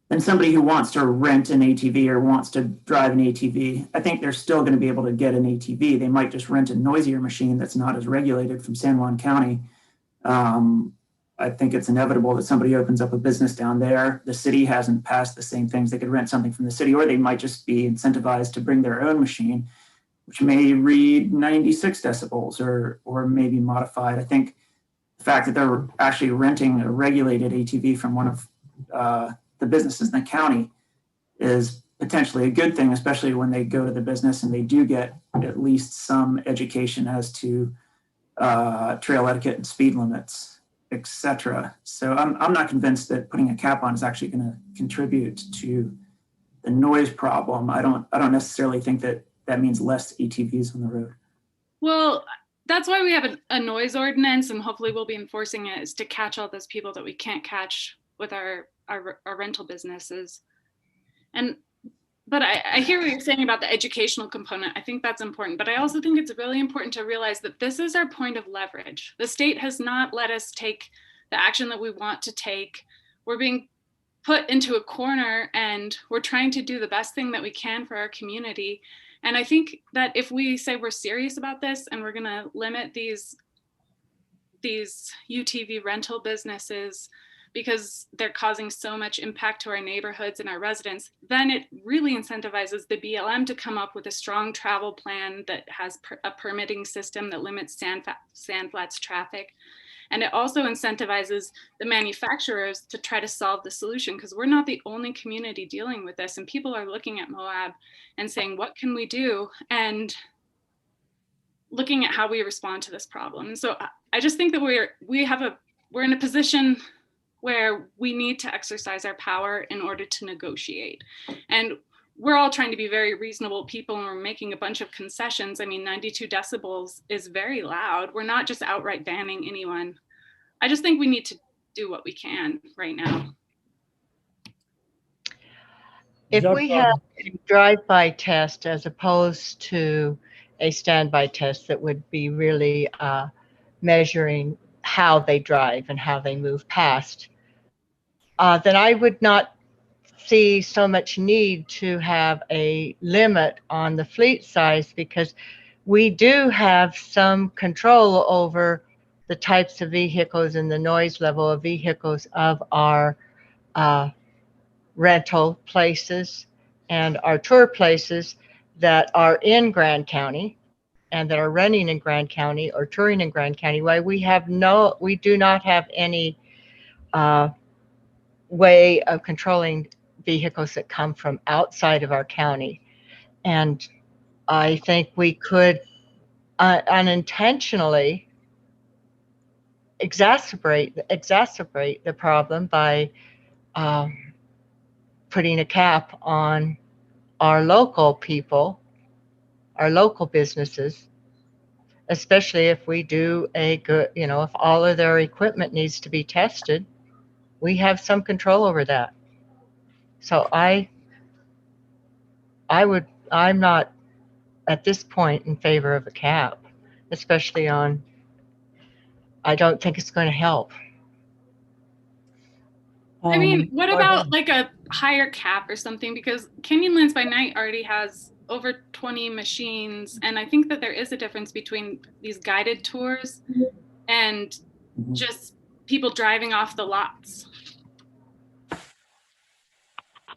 then somebody who wants to rent an ATV or wants to drive an ATV, I think they're still going to be able to get an ATV. They might just rent a noisier machine that's not as regulated from San Juan County. I think it's inevitable that somebody opens up a business down there. The city hasn't passed the same things. They could rent something from the city, or they might just be incentivized to bring their own machine, which may read 96 decibels or maybe modified. I think the fact that they're actually renting a regulated ATV from one of the businesses in the county is potentially a good thing, especially when they go to the business and they do get at least some education as to trail etiquette and speed limits, etc. So I'm not convinced that putting a cap on is actually going to contribute to the noise problem. I don't necessarily think that means less ATVs on the road. Well, that's why we have a noise ordinance, and hopefully we'll be enforcing it, is to catch all those people that we can't catch with our rental businesses. But I hear what you're saying about the educational component. I think that's important, but I also think it's really important to realize that this is our point of leverage. The state has not let us take the action that we want to take. We're being put into a corner, and we're trying to do the best thing that we can for our community. And I think that if we say we're serious about this and we're going to limit these UTV rental businesses because they're causing so much impact to our neighborhoods and our residents, then it really incentivizes the BLM to come up with a strong travel plan that has a permitting system that limits sand flats traffic. And it also incentivizes the manufacturers to try to solve the solution, because we're not the only community dealing with this. And people are looking at Moab and saying, what can we do? And looking at how we respond to this problem. And so I just think that we're in a position where we need to exercise our power in order to negotiate. And we're all trying to be very reasonable people, and we're making a bunch of concessions. I mean, 92 decibels is very loud. We're not just outright banning anyone. I just think we need to do what we can right now. If we have a drive-by test as opposed to a standby test that would be really measuring how they drive and how they move past, then I would not see so much need to have a limit on the fleet size, because we do have some control over the types of vehicles and the noise level of vehicles of our rental places and our tour places that are in Grand County and that are running in Grand County or touring in Grand County. Why we do not have any way of controlling vehicles that come from outside of our county. And I think we could unintentionally exacerbate the problem by putting a cap on our local people, our local businesses, especially if we do a good, if all of their equipment needs to be tested, we have some control over that. So I'm not at this point in favor of a cap, especially I don't think it's going to help. I mean, what go about ahead. like a higher cap or something? Because Canyonlands by Night already has over 20 machines. And I think that there is a difference between these guided tours and just people driving off the lots.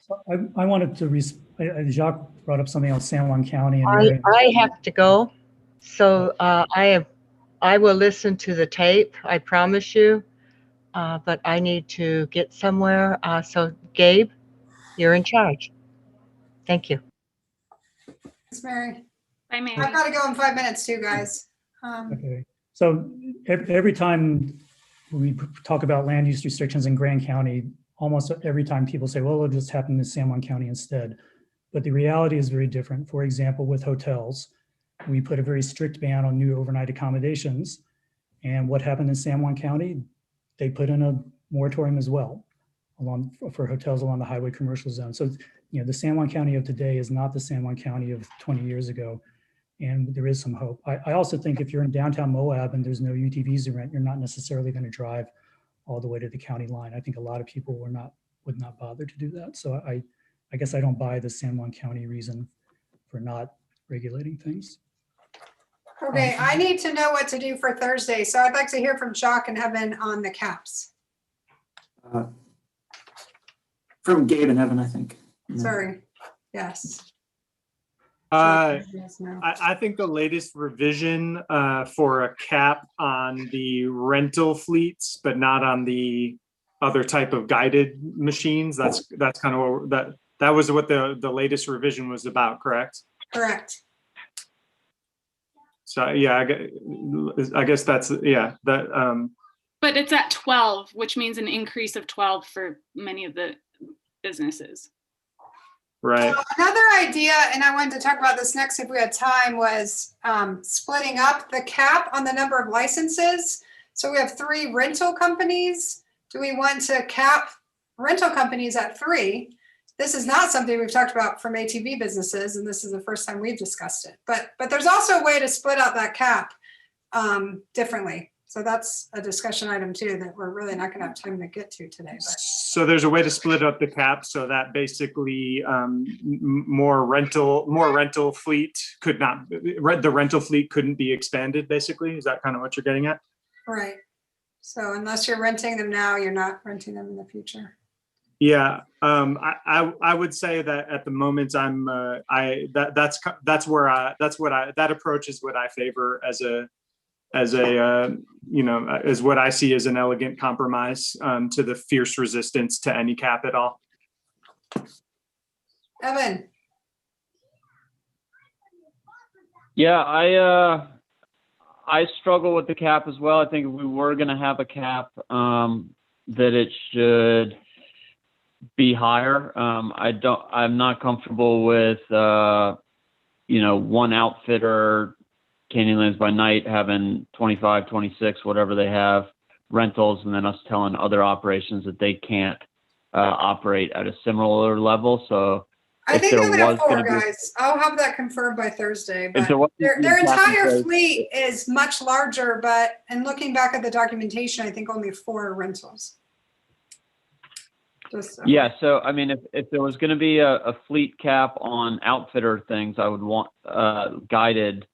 So I wanted to, Jacques brought up something on San Juan County. And I have to go. So I will listen to the tape, I promise you. But I need to get somewhere. So Gabe, you're in charge. Thank you. Thanks, Mary. Bye, Mary. I've got to go in 5 minutes too, guys. Okay. So every time we talk about land use restrictions in Grand County, almost every time people say, well, it'll just happen in San Juan County instead. But the reality is very different. For example, with hotels, we put a very strict ban on new overnight accommodations. And what happened in San Juan County? They put in a moratorium as well for hotels along the highway commercial zone. So, the San Juan County of today is not the San Juan County of 20 years ago. And there is some hope. I also think if you're in downtown Moab and there's no UTVs to rent, you're not necessarily going to drive all the way to the county line. I think a lot of people would not bother to do that. So I guess I don't buy the San Juan County reason for not regulating things. Okay, I need to know what to do for Thursday. So I'd like to hear from Jacques and Evan on the caps. From Gabe and Evan, I think. Sorry. Yes. I think the latest revision for a cap on the rental fleets, but not on the other type of guided machines. That's kind of what that was what the latest revision was about, correct? Correct. So yeah, I guess that's that. But it's at 12, which means an increase of 12 for many of the businesses. Right. Another idea, and I wanted to talk about this next if we had time, was splitting up the cap on the number of licenses. So we have 3 rental companies. Do we want to cap rental companies at 3? This is not something we've talked about from ATV businesses, and this is the first time we've discussed it. But there's also a way to split out that cap differently. So that's a discussion item too that we're really not going to have time to get to today. But. So there's a way to split up the cap so that basically more rental fleet could not, the rental fleet couldn't be expanded. Basically, is that kind of what you're getting at? Right. So unless you're renting them now, you're not renting them in the future. Yeah, I would say that at the moment that approach is what I favor as what I see as an elegant compromise to the fierce resistance to any cap at all. Evan. Yeah, I struggle with the cap as well. I think if we were going to have a cap, that it should be higher. I'm not comfortable with one outfitter, Canyonlands by Night, having 25, 26, whatever they have, rentals, and then us telling other operations that they can't operate at a similar level. So I think I'm gonna have 4 guys. I'll have that confirmed by Thursday. But their entire fleet is much larger, but in looking back at the documentation, I think only 4 rentals. Yeah, so I mean, if there was going to be a fleet cap on outfitter things, I would want guided.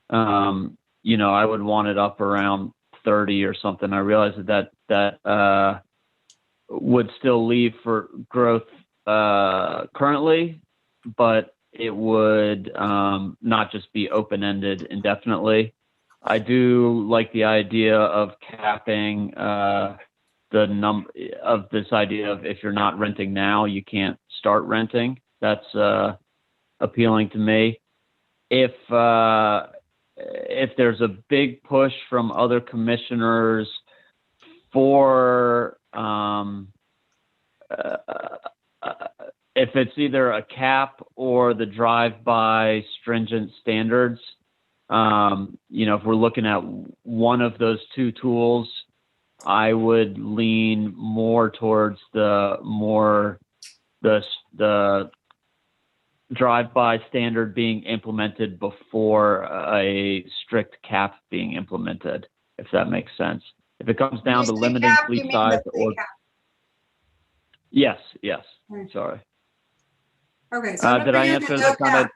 I would want it up around 30 or something. I realize that would still leave for growth currently, but it would not just be open-ended indefinitely. I do like the idea of capping the number of this idea of if you're not renting now, you can't start renting. That's appealing to me. If there's a big push from other commissioners for if it's either a cap or the drive-by stringent standards, if we're looking at one of those two tools, I would lean more towards the drive-by standard being implemented before a strict cap being implemented, if that makes sense. If it comes down to limiting fleet size or yes, Right. sorry. Okay, so did I answer that kind of?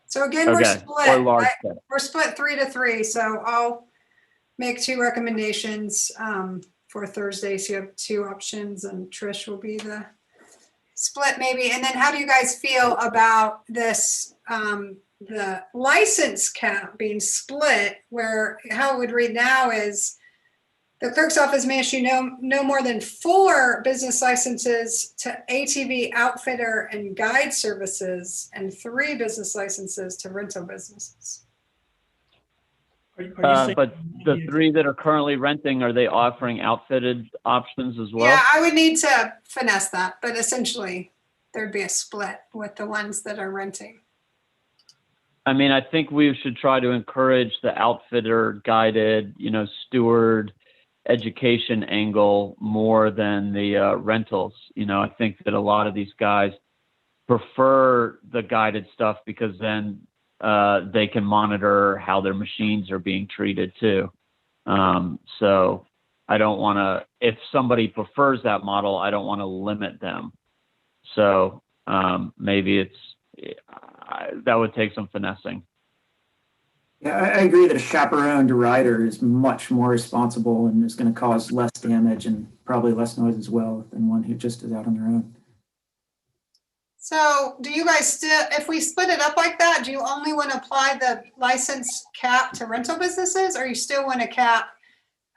So again, we're Or split. large cap. We're split 3-3. So I'll make 2 recommendations for Thursday. So you have 2 options, and Trish will be the split maybe. And then how do you guys feel about this, the license cap being split, where how it would read now is the clerk's office may issue no more than 4 business licenses to ATV outfitter and guide services and 3 business licenses to rental businesses. But the 3 that are currently renting, are they offering outfitted options as well? Yeah, I would need to finesse that, but essentially there'd be a split with the ones that are renting. I mean, I think we should try to encourage the outfitter guided, steward education angle more than the rentals. I think that a lot of these guys prefer the guided stuff because then they can monitor how their machines are being treated too. So I don't want to, if somebody prefers that model, I don't want to limit them. So maybe that would take some finessing. Yeah, I agree that a chaperoned rider is much more responsible and is going to cause less damage and probably less noise as well than one who just is out on their own. So do you guys still, if we split it up like that, do you only want to apply the license cap to rental businesses, or you still want to cap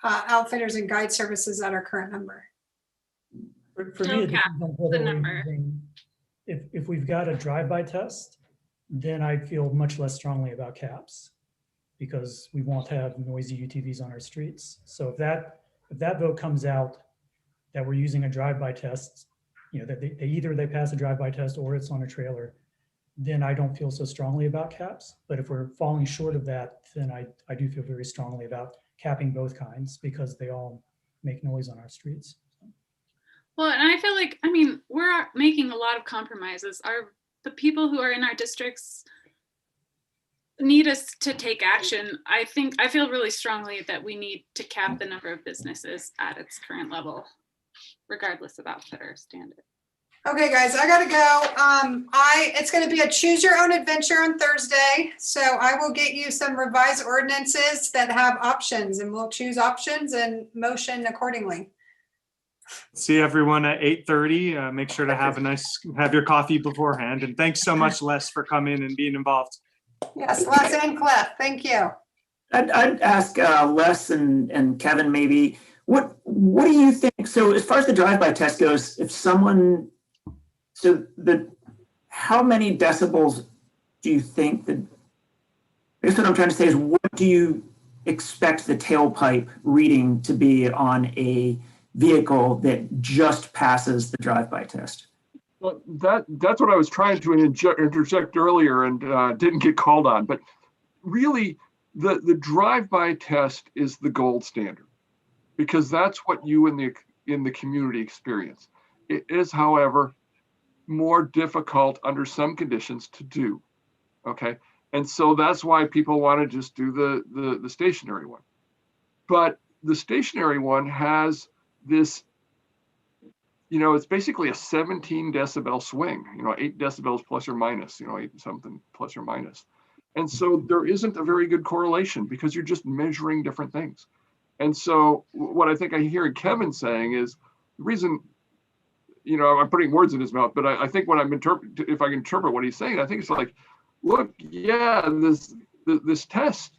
outfitters and guide services at our current number? For Still me, it cap depends on whether the we're number. using- if we've got a drive-by test, then I feel much less strongly about caps because we won't have noisy UTVs on our streets. So if that vote comes out that we're using a drive-by test, that they either pass a drive-by test or it's on a trailer, then I don't feel so strongly about caps. But if we're falling short of that, then I do feel very strongly about capping both kinds because they all make noise on our streets. Well, and I feel like, we're making a lot of compromises. The people who are in our districts need us to take action. I feel really strongly that we need to cap the number of businesses at its current level, regardless of outfitter standard. Okay, guys, I gotta go. It's gonna be a choose your own adventure on Thursday. So I will get you some revised ordinances that have options, and we'll choose options and motion accordingly. See everyone at 8:30. Make sure to have your coffee beforehand. And thanks so much, Les, for coming and being involved. Yes, Les and Cliff, thank you. I'd ask Les and Kevin maybe, what do you think? So as far as the drive-by test goes, how many decibels do you think that, I guess what I'm trying to say is, what do you expect the tailpipe reading to be on a vehicle that just passes the drive-by test? Well, that's what I was trying to interject earlier and didn't get called on. But really, the drive-by test is the gold standard because that's what you in the community experience. It is, however, more difficult under some conditions to do. Okay, and so that's why people want to just do the stationary one. But the stationary one has this, it's basically a 17 decibel swing, 8 decibels plus or minus, 8 something plus or minus. And so there isn't a very good correlation because you're just measuring different things. And so what I think I hear Kevin saying is the reason, I'm putting words in his mouth, but I think what if I can interpret what he's saying, I think it's like, look, yeah, this test,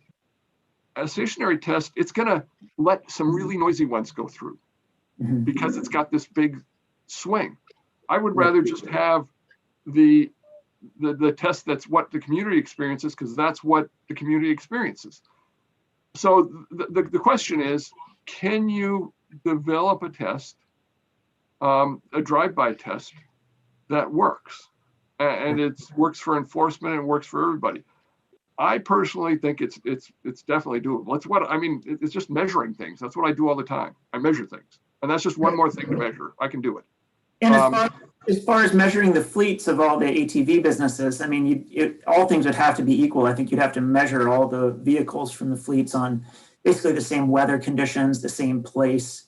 a stationary test, it's gonna let some really noisy ones go through because it's got this big swing. I would rather just have the the test that's what the community experiences, because that's what the community experiences. So the question is, can you develop a test, a drive-by test that works? And it works for enforcement and works for everybody. I personally think it's definitely doable. It's what I mean. It's just measuring things. That's what I do all the time. I measure things, and that's just one more thing to measure. I can do it. And as far as measuring the fleets of all the ATV businesses, I mean, all things would have to be equal. I think you'd have to measure all the vehicles from the fleets on basically the same weather conditions, the same place,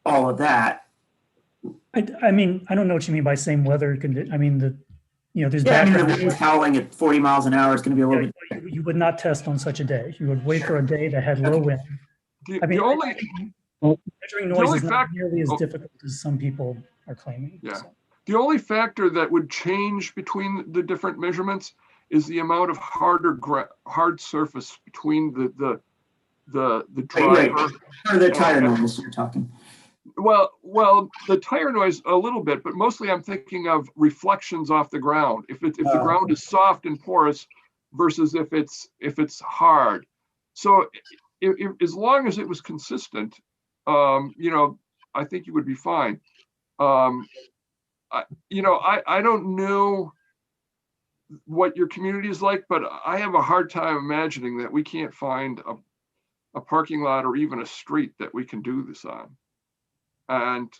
all of that. I mean, I don't know what you mean by same weather condition. I mean, there's Yeah, I mean, background. the wind's howling at 40 miles an hour. It's going to be a little bit. You would not test on such a day. You would wait for a day that had low wind. I mean, measuring noise is not nearly as difficult as some people are claiming. Yeah. So. The only factor that would change between the different measurements is the amount of hard surface between the driver. Right. Or the tire noise you're talking. Well, the tire noise a little bit, but mostly I'm thinking of reflections off the ground. If the ground is soft and porous versus if it's hard. So if as long as it was consistent, I think you would be fine. I don't know what your community is like, but I have a hard time imagining that we can't find a parking lot or even a street that we can do this on. And,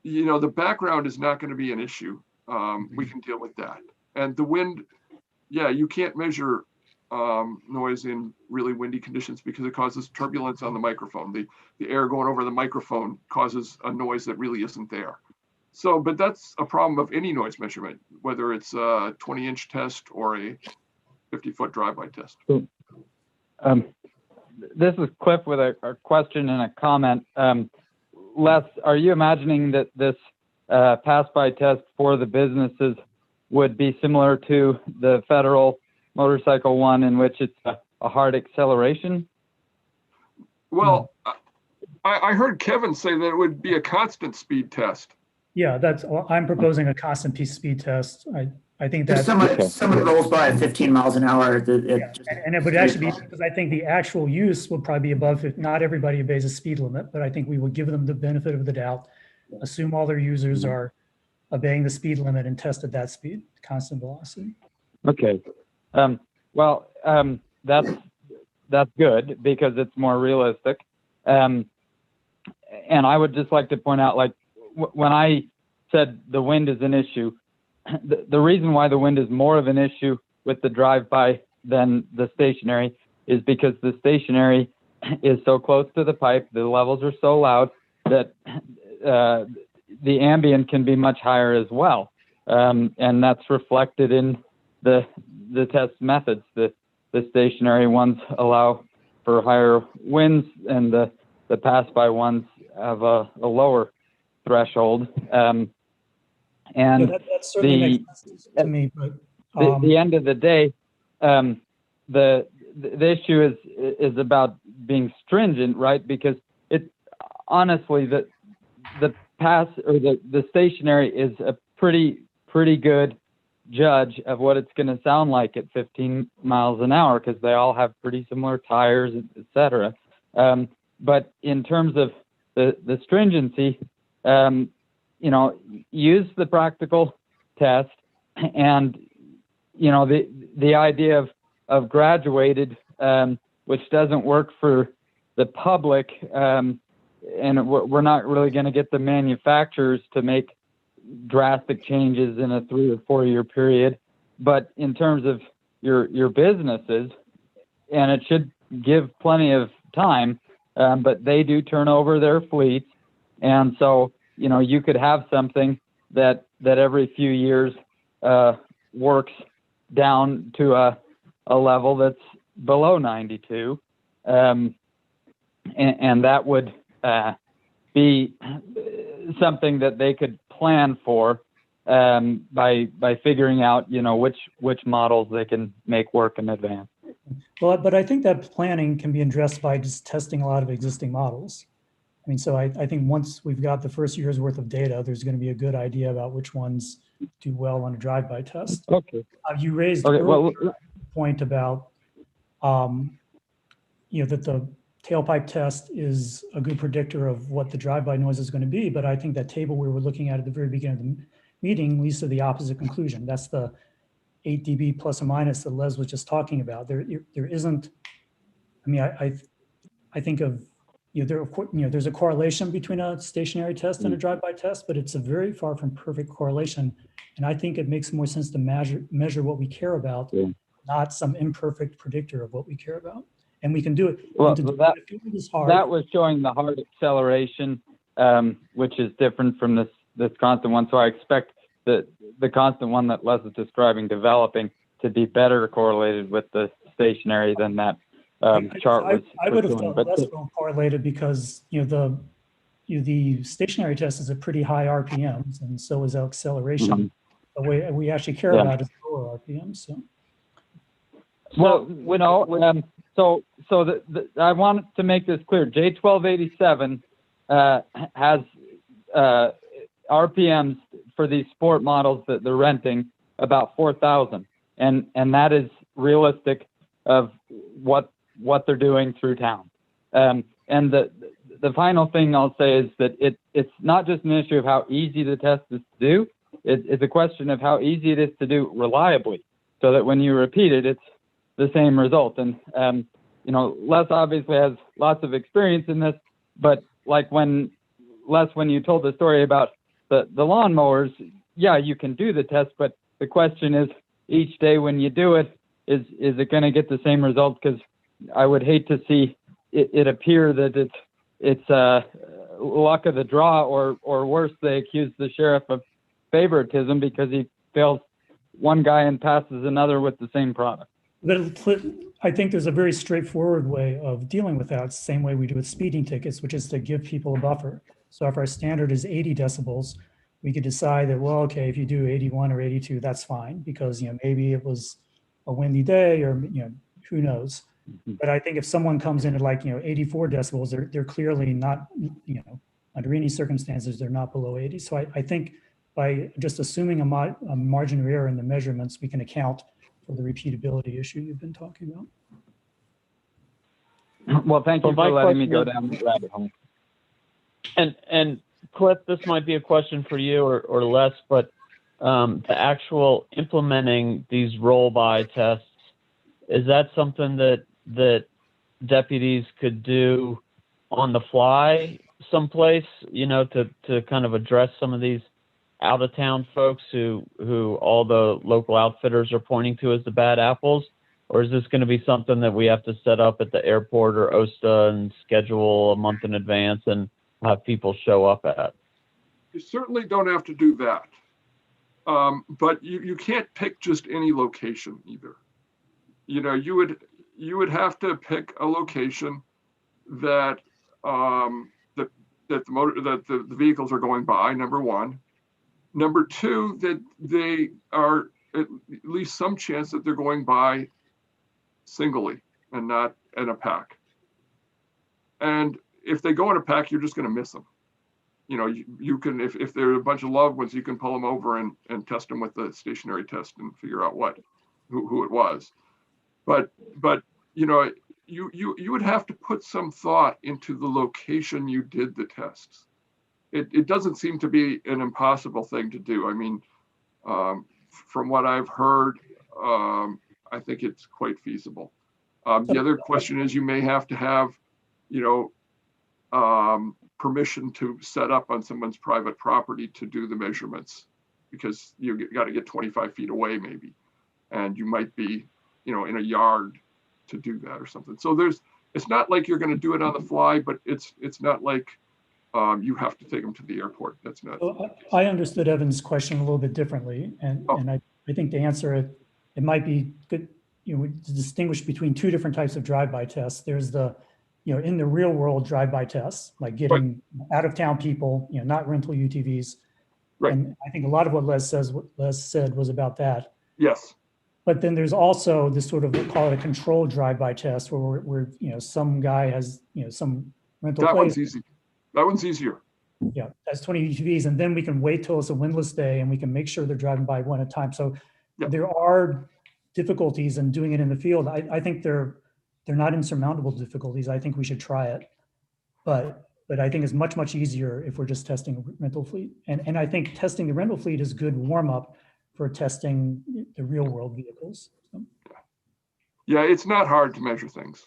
the background is not going to be an issue. We can deal with that. And the wind, you can't measure noise in really windy conditions because it causes turbulence on the microphone. The air going over the microphone causes a noise that really isn't there. So, but that's a problem of any noise measurement, whether it's a 20-inch test or a 50-foot drive-by test. This is Cliff with a question and a comment. Les, are you imagining that this pass-by test for the businesses would be similar to the federal motorcycle one in which it's a hard acceleration? Well, I heard Kevin say that it would be a constant speed test. Yeah, I'm proposing a constant speed test. I think that someone rolls by at 15 miles an hour. And it would actually be, because I think the actual use would probably be above it. Not everybody obeys a speed limit, but I think we would give them the benefit of the doubt, assume all their users are obeying the speed limit and test at that speed, constant velocity. Okay. That's good because it's more realistic. And I would just like to point out, like, when I said the wind is an issue, the reason why the wind is more of an issue with the drive-by than the stationary is because the stationary is so close to the pipe, the levels are so loud that the ambient can be much higher as well. And that's reflected in the test methods. The stationary ones allow for higher winds and the pass-by ones have a lower threshold. And that certainly makes sense to me. But the end of the day, the issue is about being stringent, right? Because it honestly the pass or the stationary is a pretty good judge of what it's going to sound like at 15 miles an hour because they all have pretty similar tires, etc. But in terms of the stringency, use the practical test, and the idea of graduated, which doesn't work for the public, and we're not really going to get the manufacturers to make drastic changes in a 3 or 4 year period. But in terms of your businesses, and it should give plenty of time, but they do turn over their fleets, and so you could have something that every few years works down to a level that's below 92, and that would be something that they could plan for by figuring out which models they can make work in advance. Well, but I think that planning can be addressed by just testing a lot of existing models. I mean, so I think once we've got the first year's worth of data, there's going to be a good idea about which ones do well on a drive-by test. Okay. You raised Okay. Well, earlier a point about, that the tailpipe test is a good predictor of what the drive-by noise is going to be. But I think that table we were looking at the very beginning of the meeting leads to the opposite conclusion. That's the 8 dB plus or minus that Les was just talking about. There isn't. I mean, I think of there's a correlation between a stationary test and a drive-by test, but it's a very far from perfect correlation. And I think it makes more sense to measure what we care about, not some imperfect predictor of what we care about. And we can do it. Well, that was showing the hard acceleration, which is different from this constant one. So I expect the constant one that Les is describing developing to be better correlated with the stationary than that chart was. I would have thought less well correlated because the stationary test is a pretty high RPMs, and so is acceleration. The way we actually care about is lower RPMs. So. Well, so I want to make this clear. J1287 has RPMs for these sport models that they're renting about 4,000, and that is realistic of what they're doing through town. And the final thing I'll say is that it's not just an issue of how easy the test is to do. It's a question of how easy it is to do reliably, so that when you repeat it, it's the same result. And Les obviously has lots of experience in this, but like when you told the story about the lawnmowers, yeah, you can do the test, but the question is each day when you do it, is it going to get the same result? Because I would hate to see it appear that it's luck of the draw, or worse, they accuse the sheriff of favoritism because he fails one guy and passes another with the same product. But I think there's a very straightforward way of dealing with that. It's the same way we do with speeding tickets, which is to give people a buffer. So if our standard is 80 decibels, we could decide that, well, okay, if you do 81 or 82, that's fine, because maybe it was a windy day, or who knows. But I think if someone comes in at 84 decibels, they're clearly not, under any circumstances, they're not below 80. So I think by just assuming a margin of error in the measurements, we can account for the repeatability issue you've been talking about. Well, thank you for letting me go down the rabbit hole. And Cliff, this might be a question for you or Les, but the actual implementing these roll-by tests, is that something that deputies could do on the fly someplace, to kind of address some of these out-of-town folks who all the local outfitters are pointing to as the bad apples? Or is this going to be something that we have to set up at the airport or OSTA and schedule a month in advance and have people show up at? You certainly don't have to do that. But you can't pick just any location either. You would have to pick a location that the vehicles are going by, number one. Number two, that they are at least some chance that they're going by singly and not in a pack. And if they go in a pack, you're just going to miss them. You can, if they're a bunch of loved ones, you can pull them over and test them with the stationary test and figure out who it was. But you would have to put some thought into the location you did the tests. It doesn't seem to be an impossible thing to do. I mean, from what I've heard, I think it's quite feasible. The other question is you may have to have, permission to set up on someone's private property to do the measurements, because you got to get 25 feet away maybe, and you might be, in a yard to do that or something. So it's not like you're going to do it on the fly, but it's not like you have to take them to the airport. That's not. So I understood Evan's question a little bit differently, and I think to answer it, it might be good, to distinguish between two different types of drive-by tests. There's the, in the real world drive-by tests, like getting out of town people, not rental UTVs. Right. And I think a lot of what Les said was about that. Yes. But then there's also this sort of, we'll call it a controlled drive-by test, where some guy has, some rental place. That one's easy. That one's easier. Yeah, that's 20 UTVs, and then we can wait till it's a windless day and we can make sure they're driving by one at a time. So Yep. there are difficulties in doing it in the field. I think they're not insurmountable difficulties. I think we should try it. But I think it's much easier if we're just testing a rental fleet. And I think testing the rental fleet is good warm up for testing the real world vehicles. So. Yeah, it's not hard to measure things.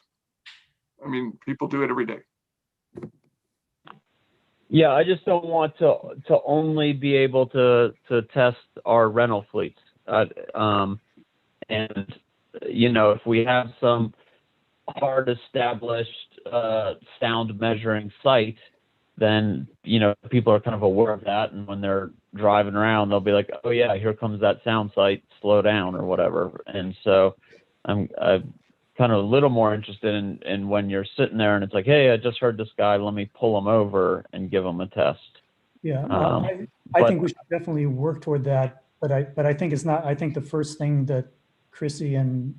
I mean, people do it every day. Yeah, I just don't want to only be able to test our rental fleets. And you know, if we have some hard established sound measuring site, then you know people are kind of aware of that, and when they're driving around, they'll be like, "Oh yeah, here comes that sound site. Slow down," or whatever. And so I'm kind of a little more interested in when you're sitting there and it's like, hey, I just heard this guy, let me pull him over and give him a test. Yeah, I think we should definitely work toward that, but I think it's not. I think the first thing that Chrissy and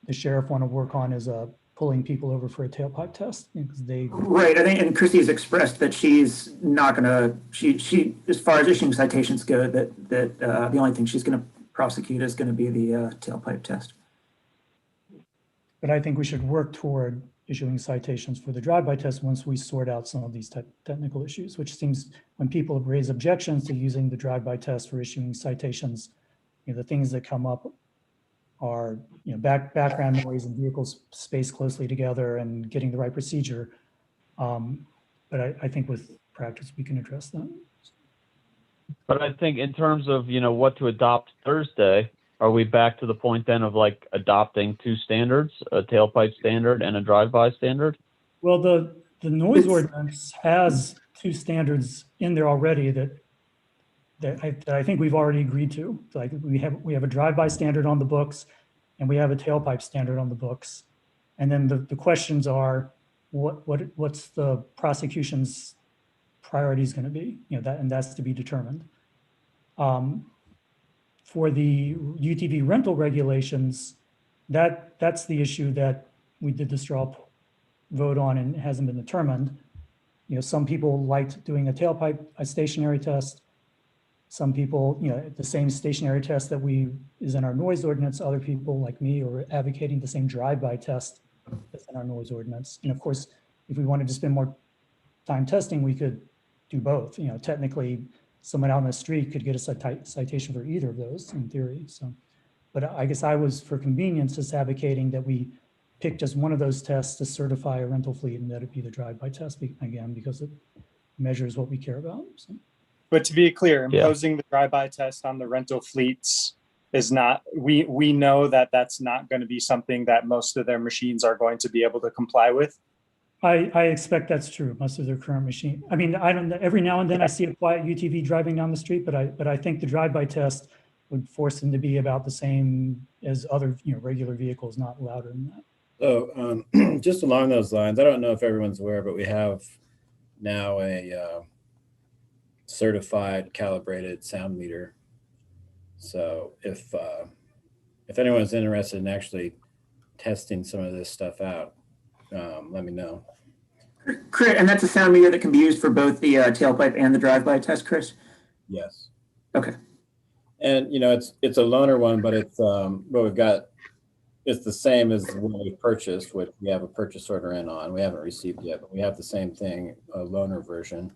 the sheriff want to work on is pulling people over for a tailpipe test, because they. Right, I think, and Chrissy's expressed that she's not going to. She as far as issuing citations go, that the only thing she's going to prosecute is going to be the tailpipe test. But I think we should work toward issuing citations for the drive-by test once we sort out some of these technical issues, which seems when people raise objections to using the drive-by test for issuing citations, you know, the things that come up are, you know, background noise and vehicles spaced closely together and getting the right procedure. But I think with practice, we can address that. But I think in terms of, you know, what to adopt Thursday, are we back to the point then of like adopting two standards, a tailpipe standard and a drive-by standard? Well, the noise ordinance has two standards in there already that I think we've already agreed to. Like we have a drive-by standard on the books, and we have a tailpipe standard on the books. And then the questions are, what's the prosecution's priorities going to be? You know, and that's to be determined. For the UTV rental regulations, that's the issue that we did the straw vote on and it hasn't been determined. You know, some people liked doing a stationary test. Some people, you know, the same stationary test that is in our noise ordinance. Other people like me are advocating the same drive-by test that's in our noise ordinance. And of course, if we wanted to spend more time testing, we could do both. You know, technically, someone out on the street could get a citation for either of those in theory. So, but I guess I was, for convenience, just advocating that we pick just one of those tests to certify a rental fleet, and that it be the drive-by test again, because it measures what we care about. So. But to be clear, imposing the drive-by test on the rental fleets is not, we know that that's not going to be something that most of their machines are going to be able to comply with. I expect that's true. Most of their current machine. I mean, I don't. Every now and then I see a quiet UTV driving down the street, but I think the drive-by test would force them to be about the same as other, you know, regular vehicles, not louder than that. So just along those lines, I don't know if everyone's aware, but we have now a certified calibrated sound meter. So if anyone's interested in actually testing some of this stuff out, let me know. And that's a sound meter that can be used for both the tailpipe and the drive-by test, Chris? Yes. Okay. And you know, it's a loaner one, but it's it's the same as the one we purchased, which we have a purchase order in on. We haven't received yet, but we have the same thing, a loaner version.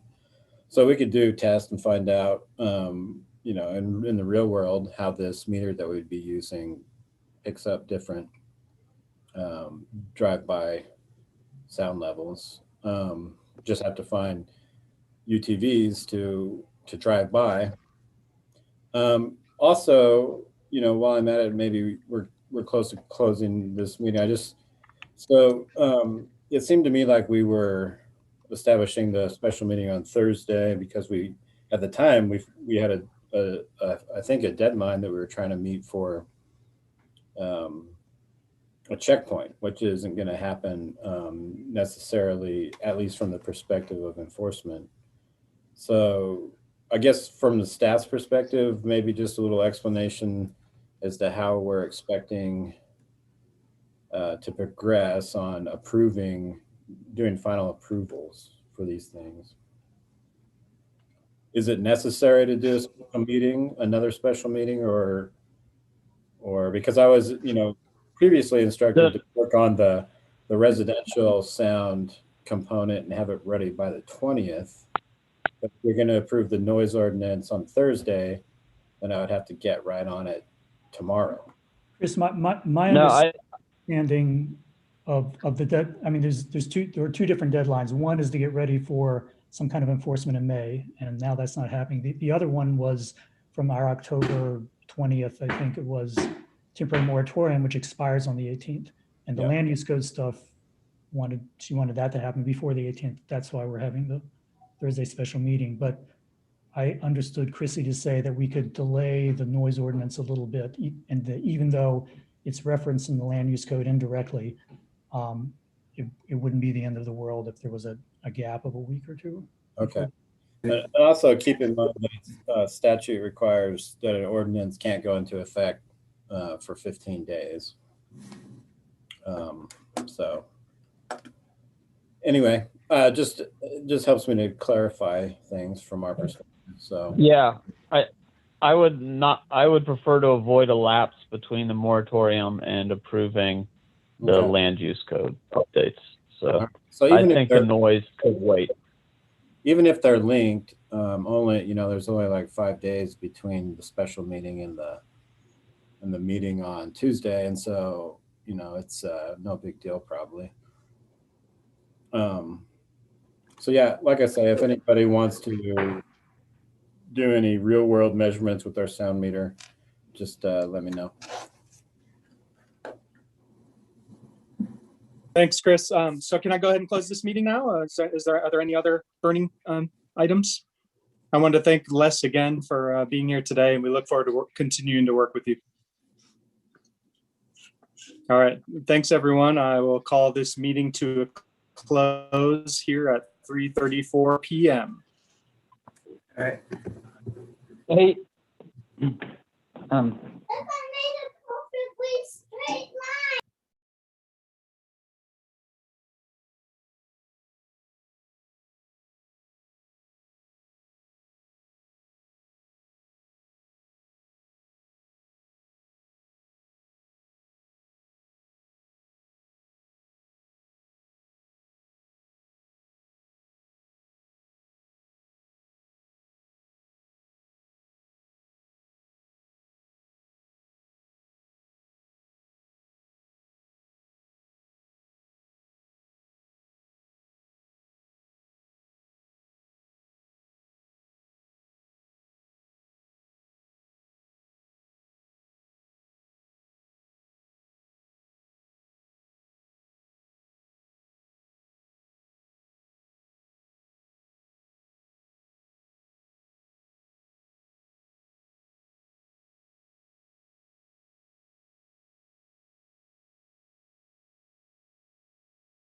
So we could do test and find out, you know, in the real world, how this meter that we'd be using picks up different drive-by sound levels. Just have to find UTVs to drive by. Also, you know, while I'm at it, maybe we're close to closing this meeting. It seemed to me like we were establishing the special meeting on Thursday because at the time we had I think a deadline that we were trying to meet for a checkpoint, which isn't going to happen necessarily, at least from the perspective of enforcement. So I guess from the staff's perspective, maybe just a little explanation as to how we're expecting to progress on doing final approvals for these things. is it necessary to do a special meeting, another special meeting, or because I was, previously instructed to work on the residential sound component and have it ready by the 20th. But if we're going to approve the noise ordinance on Thursday, then I would have to get right on it tomorrow. Chris, my understanding of the there are two different deadlines. One is to get ready for some kind of enforcement in May, and now that's not happening. The other one was from our October 20th, I think it was, temporary moratorium, which expires on the 18th. And the land use code stuff she wanted that to happen before the 18th. That's why we're having the Thursday special meeting. But I understood Chrissy to say that we could delay the noise ordinance a little bit, and that even though it's referenced in the land use code indirectly, it wouldn't be the end of the world if there was a gap of a week or two. Okay. And also keep in mind that statute requires that an ordinance can't go into effect for 15 days. So anyway, just helps me to clarify things from our perspective. So yeah, I would prefer to avoid a lapse between the moratorium and approving the land use code updates. So even I think the noise could wait. Even if they're linked, only there's only like 5 days between the special meeting and the meeting on Tuesday, and so it's no big deal probably. So yeah, like I say, if anybody wants to do any real world measurements with their sound meter, just let me know. Thanks, Chris. So can I go ahead and close this meeting now? Are there any other burning items? I want to thank Les again for being here today, and we look forward to continuing to work with you. All right, thanks everyone. I will call this meeting to a close here at 3:34 p.m. All right. Hey,